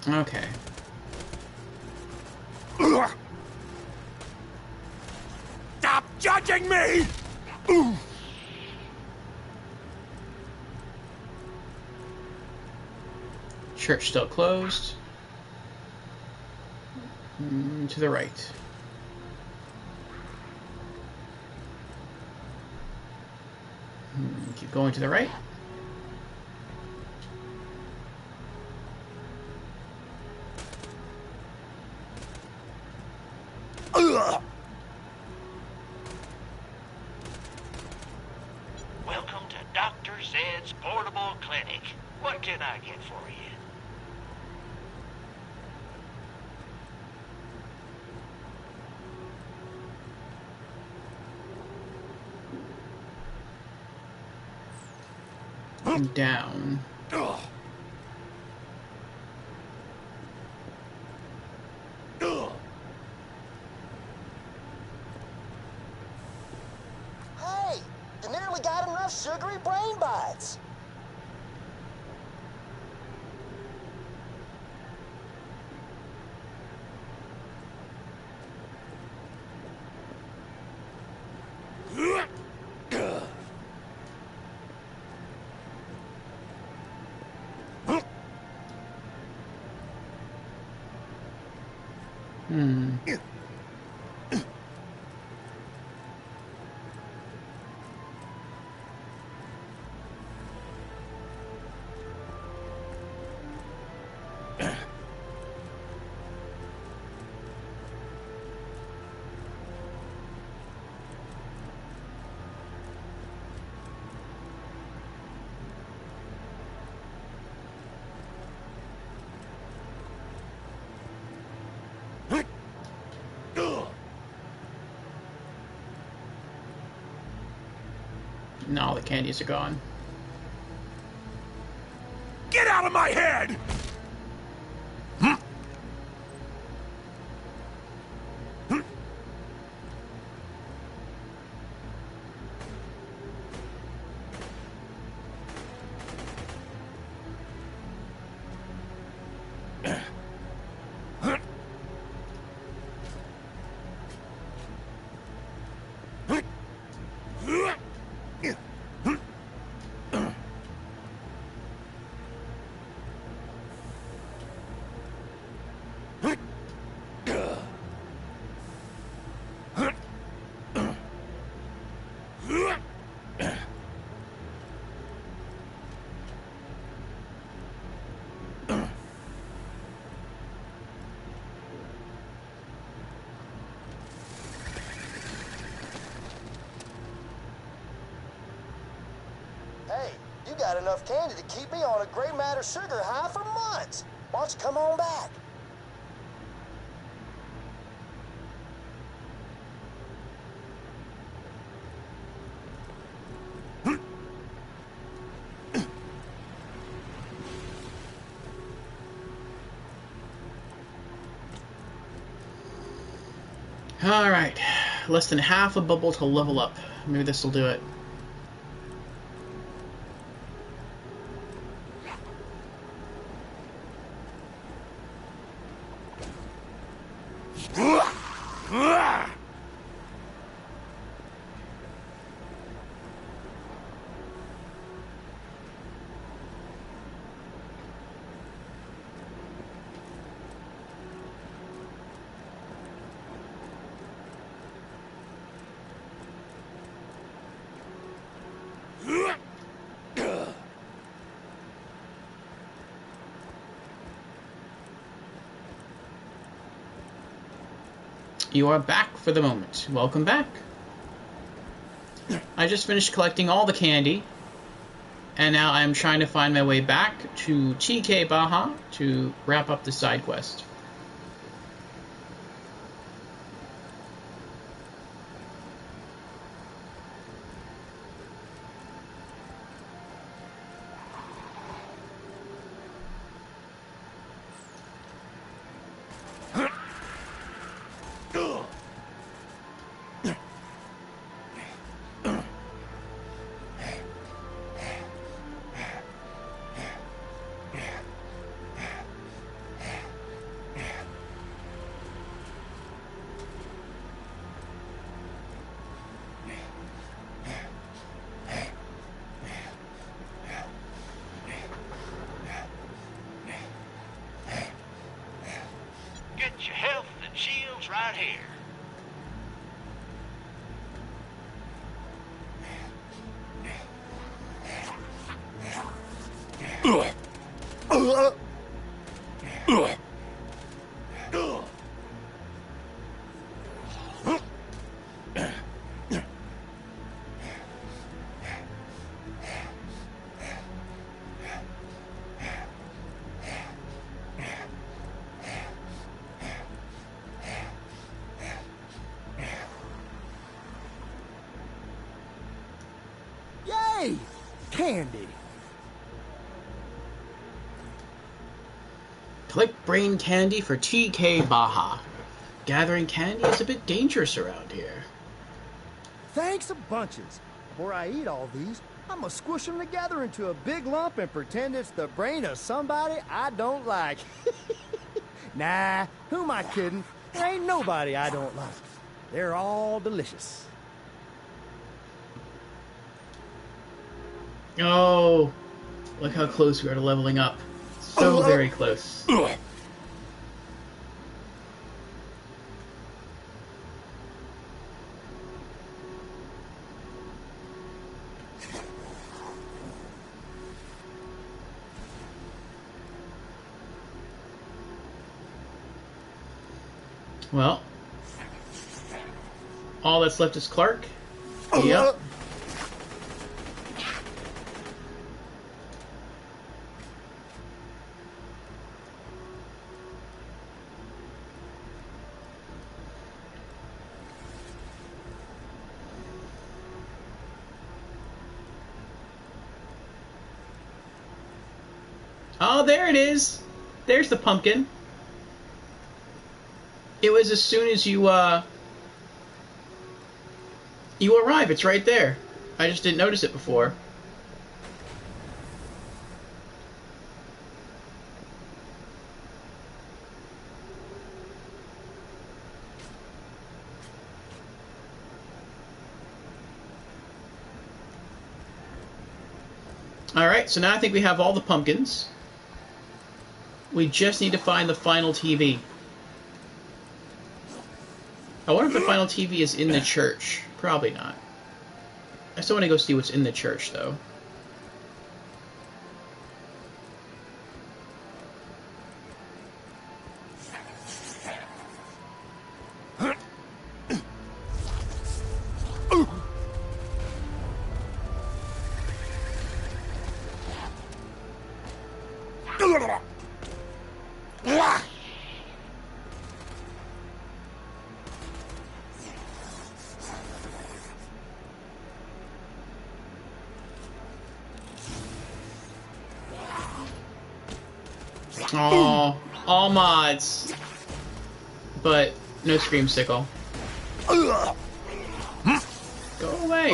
Okay. Stop judging me! Church still closed. To the right. Keep going to the right. Welcome to Dr. Zed's Portable Clinic. What can I get for you? Down. Hey, you nearly got enough sugary brain bites. No, all the candies are gone. Get out of my head! Hey, you got enough candy to keep me on a gray matter sugar high for months. Why don't you come on back? Alright. Less than half a bubble to level up. Maybe this will do it. You are back for the moment. Welcome back. I just finished collecting all the candy, and now I'm trying to find my way back to TK Baja to wrap up the side quest. Yay! Candy. Collect brain candy for TK Baja. Gathering candy is a bit dangerous around here. Thanks a bunches. Before I eat all these, I'm gonna squish them together into a big lump and pretend it's the brain of somebody I don't like. Nah, who am I kidding? There ain't nobody I don't like. They're all delicious. Oh, look how close we are to leveling up. So very close. Well, all that's left is Clark. Yep. Oh, there it is. There's the pumpkin. It was as soon as you arrive. It's right there. I just didn't notice it before. Alright, so now I think we have all the pumpkins. We just need to find the final TV. I wonder if the final TV is in the church. Probably not. I still want to go see what's in the church, though. Oh, all mods. But no Screamsicle. Go away.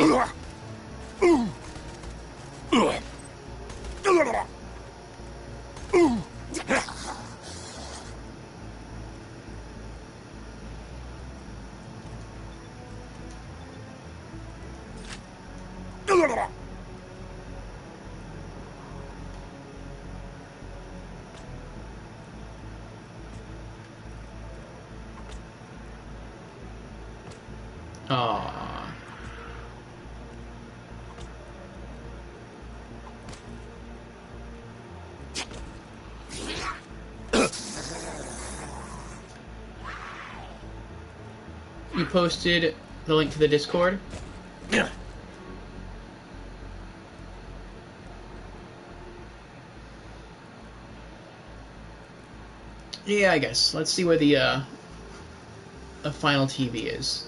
Aww. You posted the link to the Discord? Yeah, I guess. Let's see where the final TV is.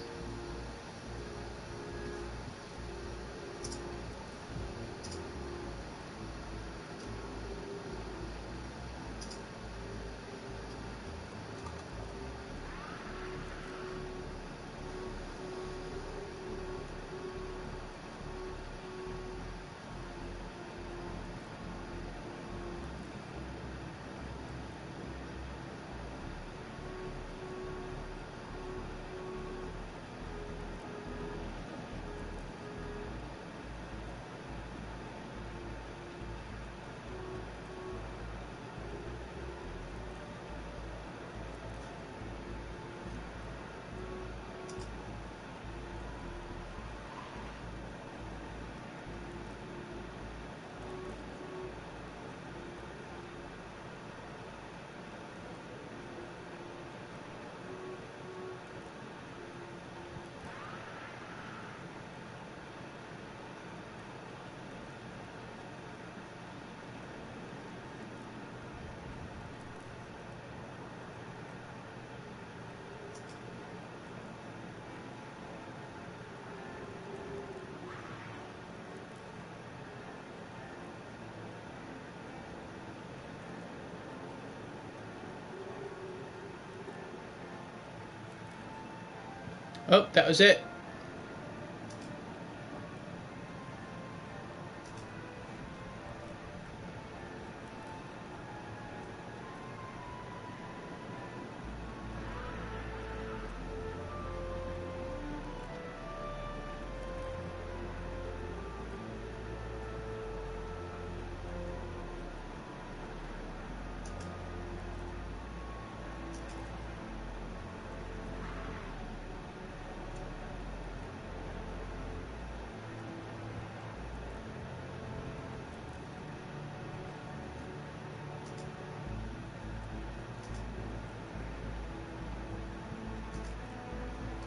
Oh, that was it.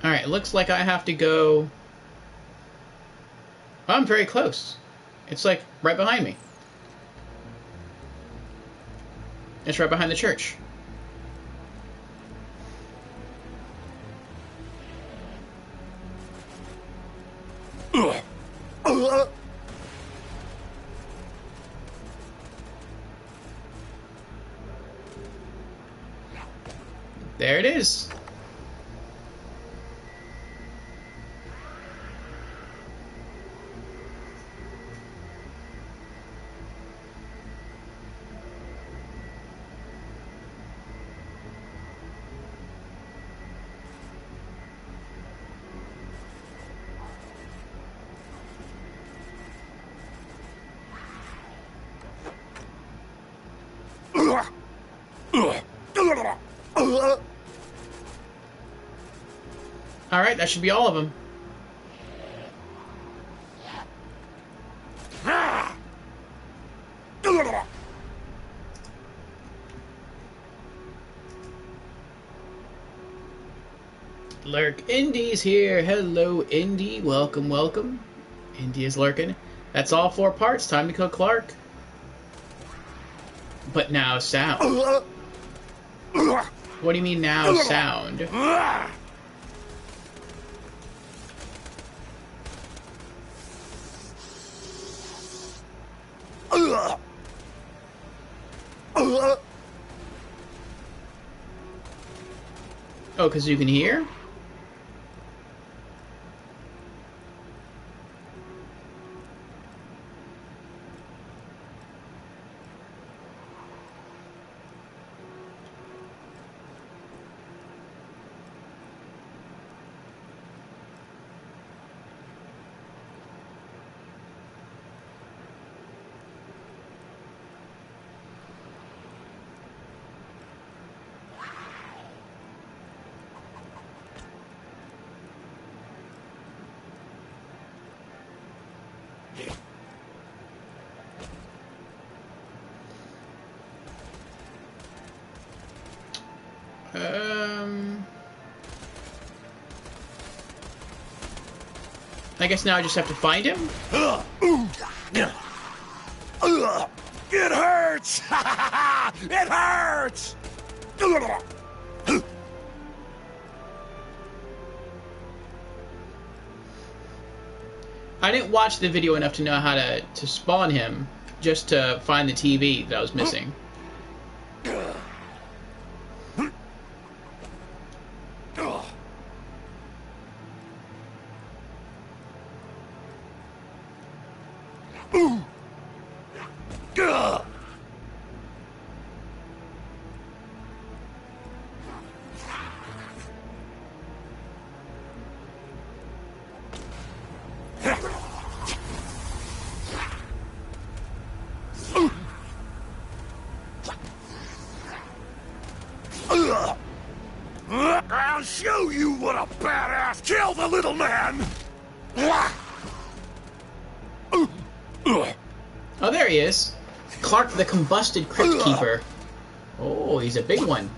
Alright, it looks like I have to go... I'm very close. It's like right behind me. It's right behind the church. There it is. Alright, that should be all of them. Lurk Indy's here. Hello, Indy. Welcome, welcome. Indy is lurking. That's all 4 parts. Time to kill Clark. But now sound. What do you mean now sound? Oh, because you can hear? I guess now I just have to find him? It hurts! It hurts! I didn't watch the video enough to know how to spawn him, just to find the TV that I was missing. I'll show you what a badass! Kill the little man! Oh, there he is. Clark the Combusted Crypt Keeper. Oh, he's a big one.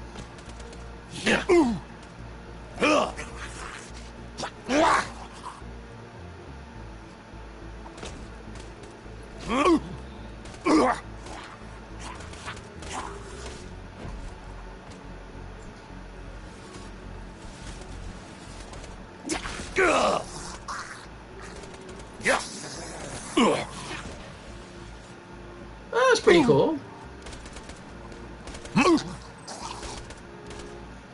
Oh, that's pretty cool.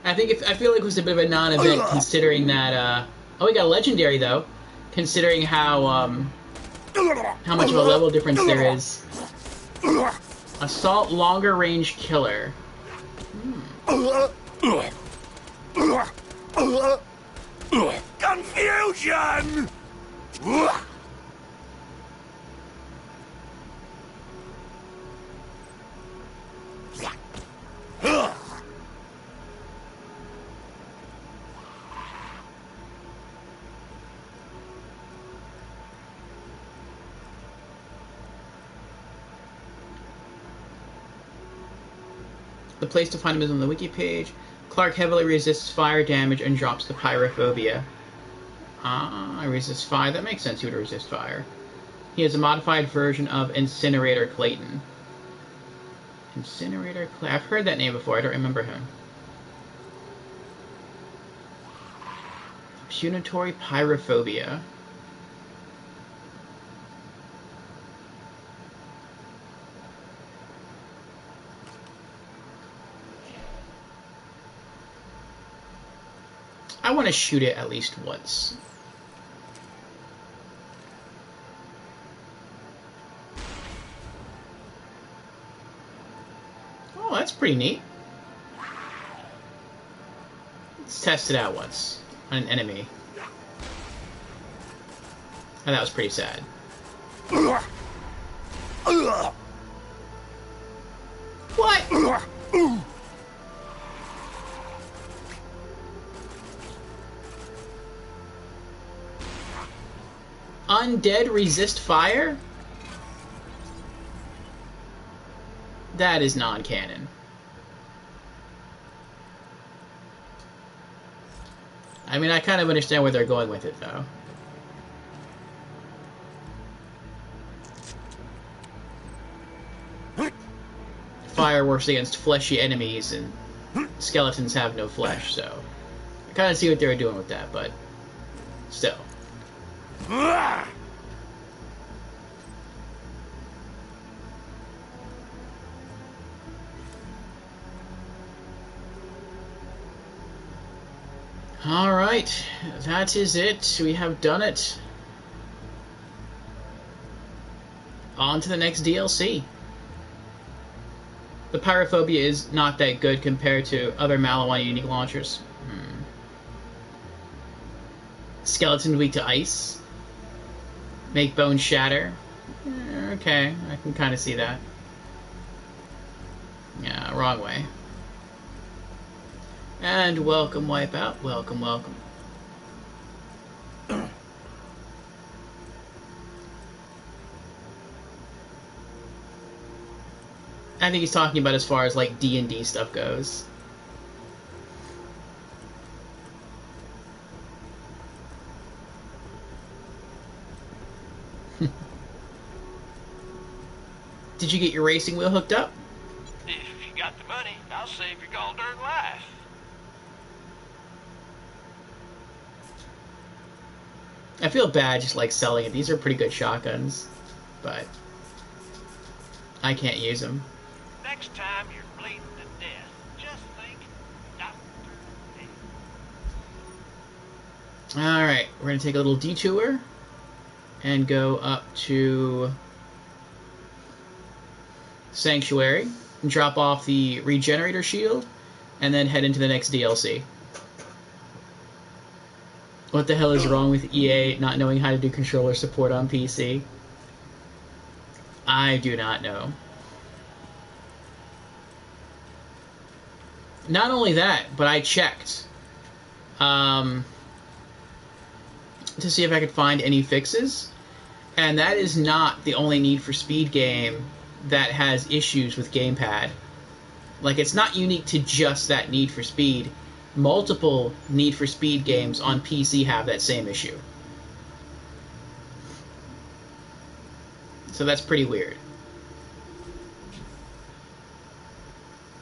I feel like it was a bit of a non-event considering that. Oh, we got a legendary though, considering how much of a level difference there is. Assault longer range killer. Confusion! The place to find him is on the wiki page. Clark heavily resists fire damage and drops the pyrophobia. Ah, resists fire. That makes sense he would resist fire. He has a modified version of Incinerator Clayton. Incinerator Clayton. I've heard that name before. I don't remember him. Punitory pyrophobia. I want to shoot it at least once. Oh, that's pretty neat. Let's test it out once on an enemy. And that was pretty sad. What? Undead resist fire? That is non-canon. I mean, I kind of understand where they're going with it, though. Fire works against fleshy enemies, and skeletons have no flesh, so... I kind of see what they were doing with that, but... Still. Alright, that is it. We have done it. On to the next DLC. The pyrophobia is not that good compared to other Malawan unique launchers. Skeleton weak to ice. Make bones shatter. Okay, I can kind of see that. Yeah, wrong way. And welcome, Wipeout. Welcome, welcome. I think he's talking about as far as, like, D&D stuff goes. Did you get your racing wheel hooked up? If you got the money, I'll save your gall darn life. I feel bad just, like, selling it. These are pretty good shotguns, but I can't use them. Next time you're bleeding to death, just think Dr. Death. Alright, we're going to take a little detour and go up to Sanctuary and drop off the regenerator shield and then head into the next DLC. What the hell is wrong with EA not knowing how to do controller support on PC? I do not know. Not only that, but I checked to see if I could find any fixes, and that is not the only Need for Speed game that has issues with gamepad. Like, it's not unique to just that Need for Speed. Multiple Need for Speed games on PC have that same issue. So that's pretty weird.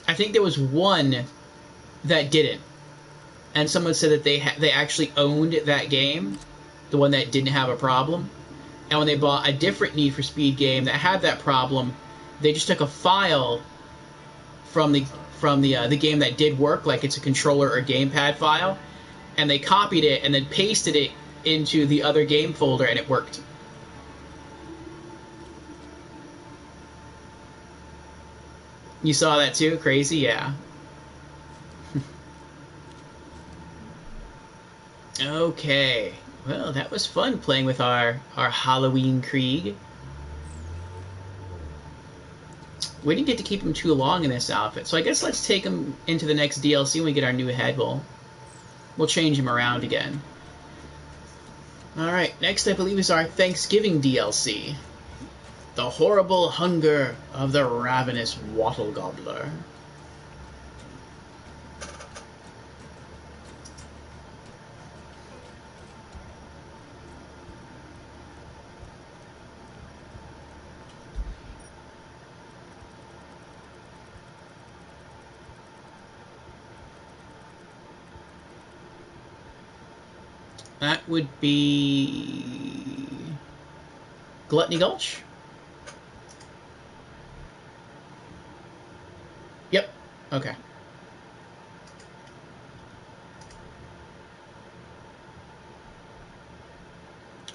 I think there was one that didn't, and someone said that they actually owned that game, the one that didn't have a problem, and when they bought a different Need for Speed game that had that problem, they just took a file from from the game that did work, like it's a controller or gamepad file, and they copied it and then pasted it into the other game folder, and it worked. You saw that too? Crazy? Yeah. Okay. Well, that was fun playing with our Halloween Krieg. We didn't get to keep him too long in this outfit, so I guess let's take him into the next DLC when we get our new head. We'll change him around again. Alright, next I believe is our Thanksgiving DLC. The Horrible Hunger of the Ravenous Wattle Gobbler. That would be Gluttony Gulch. Yep. Okay.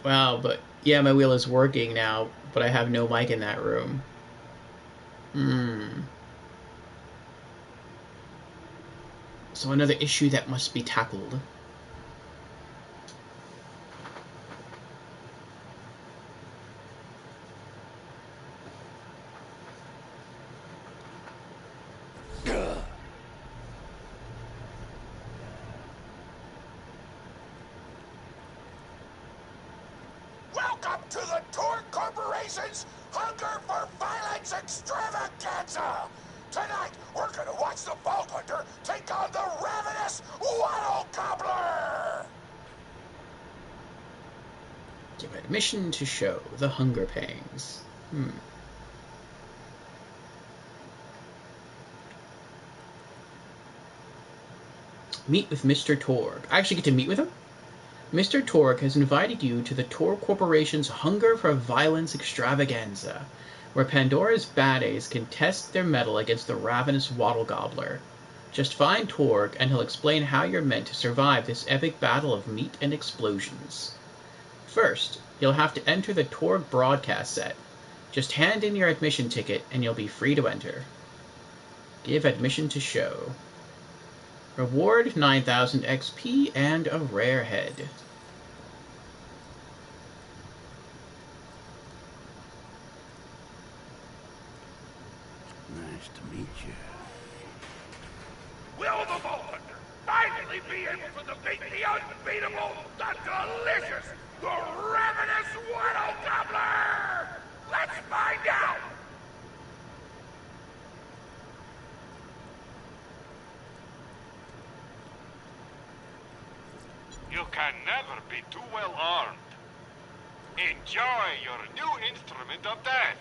Wow, but yeah, my wheel is working now, but I have no mic in that room. So another issue that must be tackled. Welcome to the Torque Corporation's Hunger for Violence Extravaganza! Tonight, we're gonna watch the Vault Hunter take on the Ravenous Wattle Gobbler! Give admission to show the hunger pangs. Meet with Mr. Torg. I actually get to meet with him? Mr. Torg has invited you to the Torg Corporation's Hunger for Violence Extravaganza, where Pandora's baddies can test their mettle against the Ravenous Wattle Gobbler. Just find Torg, and he'll explain how you're meant to survive this epic battle of meat and explosions. First, you'll have to enter the Torg broadcast set. Just hand in your admission ticket, and you'll be free to enter. Give admission to show. Reward 9,000 XP and a rare head. Nice to meet you. Will the Vault Hunter finally be able to defeat the unbeatable, the delicious, the Ravenous Wattle Gobbler? Let's find out! You can never be too well armed. Enjoy your new instrument of death.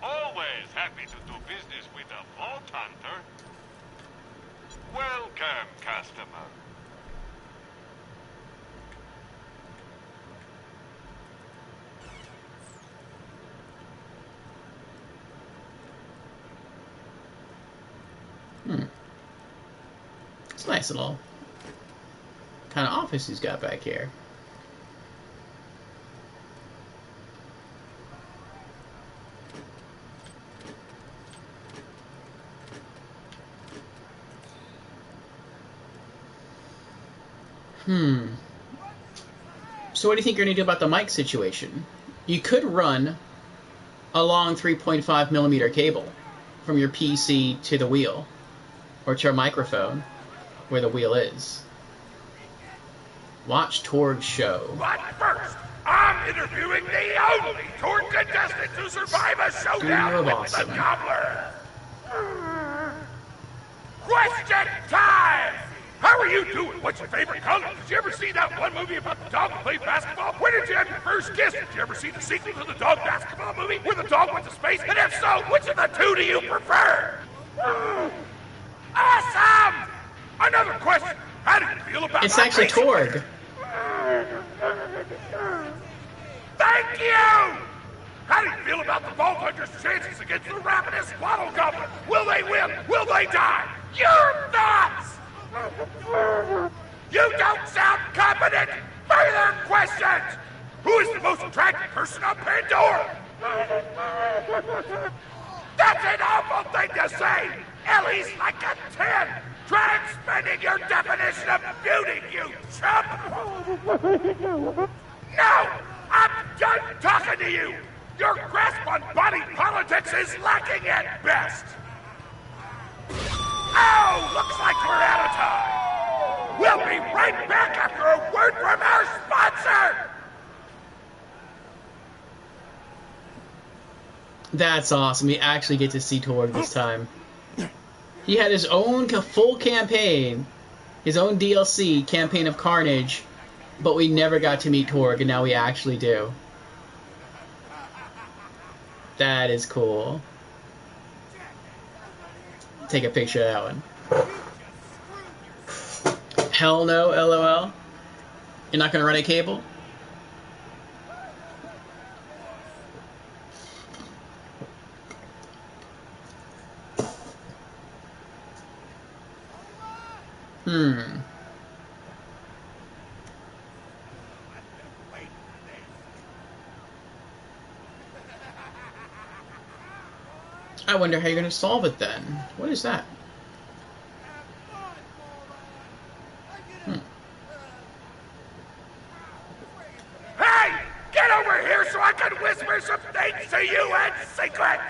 Always happy to do business with a Vault Hunter. Welcome, customer. It's a nice little kind of office he's got back here. So what do you think you're going to do about the mic situation? You could run a long 3.5mm cable from your PC to the wheel, or to your microphone, where the wheel is. Watch Torg's show. But first, I'm interviewing the only Torque contestant to survive a showdown with the Gobbler. Question time! How are you doing? What's your favorite color? Did you ever see that one movie about the dog who played basketball? Where did you have your first kiss? Did you ever see the sequel to the dog basketball movie where the dog went to space? And if so, which of the two do you prefer? Awesome! Another question. How do you feel about It's actually Torg. Thank you! How do you feel about the Vault Hunter's chances against the Ravenous Wattle Gobbler? Will they win? Will they die? You're nuts! You don't sound competent! Further questions! Who is the most attractive person on Pandora? That's an awful thing to say! Ellie's like a 10! Try expanding your definition of beauty, you chump! No! I'm done talking to you! Your grasp on body politics is lacking at best! Oh, looks like we're out of time! We'll be right back after a word from our sponsor! That's awesome. We actually get to see Torg this time. He had his own full campaign, his own DLC, Campaign of Carnage, but we never got to meet Torg, and now we actually do. That is cool. Take a picture of that one. Hell no, LOL. You're not gonna run a cable? I wonder how you're going to solve it then. What is that? Hey! Get over here so I can whisper some things to you in secret!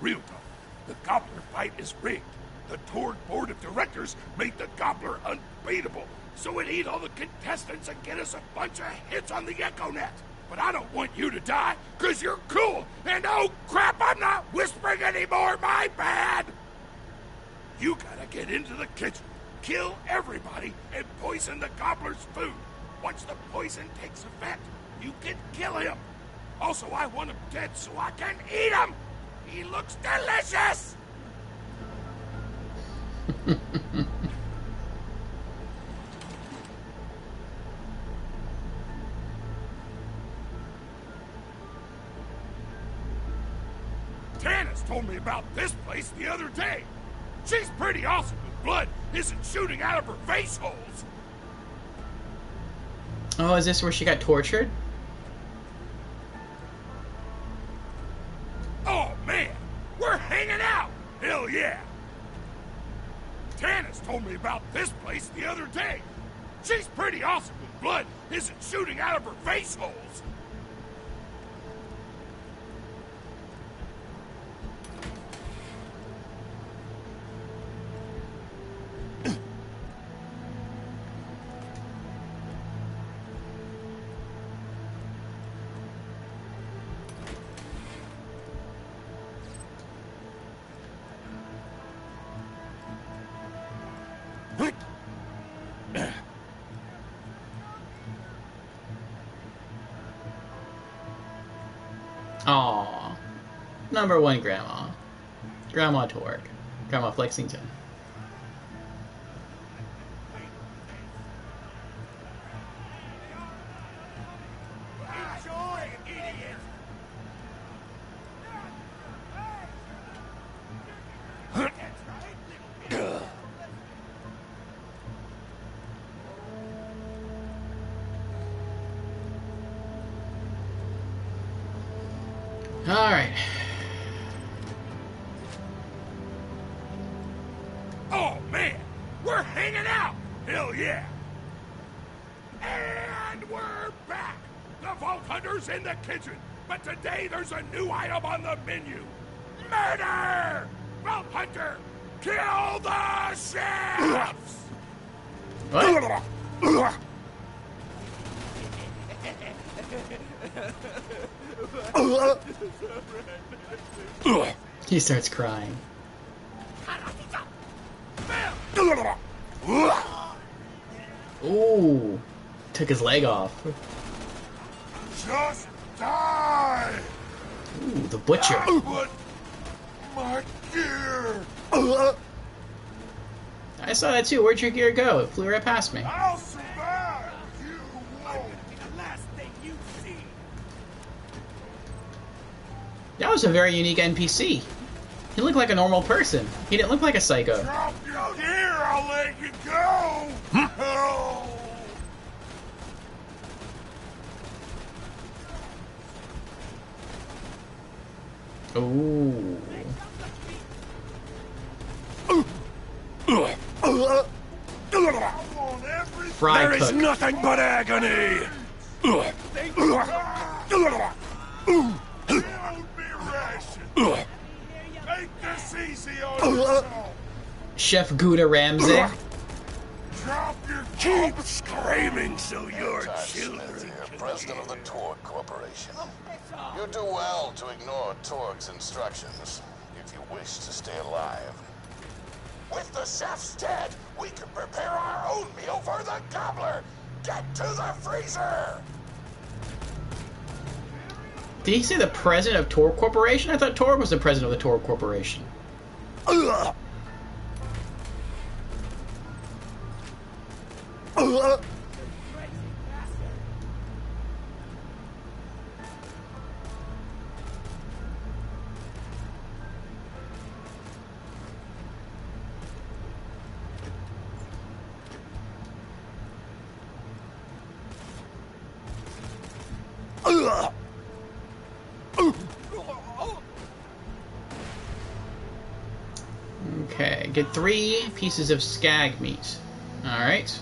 Real talk. The Gobbler fight is rigged. The Torg Board of Directors made the Gobbler unbeatable, so it'd eat all the contestants and get us a bunch of hits on the EchoNet. But I don't want you to die, because you're cool, and oh crap, I'm not whispering anymore, my bad! You gotta get into the kitchen, kill everybody, and poison the Gobbler's food. Once the poison takes effect, you can kill him. Also, I want him dead so I can eat him! He looks delicious! Tannis told me about this place the other day. She's pretty awesome, but blood isn't shooting out of her face holes. Oh, is this where she got tortured? Oh, man! We're hanging out! Hell yeah! Tannis told me about this place the other day. She's pretty awesome, but blood isn't shooting out of her face holes. Aww. Number one Grandma. Grandma Torg. Grandma Flexington. Enjoy, idiot! Alright. Oh, man! We're hanging out! Hell yeah! And we're back! The Vault Hunter's in the kitchen, but today there's a new item on the menu. Murder! Vault Hunter, kill the chefs! What? He starts crying. Ooh. Took his leg off. Just die! Ooh, the butcher. But my gear! I saw that too. Where'd your gear go? It flew right past me. I'll survive! You won't! The last thing you see! That was a very unique NPC. He looked like a normal person. He didn't look like a psycho. Drop your gear, I'll let you go! Ooh. Fry There is cook. nothing but agony! Take this easy on yourself! Chef Gouda Ramsay. Drop your keep screaming so your Smith children here, can president of the Torg Corporation. You do well to ignore Torg's instructions if you wish to stay alive. With the chef's dead, we can prepare our own meal for the gobbler. Get to the freezer! Did he say the president of Torg Corporation? I thought Torg was the president of the Torg Corporation. Okay, get 3 pieces of skag meat. Alright.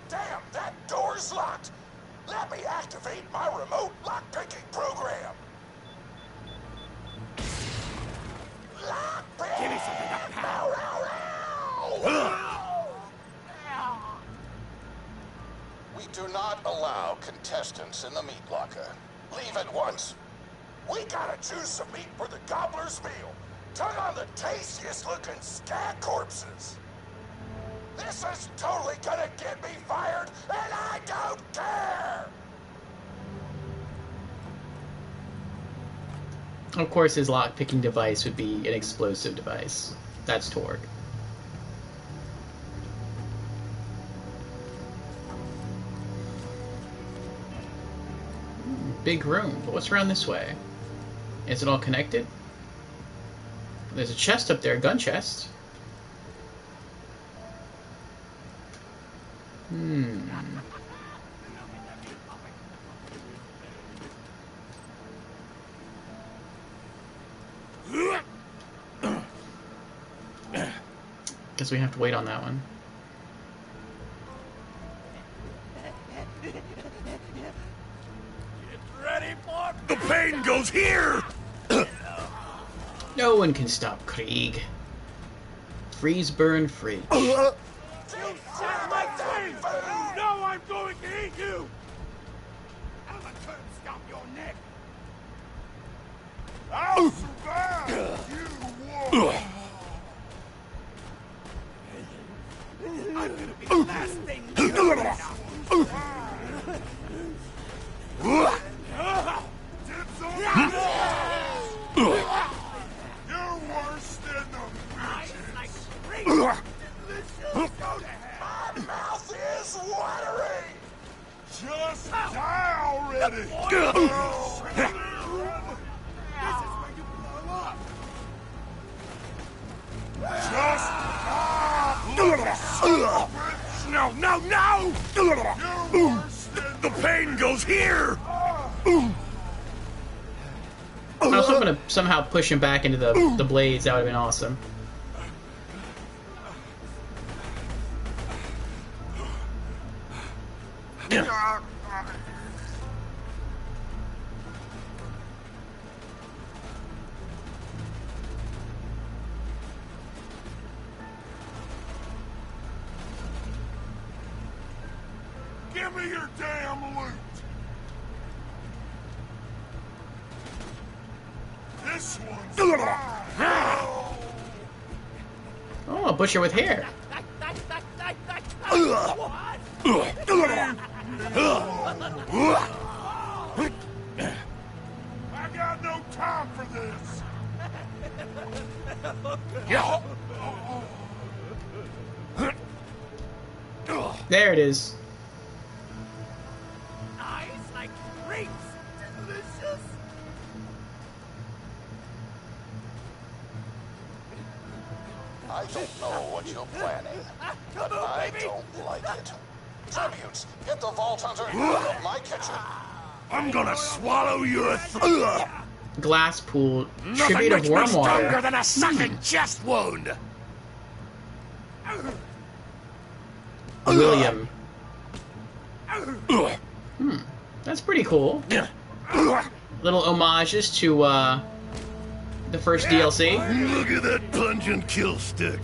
Damn, that door's locked! Let me activate my remote lock-picking program! Lock-pick! Give me something to pow! We do not allow contestants in the meat locker. Leave at once. We gotta choose some meat for the gobbler's meal. Turn on the tastiest looking skag corpses. This is totally gonna get me fired, and I don't care! Of course, his lock-picking device would be an explosive device. That's Torg. Big room, but what's around this way? Is it all connected? There's a chest up there, a gun chest. Guess we have to wait on that one. Ready for the pain goes here! No one can stop Krieg. Freeze, burn, free. My face! You know I'm going to eat you! I'm gonna stomp your neck! I'll survive! You won't! I'm gonna be the last thing you do now! Tips on you! You're worse than the bitches! My mouth is watering! Just die already! This is where you blow up! Just no, no, no! You're worse than the pain goes here! I was hoping to somehow push him back into the blades. That would have been awesome. Give me your damn loot! This one's mine! Oh, a butcher with hair. I got no time for this. There it is. Eyes like grapes. Delicious. I don't know what you're planning, but I don't like it. Tributes, get the Vault Hunter out of my kitchen. I'm gonna swallow your Glass pool. Nothing Tribute of makes me warm stronger water. than a sucking chest wound. William. That's pretty cool. Little homages to the first DLC. Look at that pungent kill stick.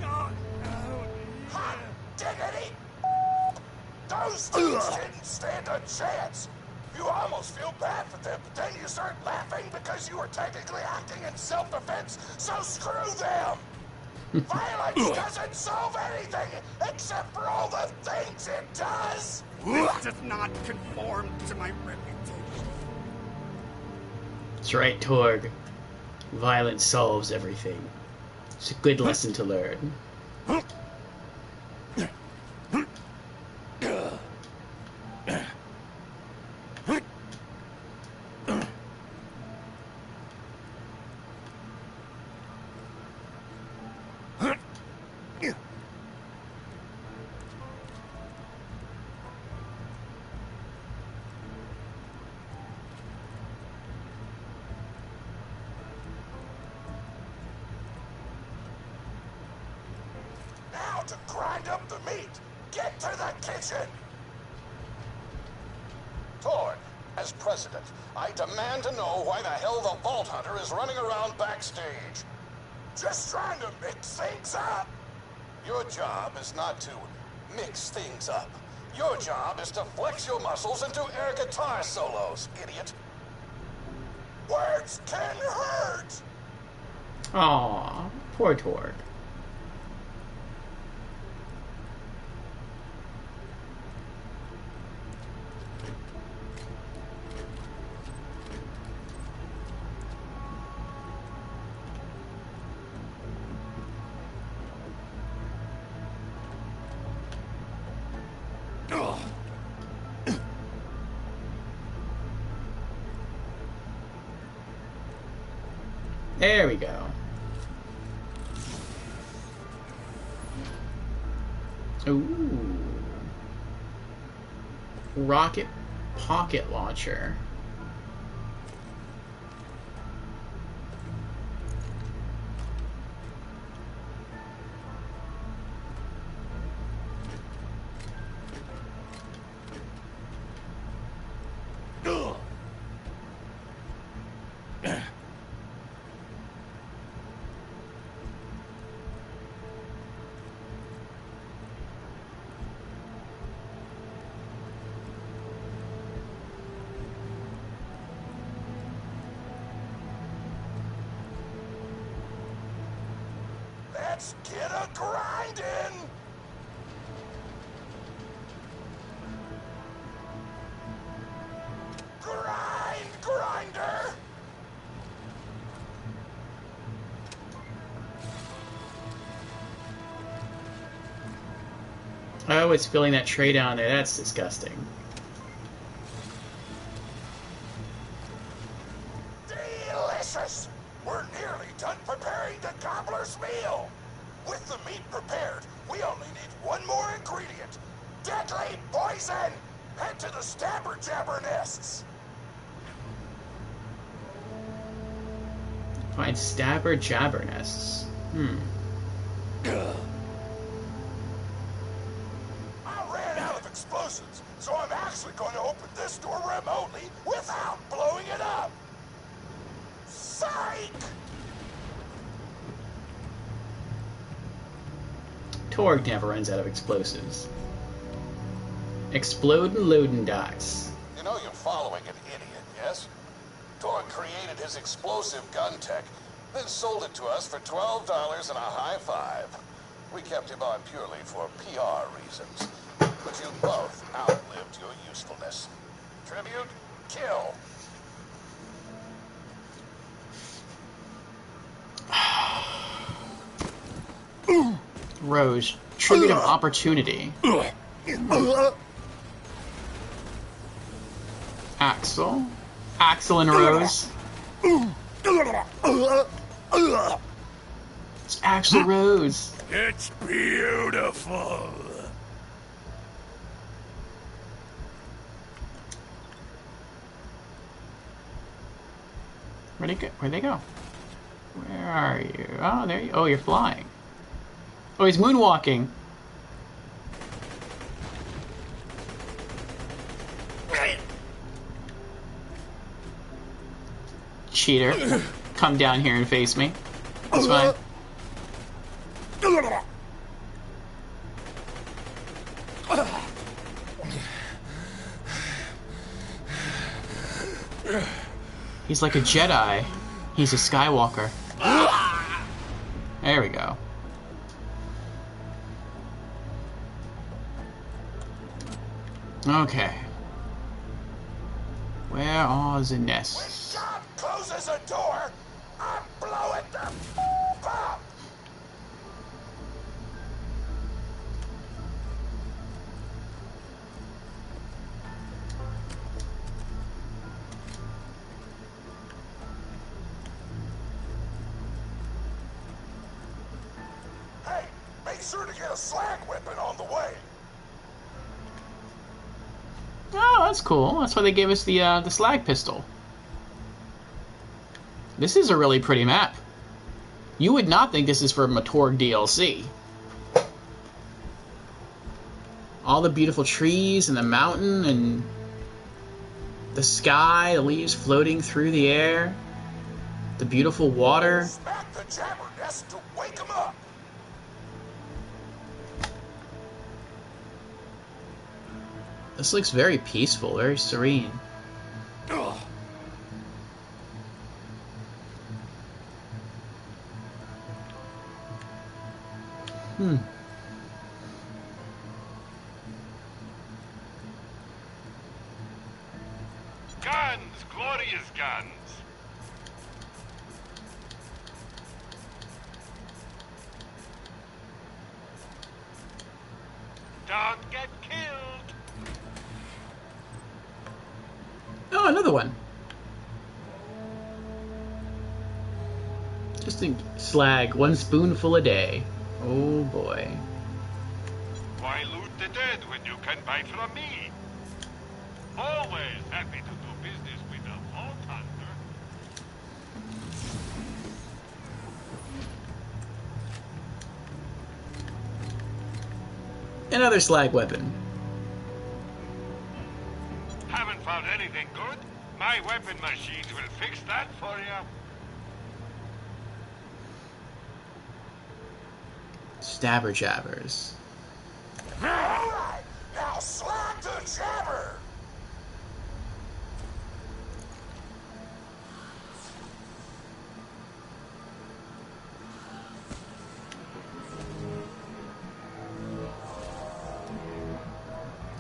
Hot diggity! Those dudes didn't stand a chance. You almost feel bad for them, but then you start laughing because you were technically acting in self-defense, so screw them! Violence doesn't solve anything, except for all the things it does! This does not conform to my reputation. That's right, Torg. Violence solves everything. It's a good lesson to learn. Now to grind up the meat! Get to the kitchen! Torg, as president, I demand to know why the hell the Vault Hunter is running around backstage. Just trying to mix things up. Your job is not to mix things up. Your job is to flex your muscles and do air guitar solos, idiot. Words can hurt! Aww, poor Torg. There we go. Ooh. Rocket pocket launcher. Let's get a grindin'! Grinder! Oh, it's filling that tray down there. That's disgusting. Delicious! We're nearly done preparing the gobbler's meal. With the meat prepared, we only need one more ingredient. Deadly poison! Head to the stabber jabber nests. Find stabber jabber nests. I ran out of explosives, so I'm actually going to open this door remotely without blowing it up. Psych! Torg never runs out of explosives. Explode and load and dice. You know you're following an idiot, yes? Torg created his explosive gun tech, then sold it to us for $12 and a high five. We kept him on purely for PR reasons. But you both outlived your usefulness. Tribute, kill. Rose, tribute of opportunity. Axel? Axel and Rose? It's Axel Rose. It's beautiful. Where'd they go? Where'd they go? Where are you? Oh, there you. Oh, you're flying. Oh, he's moonwalking. Cheater. Come down here and face me. That's fine. He's like a Jedi. He's a Skywalker. There we go. Okay. Where are the nests? When God closes a door, I blow it the up. Hey, make sure to get a slag weapon on the way. Oh, that's cool. That's why they gave us the slag pistol. This is a really pretty map. You would not think this is for Matorg DLC. All the beautiful trees and the mountain and the sky, the leaves floating through the air, the beautiful water. Smack the jabber nest to wake 'em up. This looks very peaceful, very serene. Ugh. Guns, glorious guns. Don't get killed. Oh, another one. Just think, slag, 1 spoonful a day. Oh boy. Why loot the dead when you can buy from me? Always happy to do business with a vault hunter. Another slag weapon. Haven't found anything good? My weapon machines will fix that for you. Stabber jabbers. Alright, now slag the jabber.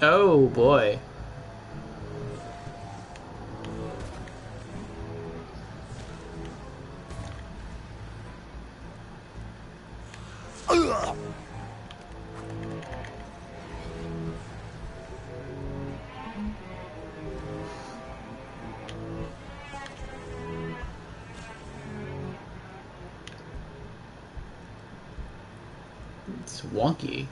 Oh boy. Ugh. It's wonky.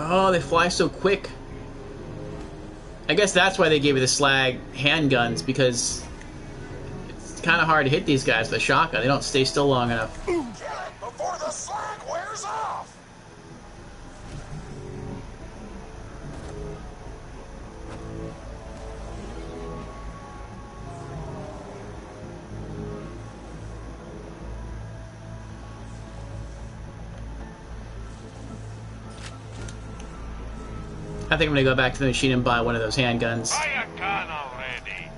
Oh, they fly so quick. I guess that's why they gave you the slag handguns, because it's kind of hard to hit these guys with a shotgun. They don't stay still long enough. Kill it before the slag wears off. I think I'm gonna go back to the machine and buy one of those handguns. Buy a gun already.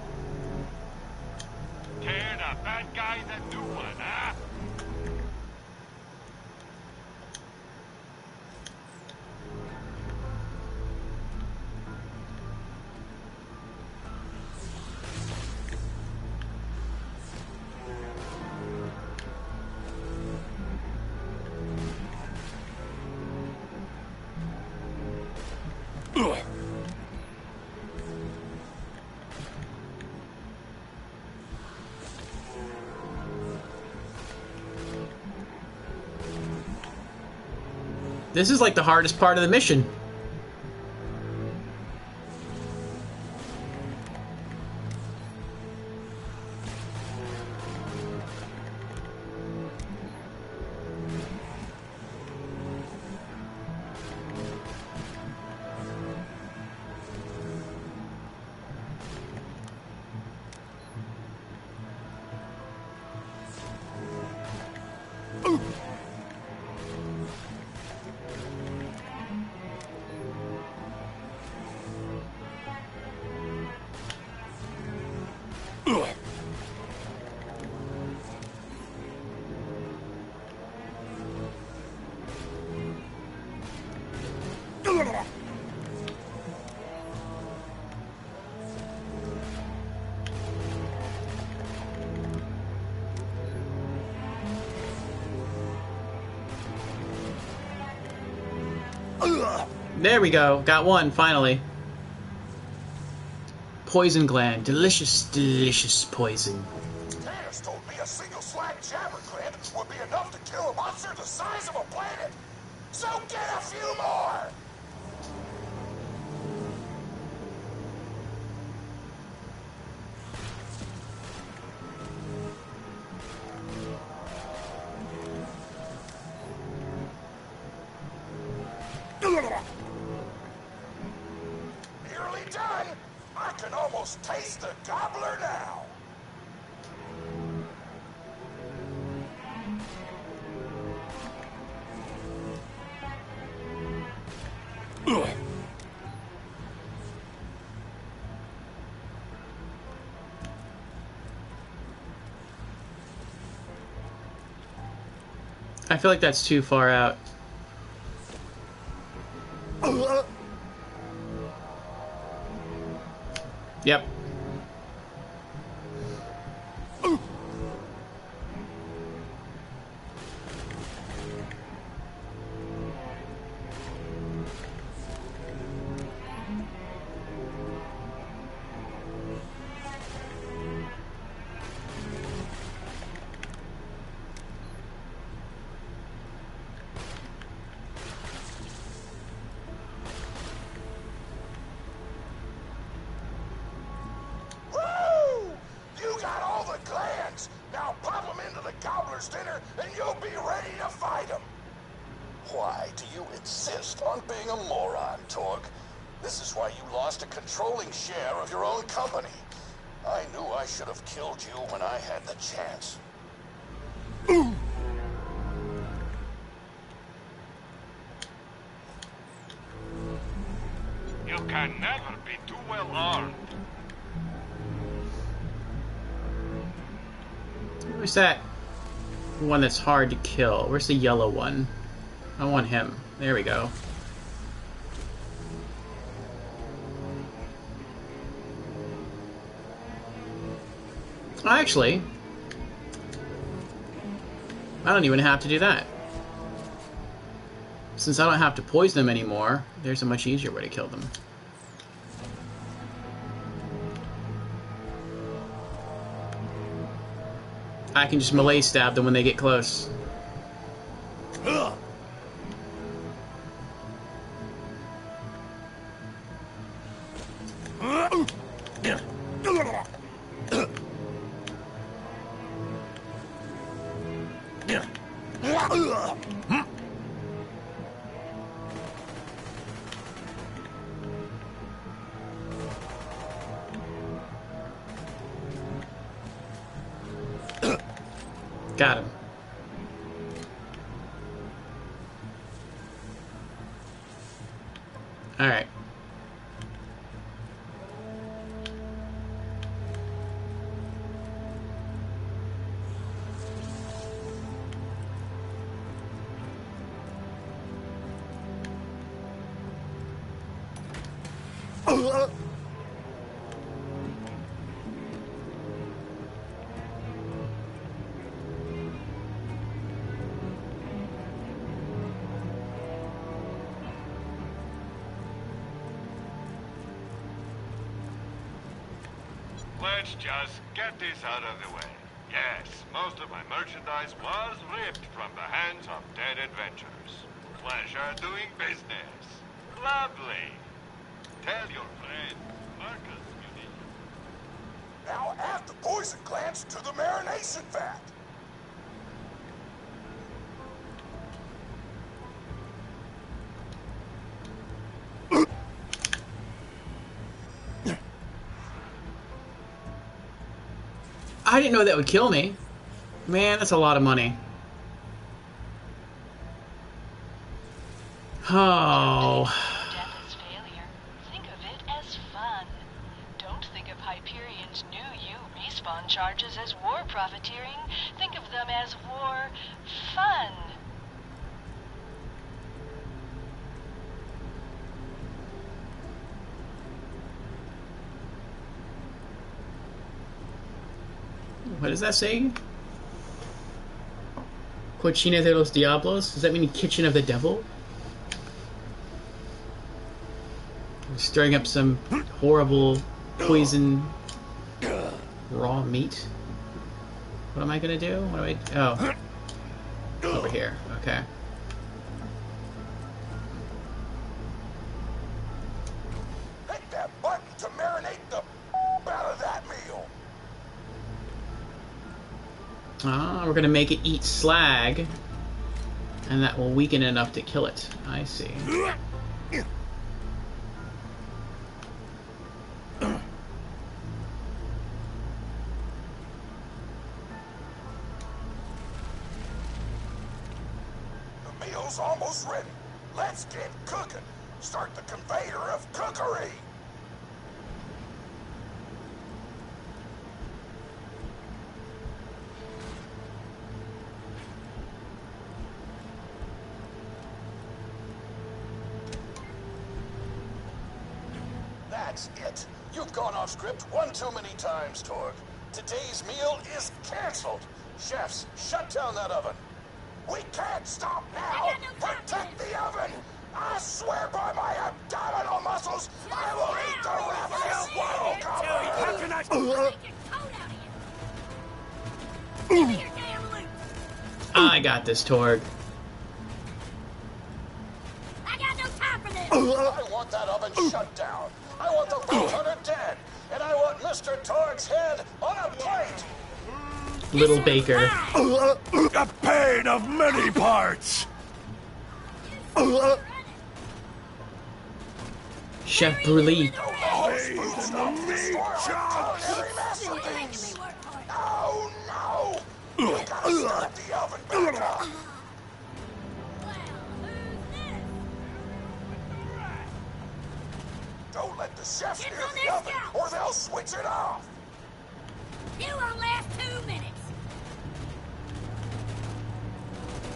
Turn a bad guy the new one, huh? This is like the hardest part of the mission. There we go. Got one, finally. Poison gland. Delicious, delicious poison. Tannis told me a single slack jabber gland would be enough to kill a monster the size of a planet. So get a few more! Nearly done! I can almost taste the gobbler now! I feel like that's too far out. Yep. Dinner, and you'll be ready to fight him. Why do you insist on being a moron, Torque? This is why you lost a controlling share of your own company. I knew I should have killed you when I had the chance. You can never be too well armed. Where's that one that's hard to kill? Where's the yellow one? I want him. There we go. Actually, I don't even have to do that. Since I don't have to poison them anymore, there's a much easier way to kill them. I can just melee stab them when they get close. Got him. All right. Let's just get this out of the way. Yes, most of my merchandise was ripped from the hands of dead adventurers. pleasure doing business. Lovely. Tell your friend, Marcus, you need. Now add the poison glands to the marination vat. I didn't know that would kill me. Man, that's a lot of money. Oh. Death is failure. Think of it as fun. Don't think of Hyperion's new you respawn charges as war profiteering. Think of them as war fun. What does that say? Cochina de los Diablos? Does that mean Kitchen of the Devil? I'm stirring up some horrible poison raw meat. What am I gonna do? What do I... Oh. Over here. Okay. Hit that button to marinate the out of that meal. Ah, we're gonna make it eat slag, and that will weaken it enough to kill it. I see. The meal's almost ready. Let's get cooking. Start the conveyor of cookery. That's it. You've gone off script one too many times, Torg. Today's meal is canceled. Chefs, shut down that oven. We can't stop now. Protect the oven. I swear by my abdominal muscles, I will eat the ravenous wall cover. How can I... I got this, Torg. I got no time for this. I want that oven shut down. I want the Vault Hunter dead. And I want Mr. Torg's head on a plate. Little Baker. A pain of many parts. Chef Brûlée. Oh no! We gotta start the oven back up. Don't let the chefs near the oven, or they'll switch it off. You won't last 2 minutes.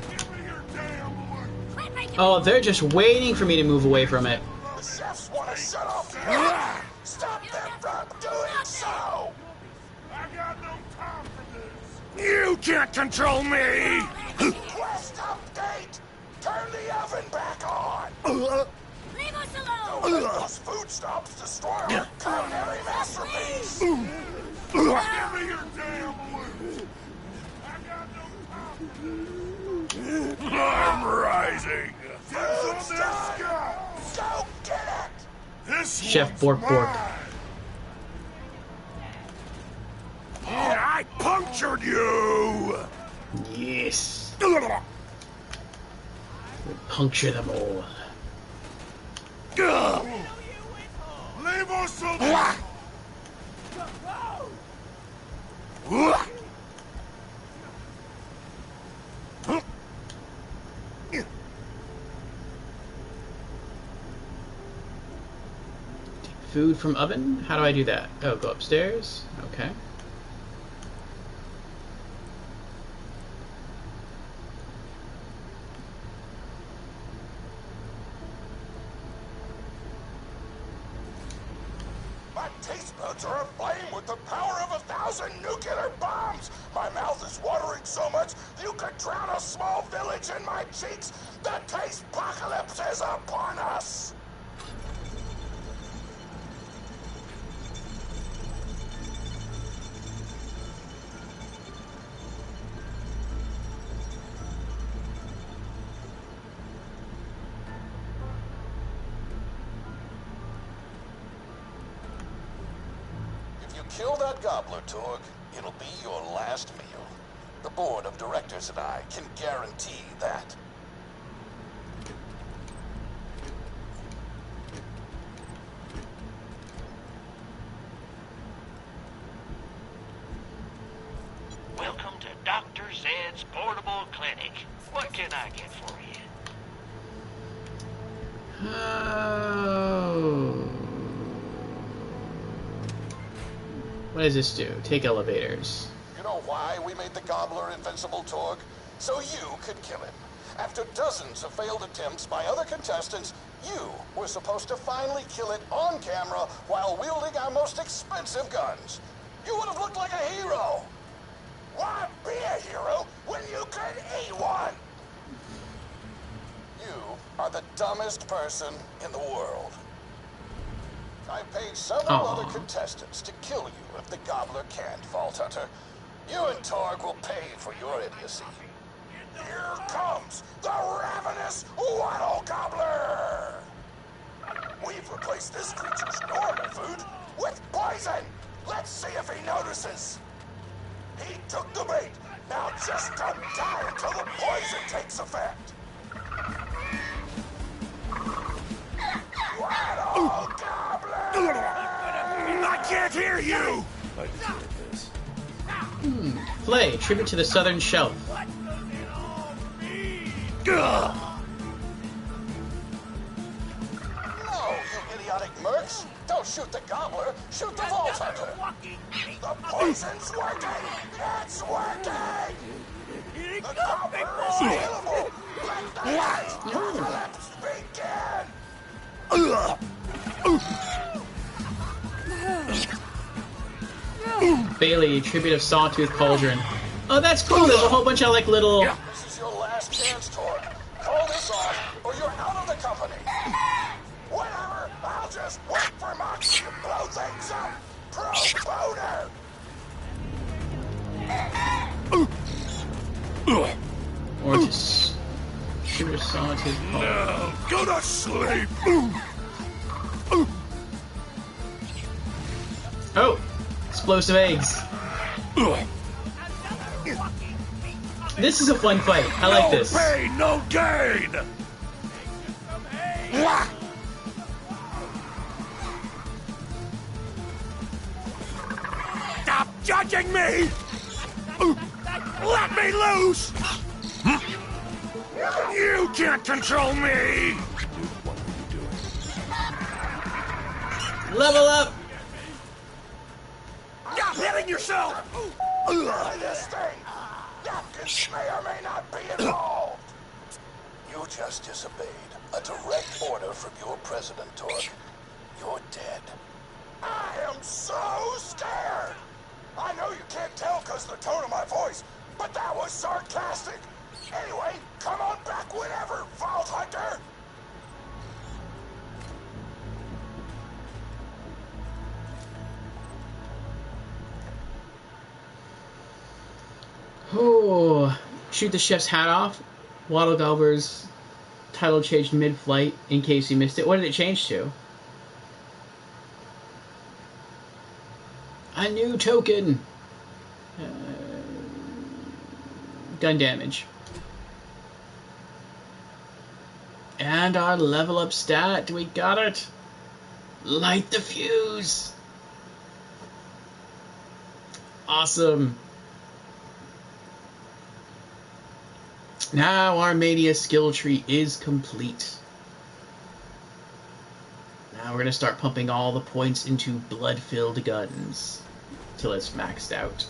Give me your damn loot. Quit making Oh, they're just waiting for me to move away from it. The chefs want to shut off the oven. Stop them from doing so. I got no time for this. You can't control me. Quest update. Turn the oven back on. Leave us alone. Don't let those food stops destroy our culinary masterpiece. Give me your damn loot. I got no time. I'm rising. Food's done. Go get it. This Chef Bork Bork. I punctured you. Yes. Puncture them all. Leave us alone. Food from oven? How do I do that? Oh, go upstairs? Okay. My taste buds are aflame with the power of 1,000 nuclear bombs. My mouth is watering so much you could drown a small village in my cheeks. The taste apocalypse is upon us. you kill that gobbler, Torg, it'll be your last meal. The board of directors and I can guarantee that. Welcome to Dr. Zed's Portable Clinic. What can I get for you? Oh. What does this do? Take elevators. You know why we made the gobbler invincible, Torg? So you could kill him. After dozens of failed attempts by other contestants, you were supposed to finally kill it on camera while wielding our most expensive guns. You would have looked like a hero. Why be a hero when you could eat one? You are the dumbest person in the world. I paid several other contestants to kill you if the gobbler can't, Vault Hunter. You and Torg will pay for your idiocy. Here comes the ravenous Waddle Gobbler! We've replaced this creature's normal food with poison! Let's see if he notices! He took the bait! Now just don't die until the poison takes effect! Waddle Gobbler! I can't hear you! I deserve this. Play, tribute to the Southern Shelf. Ugh. No, you idiotic mercs! Don't shoot the gobbler, shoot the Vault Hunter! The poison's working! It's working! The gobbler is available! Let the apocalypse begin! Bailey, tribute of Sawtooth Cauldron. Oh, that's cool. There's a whole bunch of like little. This is your last chance, Torg. Call this off, or you're out of the company. Whatever, I'll just wait for Moxie to blow things up. Pro boner. Or just tribute of Sawtooth Cauldron. No, go to sleep! Oh, explosive eggs. This is a fun fight. I like this. No pain, no gain! Stop judging me! Let me loose! You can't control me! What are you doing? Level up. Stop hitting yourself! Try this thing. Napkins may or may not be involved. You just disobeyed a direct order from your president, Torg. You're dead. I am so scared. I know you can't tell because of the tone of my voice, but that was sarcastic. Anyway, come on back whenever, Vault Hunter. Oh, shoot the chef's hat off. Waddle Gobbler's title changed mid-flight in case you missed it. What did it change to? A new token. Gun damage. And our level up stat. We got it. Light the fuse. Awesome. Now our Mania skill tree is complete. Now we're going to start pumping all the points into blood-filled guns till it's maxed out.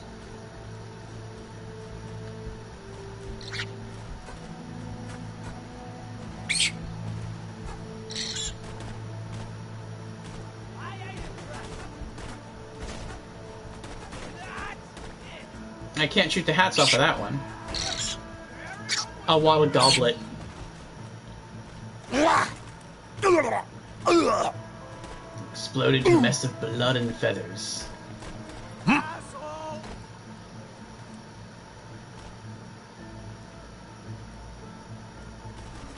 I can't shoot the hats off of that one. A waddle goblet. Exploded in a mess of blood and feathers.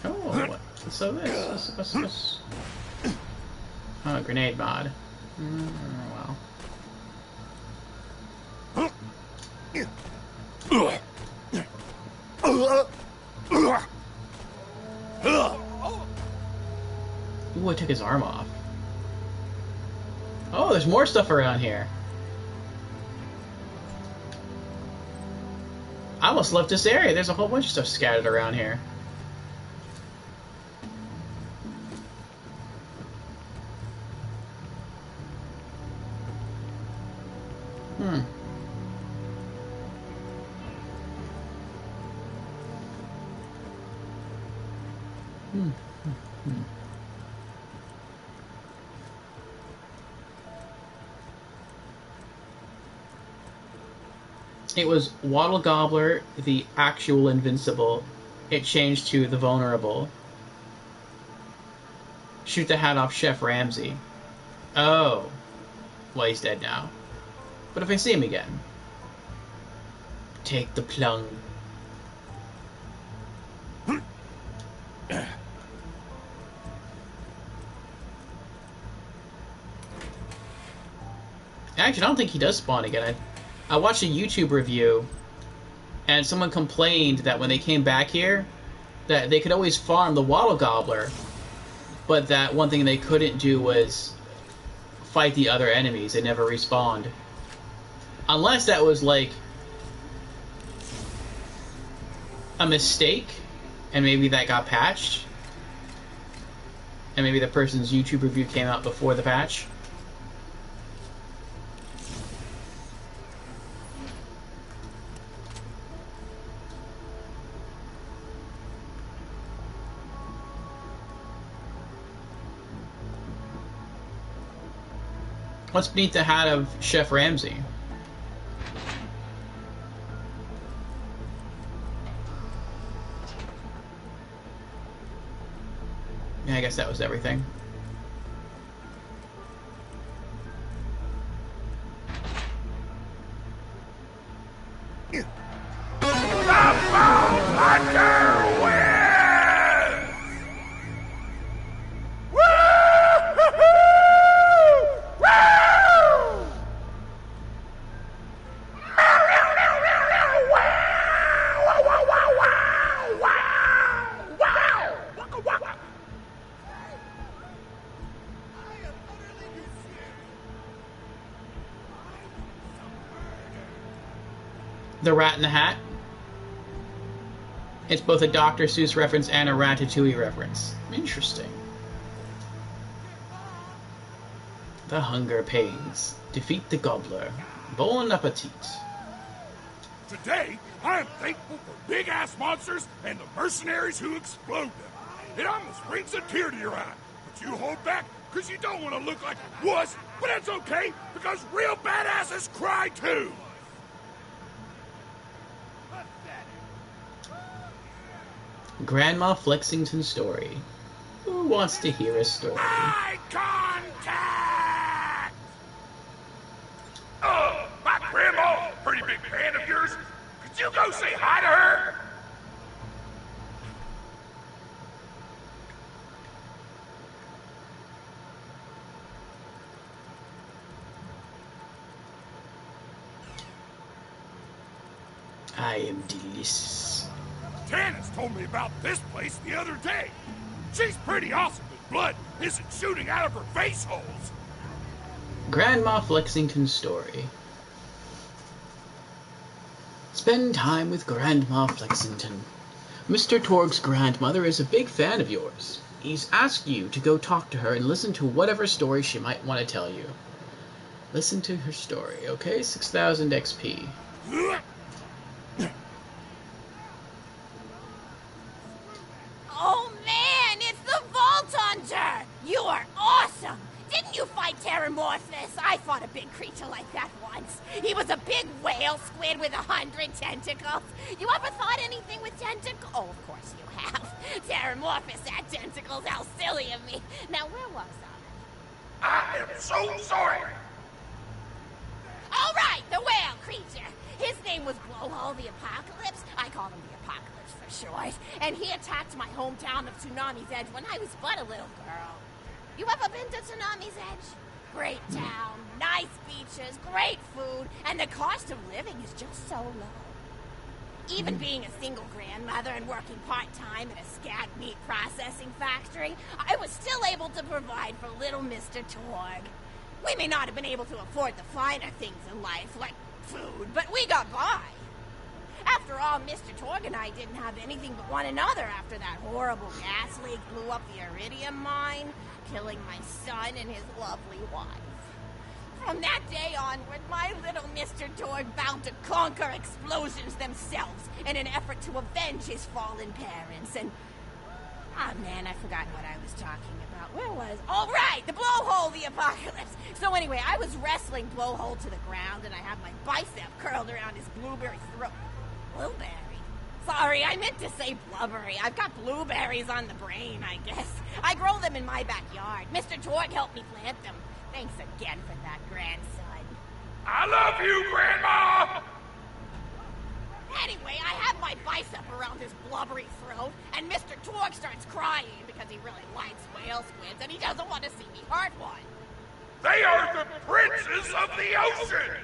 Oh, what's this? Oh, grenade mod. Well. it took his arm off. Oh, there's more stuff around here. I almost left this area. There's a whole bunch of stuff scattered around here. It was Wattle Gobbler, the actual invincible. It changed to the vulnerable. Shoot the hat off Chef Ramsay. Oh. Well, he's dead now. But if I see him again... Take the plung. Actually, I don't think he does spawn again. I watched a YouTube review, and someone complained that when they came back here, that they could always farm the Wattle Gobbler, but that one thing they couldn't do was fight the other enemies. They never respawned. Unless that was, like, a mistake, and maybe that got patched, and maybe the person's YouTube review came out before the patch. What's beneath the hat of Chef Ramsay? Yeah, I guess that was everything. The Rat in the Hat. It's both a Dr. Seuss reference and a Ratatouille reference. Interesting. The Hunger Pains. Defeat the Gobbler. Bon appetit. Today, I am thankful for big-ass monsters and the mercenaries who explode them. It almost brings a tear to your eye. But you hold back because you don't want to look like a wuss. But that's okay, because real badasses cry too. Grandma Flexington story. Who wants to hear a story? Eye contact! Oh, my grandma, pretty big fan of yours. Could you go say hi to her? I am delicious. Tannis told me about this place the other day. She's pretty awesome, but blood isn't shooting out of her face holes. Grandma Flexington's story. Spend time with Grandma Flexington. Mr. Torg's grandmother is a big fan of yours. He's asked you to go talk to her and listen to whatever story she might want to tell you. Listen to her story, okay? 6,000 XP. Oh man, it's the Vault Hunter! You are awesome! Didn't you fight Terramorphous? I fought a big creature like that once. He was a big whale squid with 100 tentacles. You ever thought anything with tentacles? Oh, of course you have. Terramorphous had tentacles. How silly of me. Now, where was I? I am so sorry. All right, the whale creature. His name was Blowhole the Apocalypse. I call him the Apocalypse for short. And he attacked my hometown of Tsunami's Edge when I was but a little girl. You ever been to Tsunami's Edge? Great town, nice beaches, great food, and the cost of living is just so low. Even being a single grandmother and working part-time at a scab meat processing factory, I was still able to provide for little Mr. Torg. We may not have been able to afford the finer things in life, like food, but we got by. After all, Mr. Torg and I didn't have anything but one another after that horrible gas leak blew up the Iridium mine, killing my son and his lovely wife. From that day onward, my little Mr. Torg vowed to conquer explosions themselves in an effort to avenge his fallen parents, and... Oh man, I've forgotten what I was talking about. Where was... Oh, right! The blowhole, the apocalypse! So anyway, I was wrestling blowhole to the ground, and I had my bicep curled around his blueberry throat. Blueberry? Sorry, I meant to say blubbery. I've got blueberries on the brain, I guess. I grow them in my backyard. Mr. Torg helped me plant them. Thanks again for that, grandson. I love you, Grandma! Anyway, I have my bicep around his blubbery throat, and Mr. Torg starts crying because he really likes whale squids, and he doesn't want to see me hurt one. They are the princes of the ocean!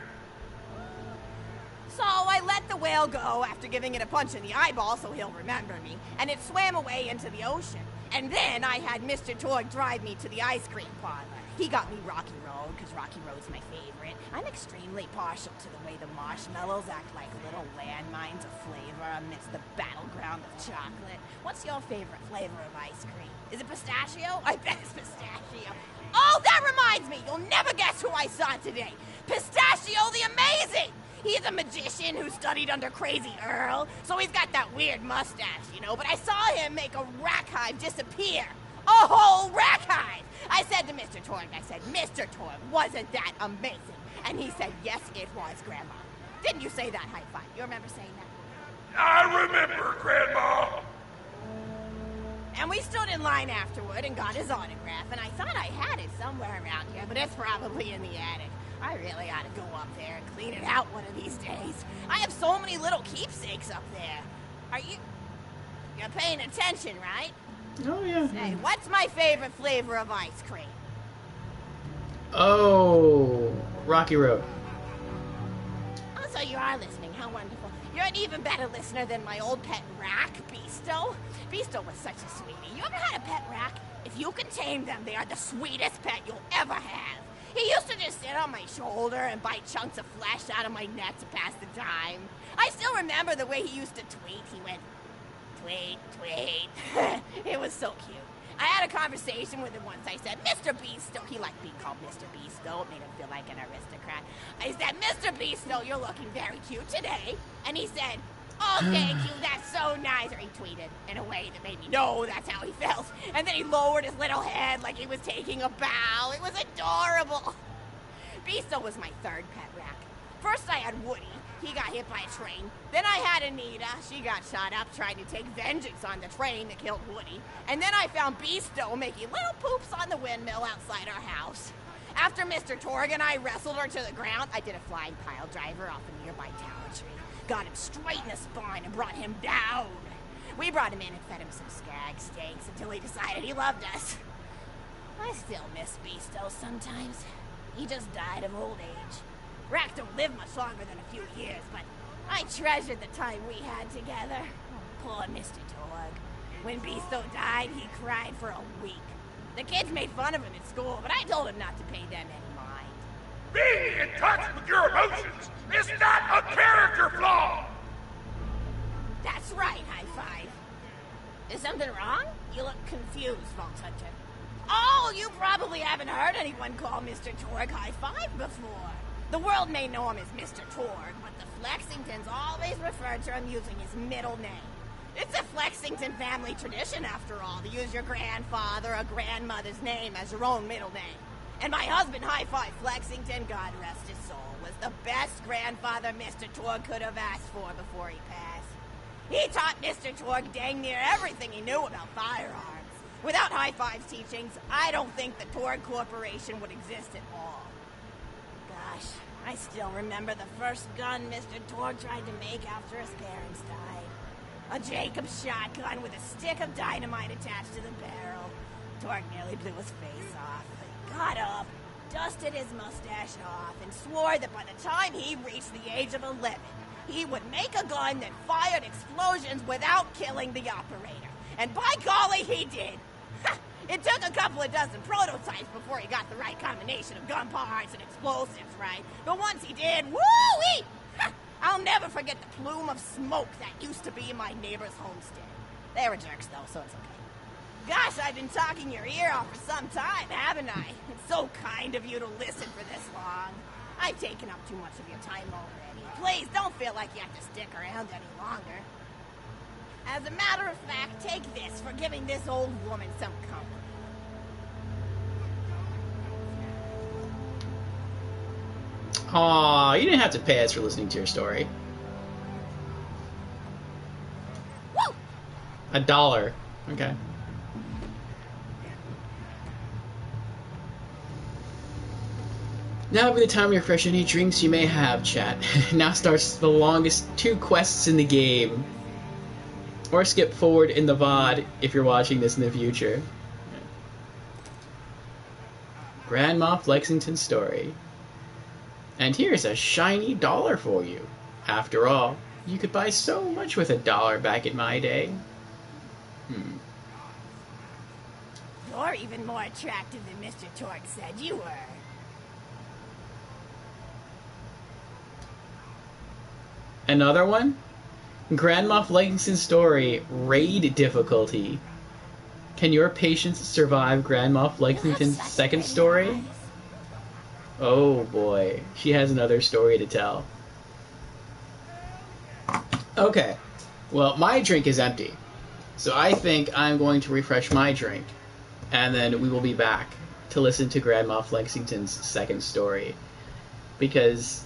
So I let the whale go after giving it a punch in the eyeball so he'll remember me, and it swam away into the ocean. And then I had Mr. Torg drive me to the ice cream parlor. He got me Rocky Road, because Rocky Road's my favorite. I'm extremely partial to the way the marshmallows act like little landmines of flavor amidst the battleground of chocolate. What's your favorite flavor of ice cream? Is it pistachio? I bet it's pistachio. Oh, that reminds me! You'll never guess who I saw today! Pistachio the Amazing! He's a magician who studied under Crazy Earl, so he's got that weird mustache, you know, but I saw him make a rack hive disappear. A whole rack hive! I said to Mr. Torg, Mr. Torg, wasn't that amazing? And he said, yes, it was, Grandma. Didn't you say that, high five? You remember saying that? I remember, Grandma! And we stood in line afterward and got his autograph, and I thought I had it somewhere around here, but it's probably in the attic. I really ought to go up there and clean it out one of these days. I have so many little keepsakes up there. You're paying attention, right? Oh, yeah. Hey, what's my favorite flavor of ice cream? Oh, Rocky Road. Oh, so you are listening. How wonderful. You're an even better listener than my old pet rack, Beasto. Beasto was such a sweetie. You ever had a pet rack? If you can tame them, they are the sweetest pet you'll ever have. He used to just sit on my shoulder and bite chunks of flesh out of my neck to pass the time. I still remember the way he used to tweet. He went, tweet, tweet. It was so cute. I had a conversation with him once. I said, Mr. Beasto. He liked being called Mr. Beasto. It made him feel like an aristocrat. I said, Mr. Beasto, you're looking very cute today. And he said, oh, thank you, that's so nice. Or he tweeted in a way that made me know that's how he felt. And then he lowered his little head like he was taking a bow. It was adorable. Beasto was my third pet rack. First I had Woody. He got hit by a train. Then I had Anita. She got shot up trying to take vengeance on the train that killed Woody. And then I found Beasto making little poops on the windmill outside our house. After Mr. Torg and I wrestled her to the ground, I did a flying pile driver off a nearby tower tree. Got him straight in the spine and brought him down. We brought him in and fed him some skag steaks until he decided he loved us. I still miss Beasto sometimes. He just died of old age. Racks don't live much longer than a few years, but I treasured the time we had together. Oh, poor Mr. Torg. When Beasto died, he cried for a week. The kids made fun of him at school, but I told him not to pay them any mind. Being in touch with your emotions is not a character flaw! That's right, High Five. Is something wrong? You look confused, Vault Hunter. Oh, you probably haven't heard anyone call Mr. Torg High Five before. The world may know him as Mr. Torg, but the Flexingtons always refer to him using his middle name. It's a Flexington family tradition, after all, to use your grandfather or grandmother's name as your own middle name. And my husband, High Five Flexington, God rest his soul, was the best grandfather Mr. Torg could have asked for before he passed. He taught Mr. Torg dang near everything he knew about firearms. Without High Five's teachings, I don't think the Torg Corporation would exist at all. Gosh, I still remember the first gun Mr. Torg tried to make after his parents died. A Jacobs shotgun with a stick of dynamite attached to the barrel. Torg nearly blew his face off. He got up, dusted his mustache off, and swore that by the time he reached the age of 11, He would make a gun that fired explosions without killing the operator. And by golly, he did. It took a couple of dozen prototypes before he got the right combination of gun parts and explosives right. But once he did, woo-wee! I'll never forget the plume of smoke that used to be in my neighbor's homestead. They were jerks, though, so it's okay. Gosh, I've been talking your ear off for some time, haven't I? It's so kind of you to listen for this long. I've taken up too much of your time already. Please, don't feel like you have to stick around any longer. As a matter of fact, take this for giving this old woman some company. Aw, you didn't have to pay us for listening to your story. Woo! $1. Okay. Now would be the time to refresh any drinks you may have, chat. Now starts the longest 2 quests in the game. Or skip forward in the VOD if you're watching this in the future. Grandma Flexington story. And here's a shiny $1 for you. After all, you could buy so much with $1 back in my day. You're even more attractive than Mr. Torque said you were. Another one? Grandma Flexington story, raid difficulty. Can your patience survive Grandma Flexington's second story? Eyes. Oh boy, she has another story to tell. Okay, well, my drink is empty, so I think I'm going to refresh my drink, and then we will be back to listen to Grandma Flexington's second story, because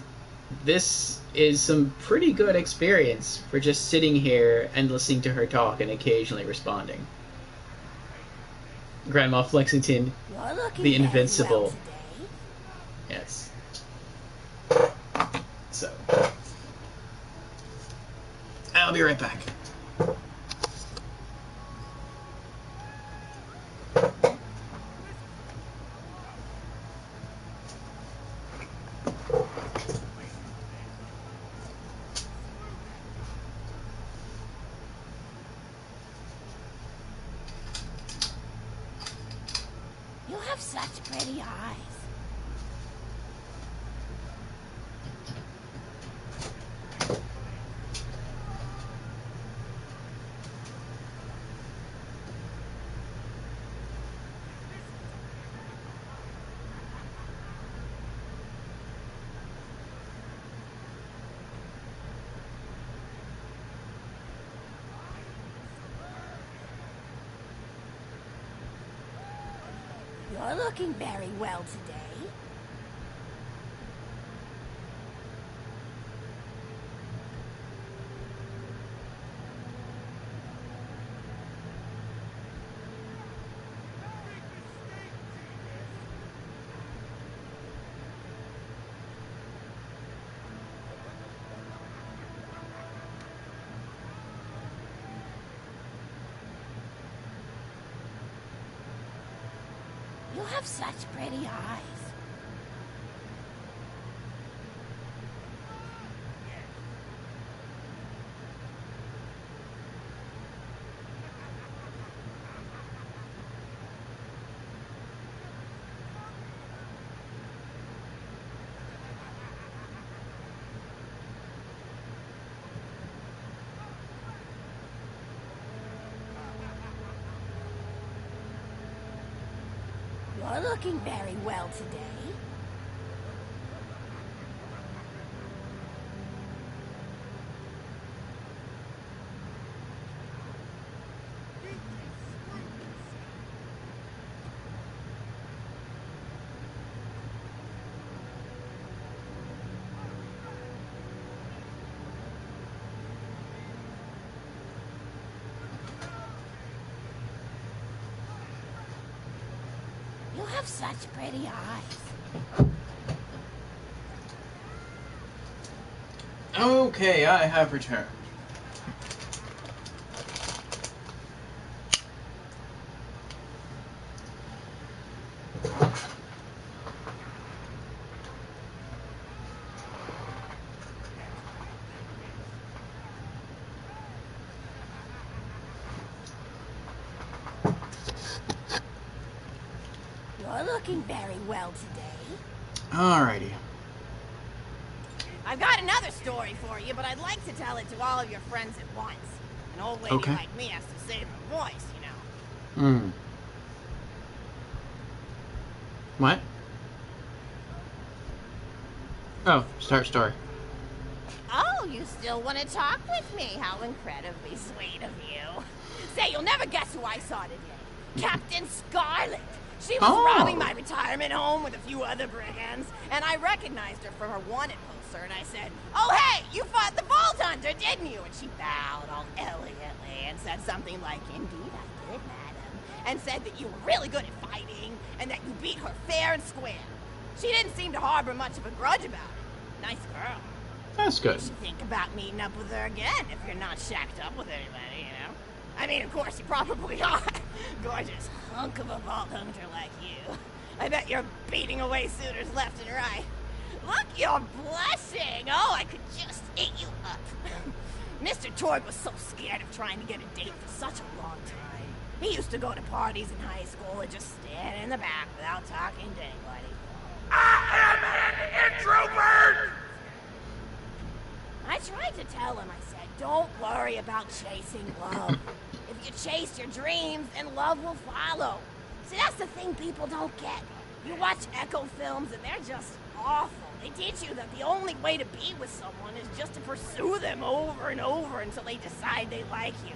this is some pretty good experience for just sitting here and listening to her talk and occasionally responding. Grandma Flexington, You're looking the very invincible. well today. Yes. So, I'll be right back. You have such pretty eyes. You're looking very well today. You have such pretty eyes. You're looking very well today. You have such pretty eyes. Okay, I have returned. You're looking very well today. Alrighty. I've got another story for you, but I'd like to tell it to all of your friends at once. An old lady like me has to save her voice, you know. What? Oh, start story. Oh, you still want to talk with me? How incredibly sweet of you. Say, you'll never guess who I saw today. Captain Scarlet. She was robbing my retirement home with a few other brigands, and I recognized her from her wanted poster, and I said, "Oh, hey, you fought the Vault Hunter, didn't you?" And she bowed all elegantly and said something like, "Indeed I did, madam," and said that you were really good at fighting, and that you beat her fair and square. She didn't seem to harbor much of a grudge about it. Nice girl. That's good. You should think about meeting up with her again if you're not shacked up with anybody, you know? I mean, of course, you probably are. Gorgeous hunk of a Vault Hunter like you. I bet you're beating away suitors left and right. Look, you're blushing. Oh, I could just eat you up. Mr. Torg was so scared of trying to get a date for such a long time. He used to go to parties in high school and just stand in the back without talking to anybody. I am an introvert! I tried to tell him, I said, don't worry about chasing love. If you chase your dreams, then love will follow. See, that's the thing people don't get. You watch Echo films and they're just awful. They teach you that the only way to be with someone is just to pursue them over and over until they decide they like you.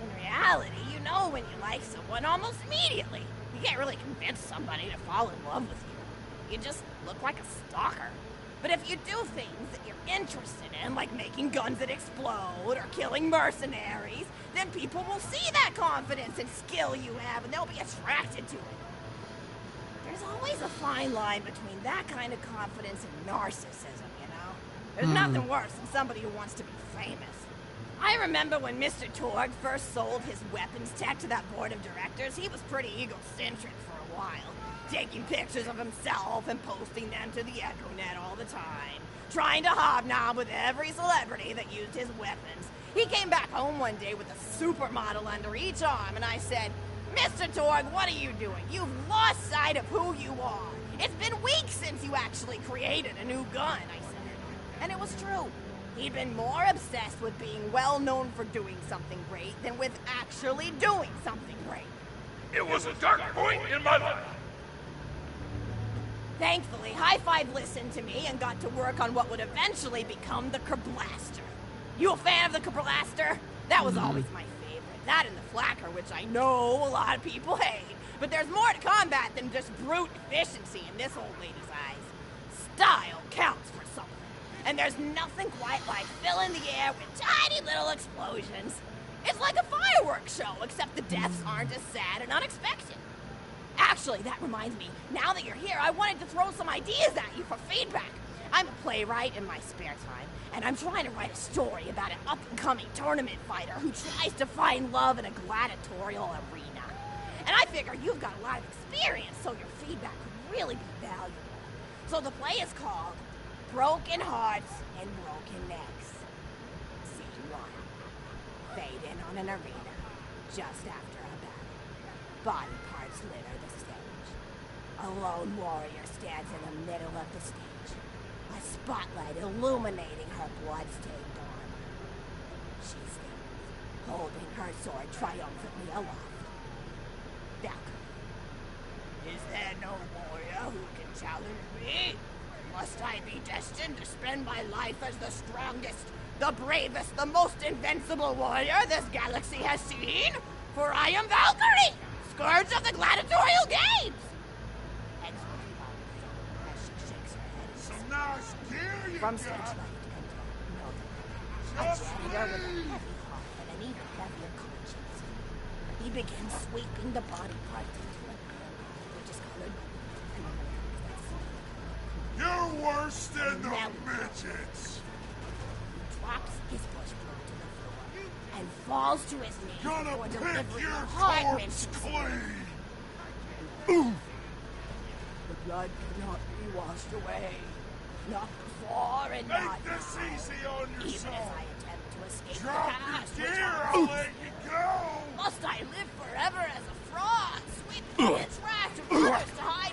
In reality, you know when you like someone almost immediately. You can't really convince somebody to fall in love with you. You just look like a stalker. But if you do things that you're interested in, like making guns that explode or killing mercenaries, then people will see that confidence and skill you have and they'll be attracted to it. There's always a fine line between that kind of confidence and narcissism, you know? There's nothing worse than somebody who wants to be famous. I remember when Mr. Torg first sold his weapons tech to that board of directors, he was pretty egocentric for a while. Taking pictures of himself and posting them to the EchoNet all the time. Trying to hobnob with every celebrity that used his weapons. He came back home one day with a supermodel under each arm, and I said, "Mr. Torg, what are you doing? You've lost sight of who you are. It's been weeks since you actually created a new gun," I said. And it was true. He'd been more obsessed with being well known for doing something great than with actually doing something great. It was a dark point in my life. Thankfully, High Five listened to me and got to work on what would eventually become the Kerblaster. You a fan of the Kerblaster? That was always my favorite. That and the Flacker, which I know a lot of people hate. But there's more to combat than just brute efficiency in this old lady's eyes. Style counts for something. And there's nothing quite like filling the air with tiny little explosions. It's like a fireworks show, except the deaths aren't as sad and unexpected. Actually, that reminds me, now that you're here, I wanted to throw some ideas at you for feedback. I'm a playwright in my spare time, and I'm trying to write a story about an up-and-coming tournament fighter who tries to find love in a gladiatorial arena. And I figure you've got a lot of experience, so your feedback could really be valuable. So the play is called Broken Hearts and Broken Necks. Scene 1. Fade in on an arena, just after a battle. Body parts litter the stage. A lone warrior stands in the middle of the stage, a spotlight illuminating her blood-stained armor. She stands, holding her sword triumphantly aloft. Valkyrie. Is there no warrior who can challenge me? Must I be destined to spend my life as the strongest, the bravest, the most invincible warrior this galaxy has seen? For I am Valkyrie, scourge of the gladiatorial games! Excellent as she shakes her head. Some nice gear you From got. Searchlight and a janitor with a heavy heart and an even heavier conscience. He begins sweeping the body parts into a pan, which is colored. You're worse than the midgets. He drops his bushcloak to the floor and falls to his knees Gonna before pick delivering your a corpse heart-wrenching clean. The blood cannot be washed away. Not before and not Make this now. easy on Even as yourself. I attempt to escape Drop the past, your which gear, I I'll let you go. Must I live forever as a fraud, sweeping the trash of others to hide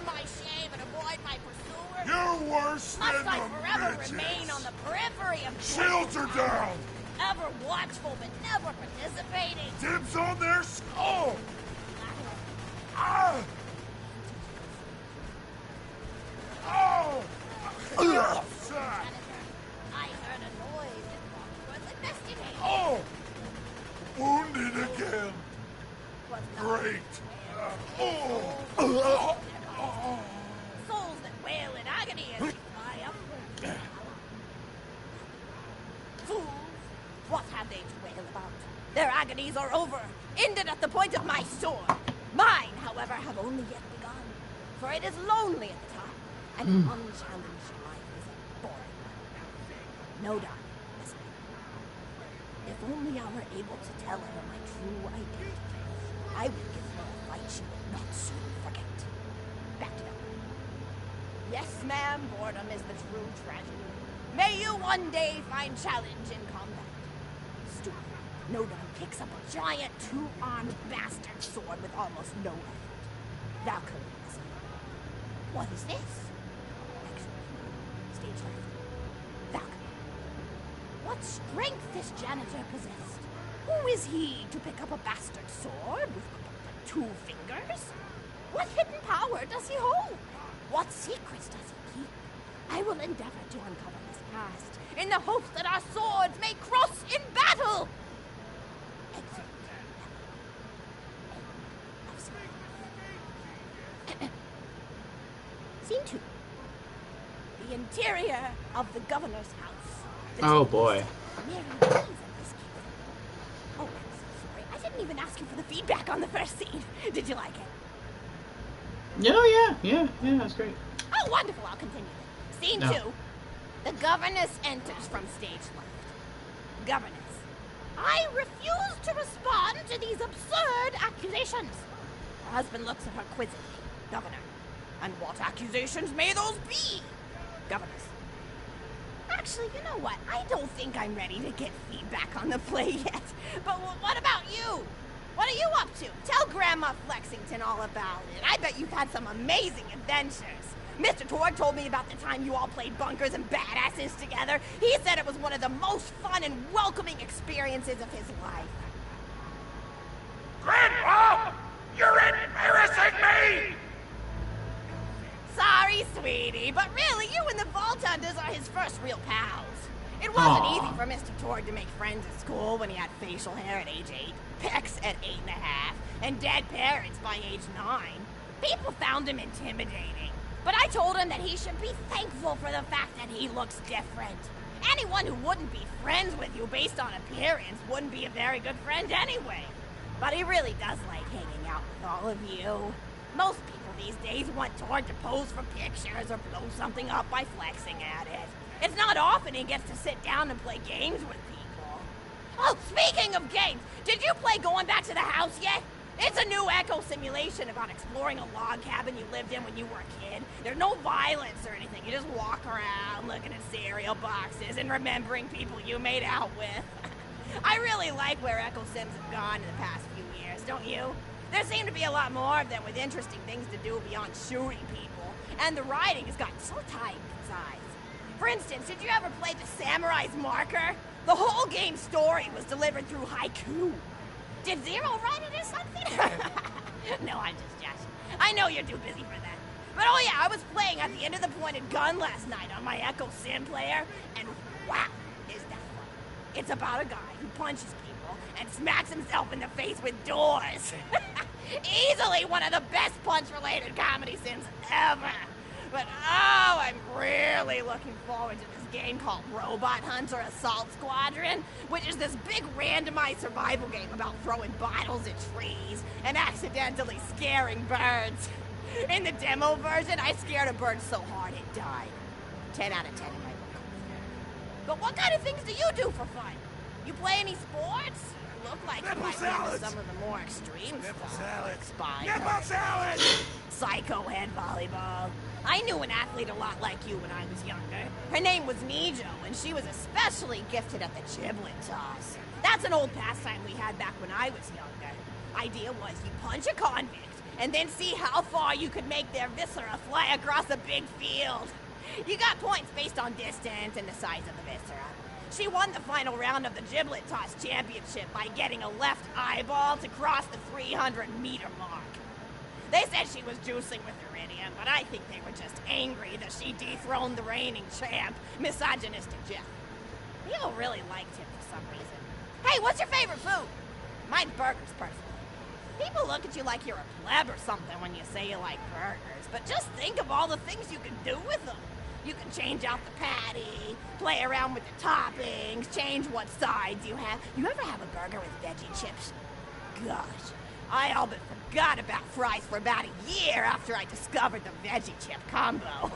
watchful but never participating. Dibs on their skull! Ah! Oh! Janitor, I heard a noise and thought it was investigating. Oh! Wounded again. Was not Great. Oh! souls that wail in agony as they fly upward. Fools! What have they to wail about? Their agonies are over, ended at the point of my sword. Mine, however, have only yet begun, for it is lonely at the time, and an unchallenged life is a boring one. No doubt, listen. If only I were able to tell her my true identity, I would give her a fight she would not soon forget. Back to them. Yes, ma'am, boredom is the true tragedy. May you one day find challenge in combat. Stupid. No done picks up a giant two-armed bastard sword with almost no effort. Valkyrie, listen. What is this? Actually, stage left. Valkyrie. What strength this janitor possessed? Who is he to pick up a bastard sword with 2 fingers? What hidden power does he hold? What secrets does he keep? I will endeavor to uncover his past in the hopes that our swords may cross in battle. Exit. End of scene. Scene 2. The interior of the governor's house. Oh boy. Mary Louise in this case. Oh, I'm so sorry. I didn't even ask you for the feedback on the first scene. Did you like it? Yeah, that's great. Oh, wonderful. I'll continue. Scene 2. The governess enters from stage left. Governess. I refuse to respond to these absurd accusations. Her husband looks at her quizzically. Governor. And what accusations may those be? Governess. Actually, you know what? I don't think I'm ready to get feedback on the play yet. But what about you? What are you up to? Tell Grandma Flexington all about it. I bet you've had some amazing adventures. Mr. Torg told me about the time you all played bunkers and badasses together. He said it was one of the most fun and welcoming experiences of his life. Grandpa! You're embarrassing me! Sorry, sweetie, but really, you and the Vault Hunters are his first real pals. It wasn't easy for Mr. Torg to make friends at school when he had facial hair at age 8, pecs at 8.5, and dead parents by age 9. People found him intimidating, but I told him that he should be thankful for the fact that he looks different. Anyone who wouldn't be friends with you based on appearance wouldn't be a very good friend anyway. But he really does like hanging out with all of you. Most people these days want Torg to pose for pictures or blow something up by flexing at it. It's not often he gets to sit down and play games with people. Oh, speaking of games, did you play Going Back to the House yet? It's a new echo simulation about exploring a log cabin you lived in when you were a kid. There's no violence or anything. You just walk around looking at cereal boxes and remembering people you made out with. I really like where echo sims have gone in the past few years, don't you? There seem to be a lot more of them with interesting things to do beyond shooting people, and the writing has gotten so tight and concise. For instance, did you ever play The Samurai's Marker? The whole game's story was delivered through haiku. Did Zero write it or something? No, I'm just joshing. I know you're too busy for that. But oh yeah, I was playing at the end of the pointed gun last night on my Echo Sim player, and wow, is that fun. It's about a guy who punches people and smacks himself in the face with doors. Easily one of the best punch-related comedy sims ever. But oh, I'm really looking forward to this game called Robot Hunter Assault Squadron, which is this big randomized survival game about throwing bottles at trees and accidentally scaring birds. In the demo version, I scared a bird so hard it died. 10 out of 10 in my book. But what kind of things do you do for fun? You play any sports? You look like you might be into some of the more extreme stuff. Spy. Nipple salad! Psycho head volleyball. I knew an athlete a lot like you when I was younger. Her name was Nijo, and she was especially gifted at the giblet toss. That's an old pastime we had back when I was younger. Idea was you punch a convict, and then see how far you could make their viscera fly across a big field. You got points based on distance and the size of the viscera. She won the final round of the Giblet Toss Championship by getting a left eyeball to cross the 300-meter mark. They said she was juicing with Iridium, but I think they were just angry that she dethroned the reigning champ, misogynistic Jeff. People really liked him for some reason. Hey, what's your favorite food? Mine's burgers, personally. People look at you like you're a pleb or something when you say you like burgers, but just think of all the things you can do with them. You can change out the patty, play around with the toppings, change what sides you have. You ever have a burger with veggie chips? Gosh, I all but forgot about fries for about a year after I discovered the veggie chip combo.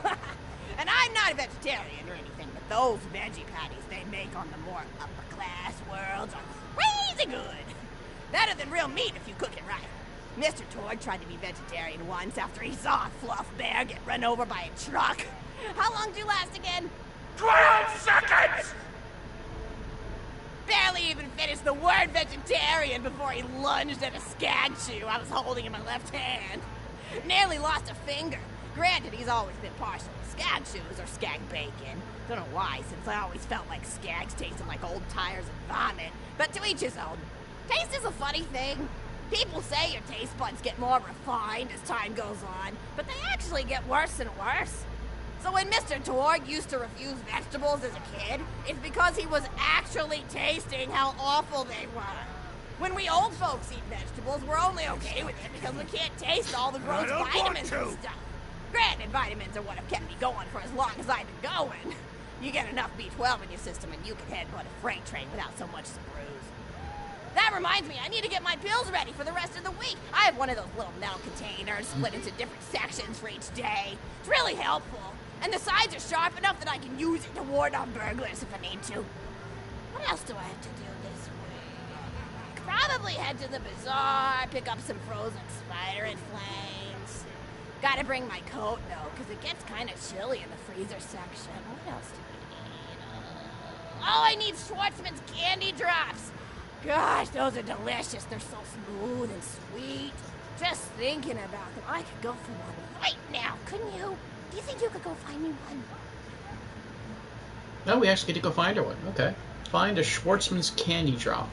And I'm not a vegetarian or anything, but those veggie patties they make on the more upper-class worlds are crazy good. Better than real meat if you cook it right. Mr. Torg tried to be vegetarian once after he saw a fluff bear get run over by a truck. How long do you last again? 12 seconds! Barely even finished the word vegetarian before he lunged at a skag shoe I was holding in my left hand. Nearly lost a finger. Granted, he's always been partial to skag shoes or skag bacon. Don't know why, since I always felt like skags tasted like old tires and vomit. But to each his own. Taste is a funny thing. People say your taste buds get more refined as time goes on, but they actually get worse and worse. So when Mr. Torg used to refuse vegetables as a kid, it's because he was actually tasting how awful they were. When we old folks eat vegetables, we're only okay with it because we can't taste all the gross vitamins and stuff. Granted, vitamins are what have kept me going for as long as I've been going. You get enough B12 in your system and you can headbutt a freight train without so much as a bruise. That reminds me, I need to get my pills ready for the rest of the week. I have one of those little metal containers split into different sections for each day. It's really helpful. And the sides are sharp enough that I can use it to ward off burglars if I need to. What else do I have to do this week? Probably head to the bazaar, pick up some frozen spider and flames. Gotta bring my coat, though, because it gets kind of chilly in the freezer section. What else do we need? Oh, I need Schwartzman's candy drops. Gosh, those are delicious. They're so smooth and sweet. Just thinking about them, I could go for one right now, couldn't you? Do you think you could go find me one? No, we actually get to go find her one. Okay. Find a Schwartzman's candy drop.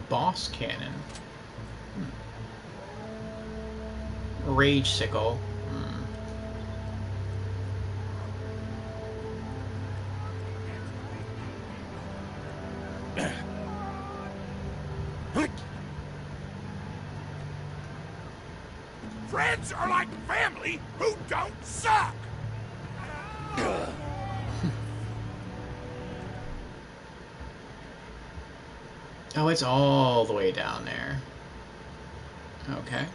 Boss cannon. Rage sickle. Friends are like family who don't suck! Oh, it's all the way down there. Okay.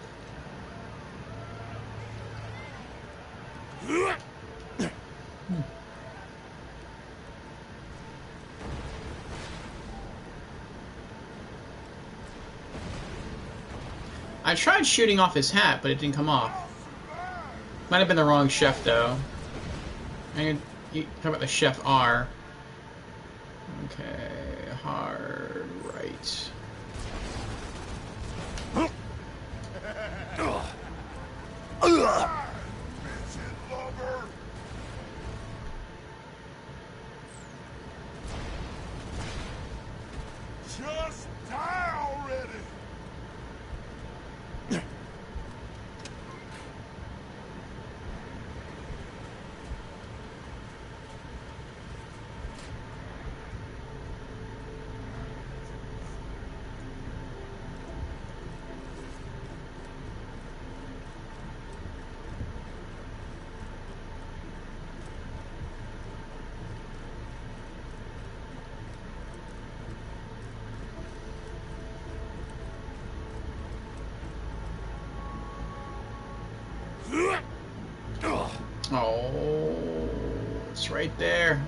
I tried shooting off his hat, but it didn't come off. Might have been the wrong chef, though. You talk about the chef R. Okay, hard right. Just die already! Oh, it's right there.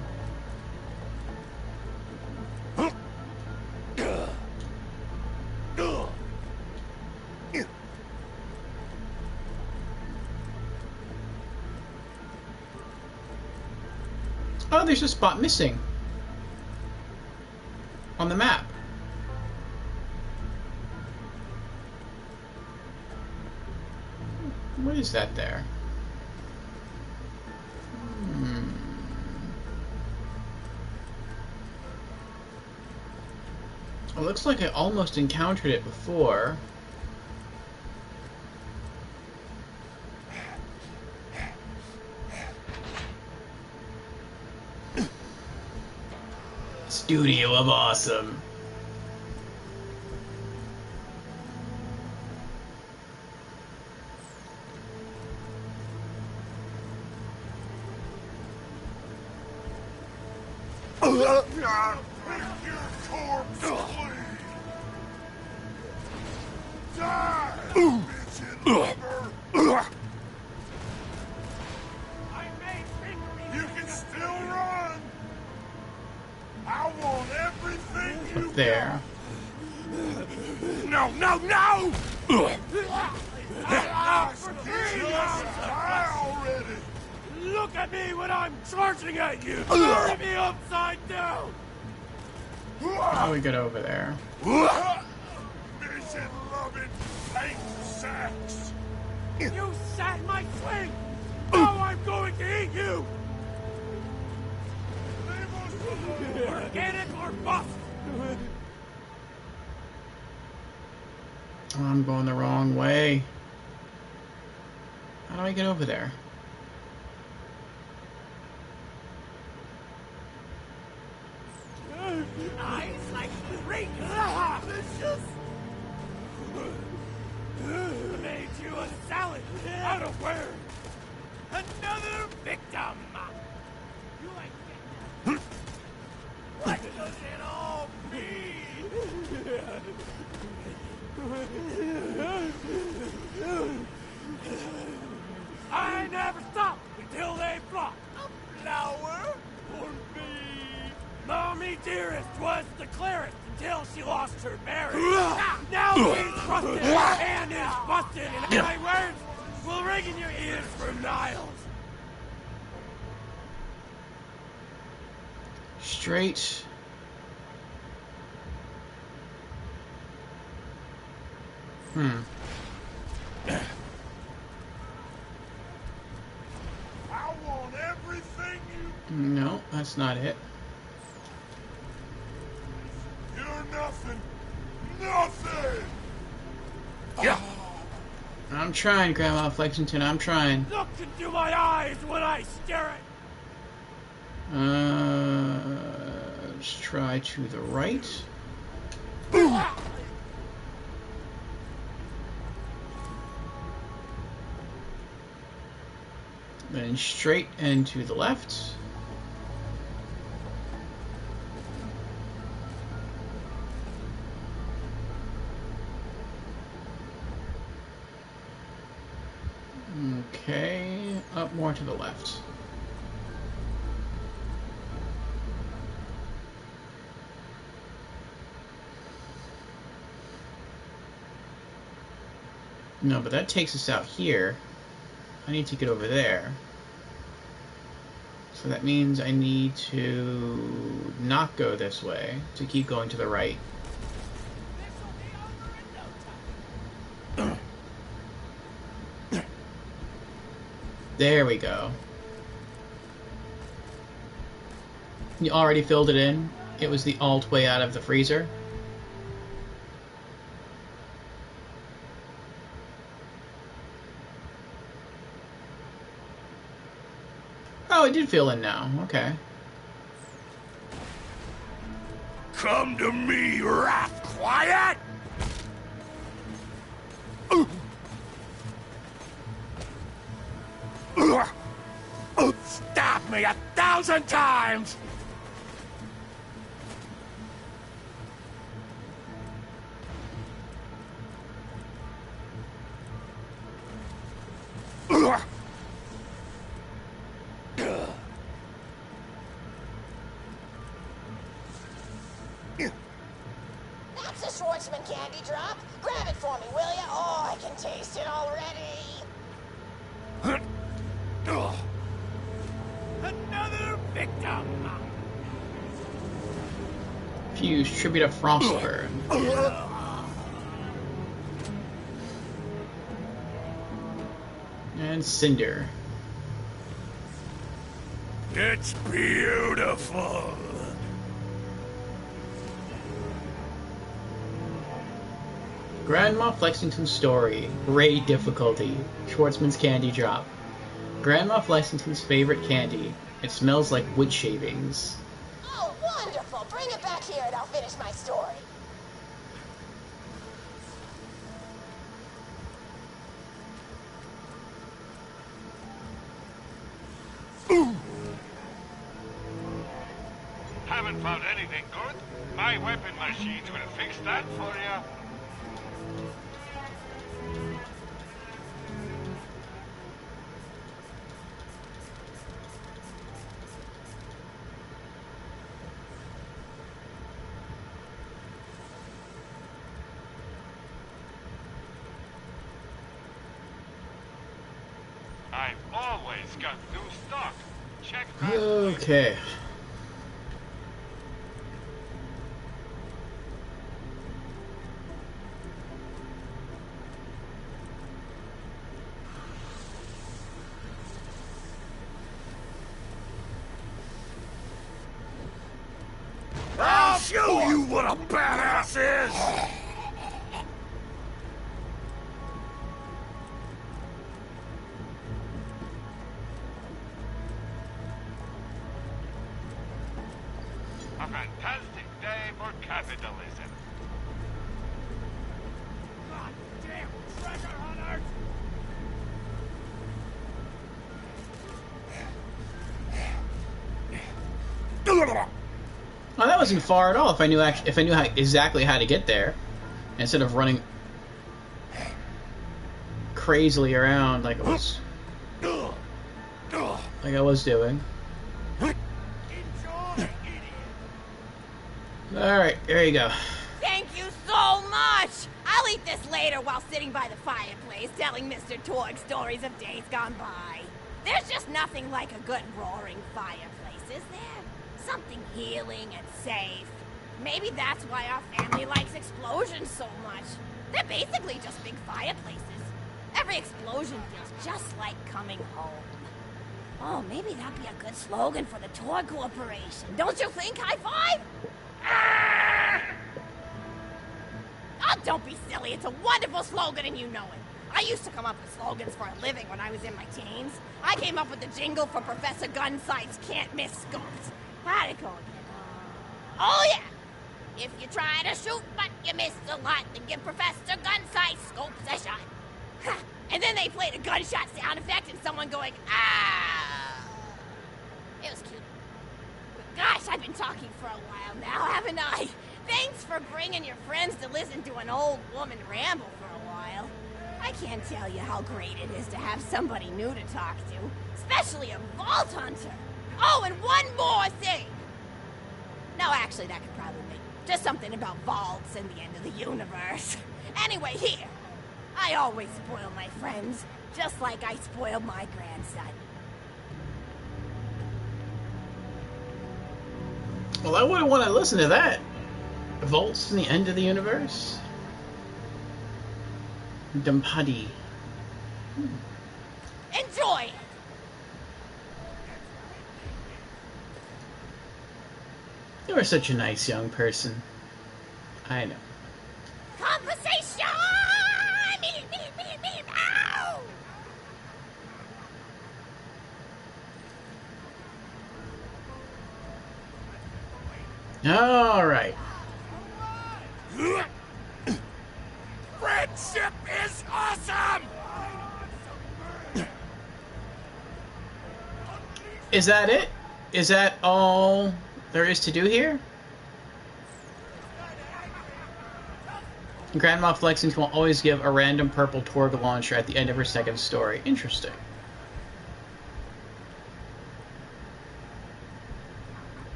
Oh, there's a spot missing on the map. What is that there? It looks like I almost encountered it before. Studio of Awesome. There. No, no, no! Look at me when I'm charging at you! Turn me upside down! How do we get over there? Mission-loving paint sacks! You sat in my swing! Now I'm going to eat you! Get it or bust! I'm going the wrong way. How do I get over there? Eyes like great delicious! Made you a salad out of where? Another victim! You like victim? What does it all mean? I never stop until they flop. A flower or me? Mommy dearest was the clearest until she lost her marriage. Now she's rusted and is busted, and my words will ring in your ears for miles. Straight. I want everything you... No, that's not it. You're nothing. Nothing! I'm trying, Grandma Flexington, I'm trying. Look into my eyes when I stare at... Let's try to the right. Then straight and to the left. Okay, up more to the left. No, but that takes us out here. I need to get over there. So that means I need to not go this way, to keep going to the right. There we go. You already filled it in. It was the alt way out of the freezer. Oh, it did fill in now. Okay. Come to me, rat! Quiet! Stab me 1,000 times! That's a Schwartzman candy drop. Grab it for me, will ya? Oh, I can taste it already. Another victim! Fuse, tribute of Frostburn. And Cinder. It's beautiful. Grandma Flexington's story. Ray difficulty. Schwartzman's candy drop. Grandma Flexington's favorite candy. It smells like wood shavings. Oh, wonderful. Bring it back here and I'll finish my story. Haven't found anything good? My weapon machines will fix that for you. I've always got new stock. Check that. Okay. I'll show you what a badass is! A fantastic day for capitalism. God damn treasure hunters! Well, that wasn't far at all. If I knew exactly how to get there, instead of running crazily around like I was doing. All right, there you go. Thank you so much! I'll eat this later while sitting by the fireplace telling Mr. Torg stories of days gone by. There's just nothing like a good roaring fireplace, is there? Something healing and safe. Maybe that's why our family likes explosions so much. They're basically just big fireplaces. Every explosion feels just like coming home. Oh, maybe that'd be a good slogan for the Torg Corporation. Don't you think, High Five? Ah! Oh, don't be silly. It's a wonderful slogan and you know it. I used to come up with slogans for a living when I was in my teens. I came up with the jingle for Professor Gunsight's Can't Miss Scopes. How'd it go again? Oh, yeah. If you try to shoot but you miss a lot, then give Professor Gunsight Scopes a shot. Ha! And then they played a gunshot sound effect and someone going, ah! It was cute. Gosh, I've been talking for a while now, haven't I? Thanks for bringing your friends to listen to an old woman ramble for a while. I can't tell you how great it is to have somebody new to talk to, especially a Vault Hunter. Oh, and one more thing! No, actually, that could probably make just something about vaults and the end of the universe. Anyway, here. I always spoil my friends, just like I spoiled my grandson. Well, I wouldn't want to listen to that. Vaults in the end of the universe? Dumpadi. Enjoy it! You're such a nice young person. I know. Conversation! Ow! All right. Friendship is awesome! Is that it? Is that all there is to do here? Grandma Flexington will always give a random purple Torg launcher at the end of her second story. Interesting.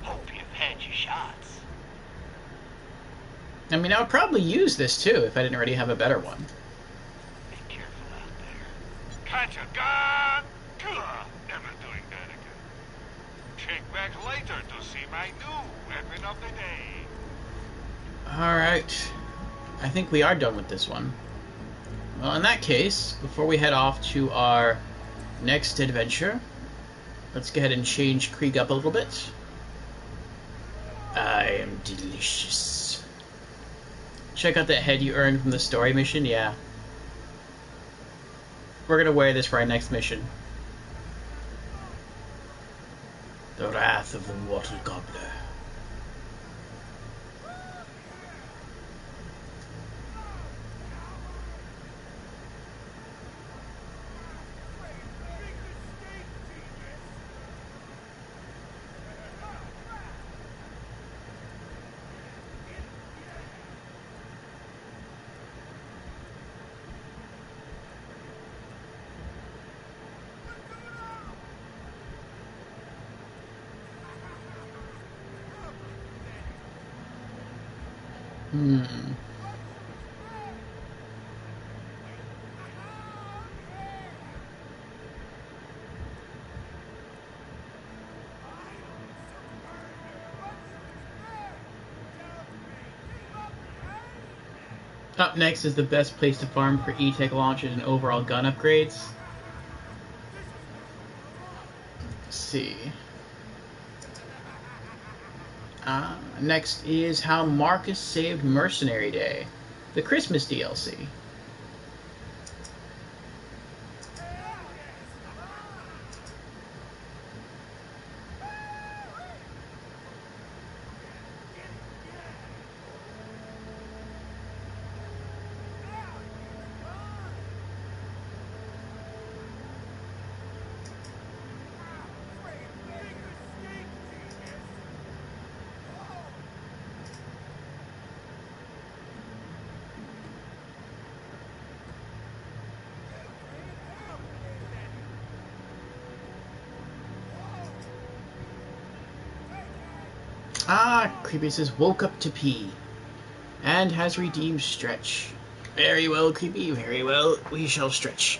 Hope you've had your shots. I mean, I would probably use this too if I didn't already have a better one. Be careful out there. Catch a gun! Never doing that again. Check back later to see my new weapon of the day. Alright. I think we are done with this one. Well, in that case, before we head off to our next adventure, let's go ahead and change Krieg up a little bit. I am delicious. Check out that head you earned from the story mission, yeah. We're gonna wear this for our next mission. The Wrath of the Mortal Gobbler. Up next is the best place to farm for E-Tech launchers and overall gun upgrades. Let's see. Next is how Marcus saved Mercenary Day, the Christmas DLC. Creepy says, woke up to pee. And has redeemed stretch. Very well, Creepy, very well. We shall stretch.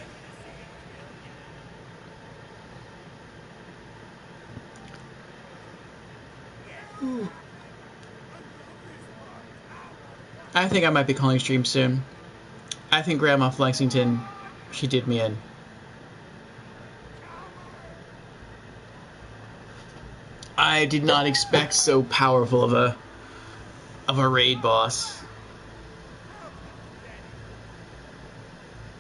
I think I might be calling stream soon. I think Grandma Flexington, she did me in. I did not expect so powerful of a raid boss.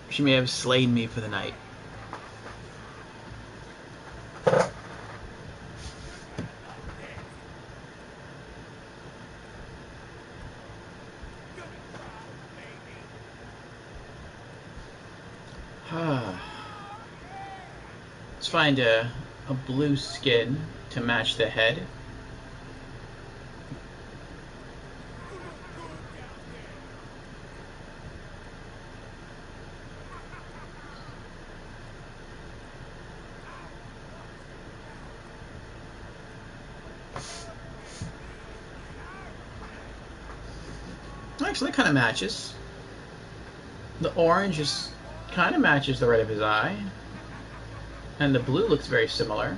She may have slain me for the night. Let's find a blue skin to match the head. Actually, it kind of matches. The orange is kind of matches the red of his eye, and the blue looks very similar.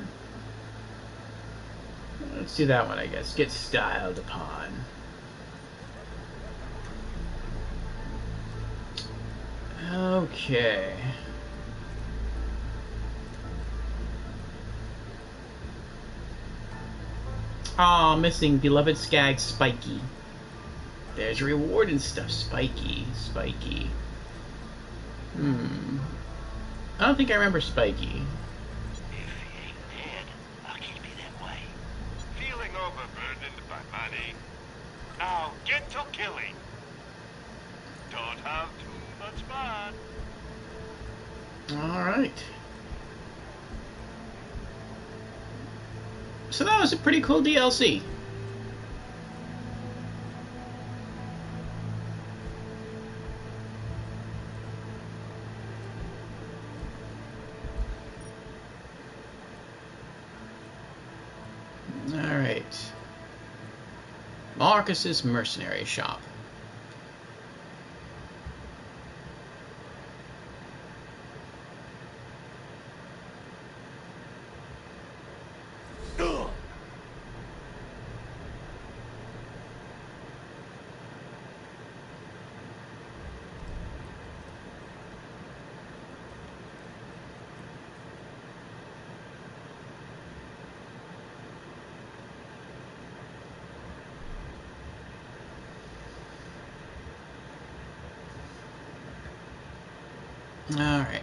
Let's do that one, I guess. Get styled upon. Okay. Aw, missing beloved skag Spiky. There's a reward and stuff. Spiky. Spiky. I don't think I remember Spiky. Overburdened by money. Now get to killing. Don't have too much fun. Alright. So that was a pretty cool DLC. Alright. Marcus's Mercenary Shop. Alright.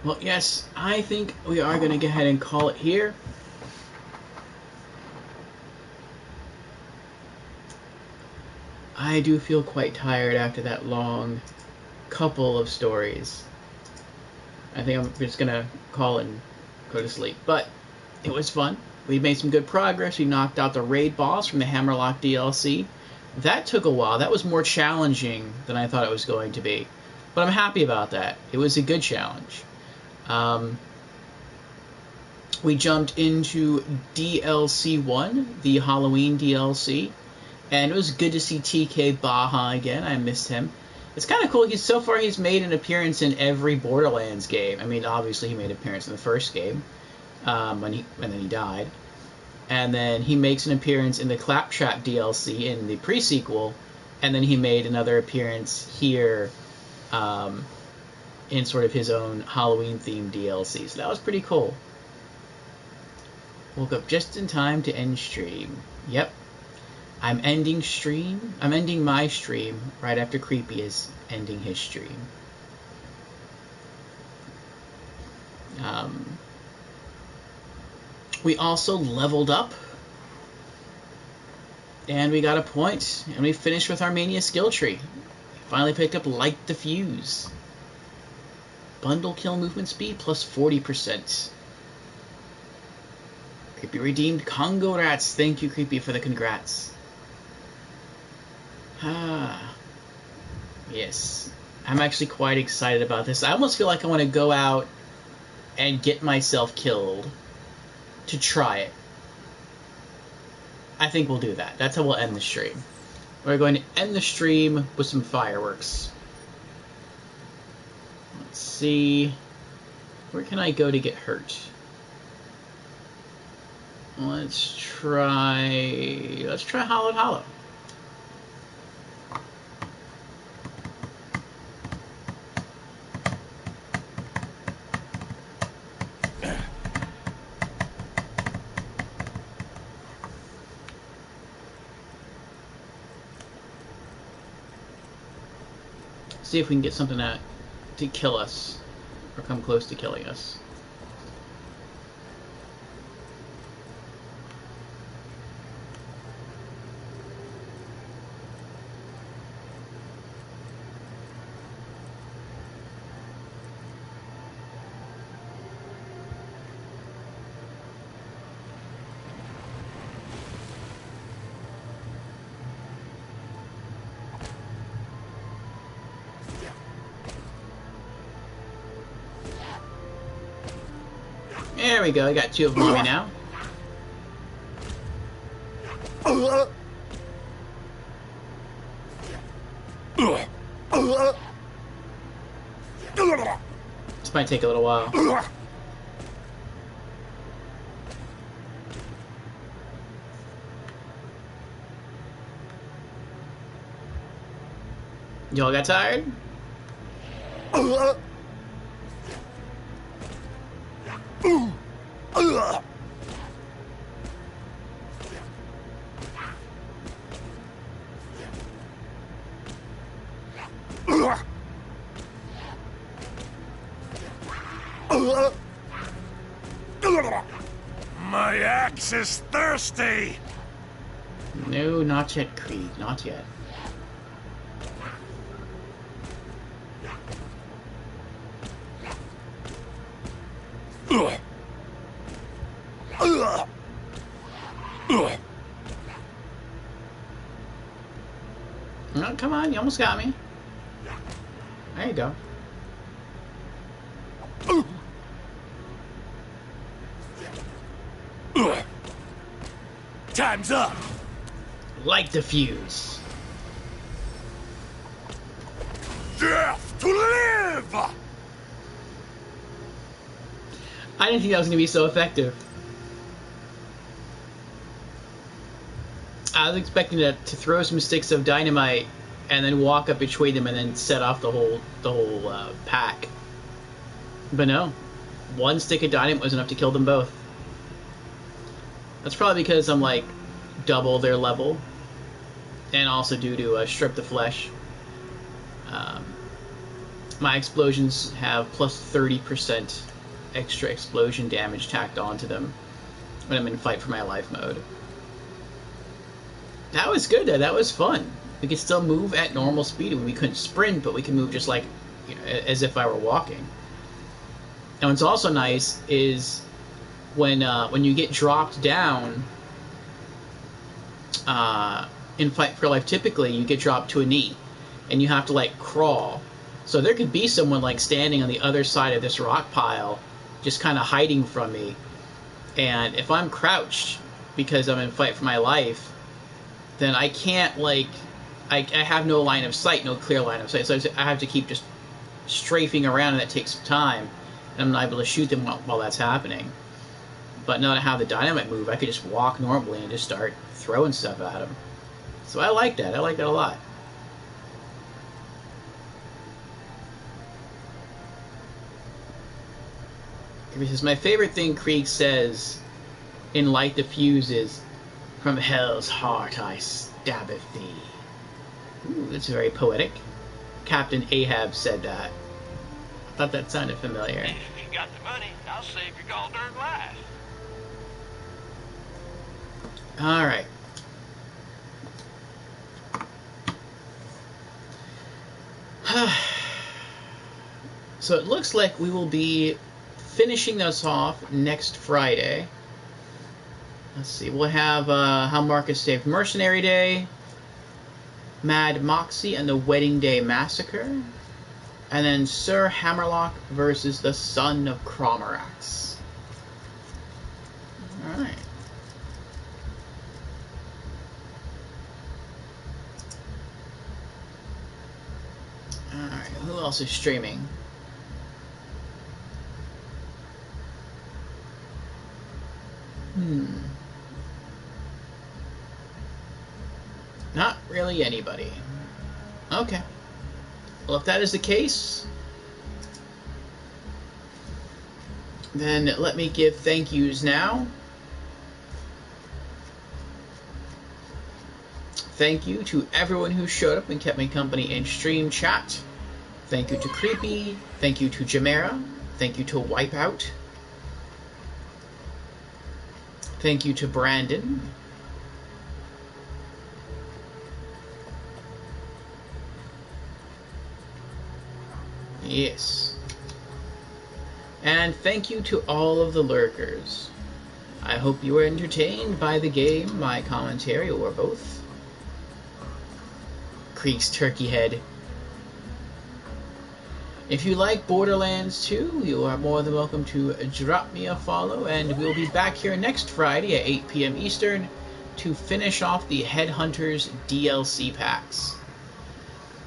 Well, yes, I think we are going to go ahead and call it here. I do feel quite tired after that long couple of stories. I think I'm just going to call and go to sleep. But it was fun. We made some good progress. We knocked out the raid boss from the Hammerlock DLC. That took a while. That was more challenging than I thought it was going to be. But I'm happy about that. It was a good challenge. We jumped into DLC 1, the Halloween DLC. And it was good to see TK Baja again. I missed him. It's kind of cool. So far he's made an appearance in every Borderlands game. I mean, obviously he made an appearance in the first game, and then he died. And then he makes an appearance in the Claptrap DLC in the pre-sequel, and then he made another appearance here in sort of his own Halloween-themed DLC. So that was pretty cool. Woke up just in time to end stream. Yep. I'm ending my stream right after Creepy is ending his stream. We also leveled up. And we got a point. And we finished with our Mania skill tree. Finally picked up Light the Fuse. Bundle kill movement speed plus 40%. Creepy redeemed Congo Rats. Thank you, Creepy, for the congrats. Yes. I'm actually quite excited about this. I almost feel like I want to go out and get myself killed to try it. I think we'll do that. That's how we'll end the stream. We're going to end the stream with some fireworks. Let's see. Where can I go to get hurt? Let's try Hollowed Hollow. See if we can get something to kill us, or come close to killing us. There we go, I got two of them on me now. This might take a little while. Y'all got tired? My axe is thirsty! No, not yet, Creed. Not yet. Oh, come on, you almost got me. There you go. Time's up! Light the fuse. Death to live! I didn't think that was going to be so effective. I was expecting to throw some sticks of dynamite and then walk up between them and then set off the whole pack. But no, one stick of dynamite was enough to kill them both. That's probably because I'm like double their level, and also due to strip the flesh. my explosions have plus 30% extra explosion damage tacked onto them when I'm in fight for my life mode. That was good though, that was fun. We could still move at normal speed. We couldn't sprint, but we can move just like, you know, as if I were walking. And what's also nice is when you get dropped down in Fight for Life, typically you get dropped to a knee and you have to like crawl. So there could be someone like standing on the other side of this rock pile just kind of hiding from me, and if I'm crouched because I'm in Fight for My Life, then I can't like I have no line of sight, no clear line of sight, so I have to keep just strafing around, and that takes some time, and I'm not able to shoot them while that's happening. But now that I have the dynamite move, I could just walk normally and just start throwing stuff at them. So I like that. I like that a lot. Because my favorite thing Krieg says in Light the Fuse is, "From hell's heart I stab at thee." Ooh, that's very poetic. Captain Ahab said that. I thought that sounded familiar. If you got the money, I'll save your gall darn life. Alright. So it looks like we will be finishing this off next Friday. Let's see, we'll have How Marcus Saved Mercenary Day, Mad Moxie and the Wedding Day Massacre, and then Sir Hammerlock versus the Son of Cromorax. Alright. Alright, who else is streaming? Not really anybody. Okay. Well, if that is the case, then let me give thank yous now. Thank you to everyone who showed up and kept me company in stream chat. Thank you to Creepy. Thank you to Jamera. Thank you to Wipeout. Thank you to Brandon. Yes. And thank you to all of the lurkers. I hope you were entertained by the game, my commentary, or both. Creek's turkey head. If you like Borderlands 2, you are more than welcome to drop me a follow, and we'll be back here next Friday at 8 p.m. Eastern to finish off the Headhunters DLC packs.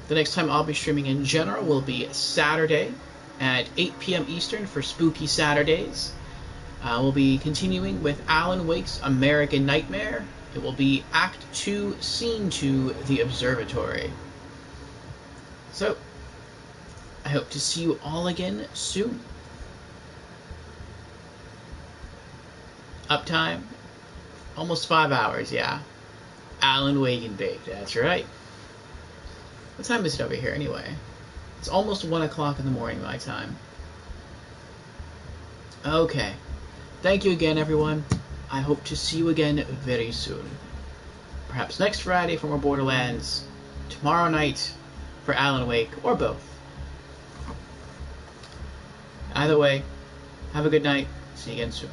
The next time I'll be streaming in general will be Saturday at 8 p.m. Eastern for Spooky Saturdays. We'll be continuing with Alan Wake's American Nightmare. It will be Act 2, Scene 2, The Observatory. So, I hope to see you all again soon. Uptime? Almost 5 hours, yeah. Alan Wake and Baked, that's right. What time is it over here anyway? It's almost 1 o'clock in the morning my time. Okay. Thank you again, everyone. I hope to see you again very soon. Perhaps next Friday for more Borderlands, tomorrow night for Alan Wake, or both. Either way, have a good night. See you again soon.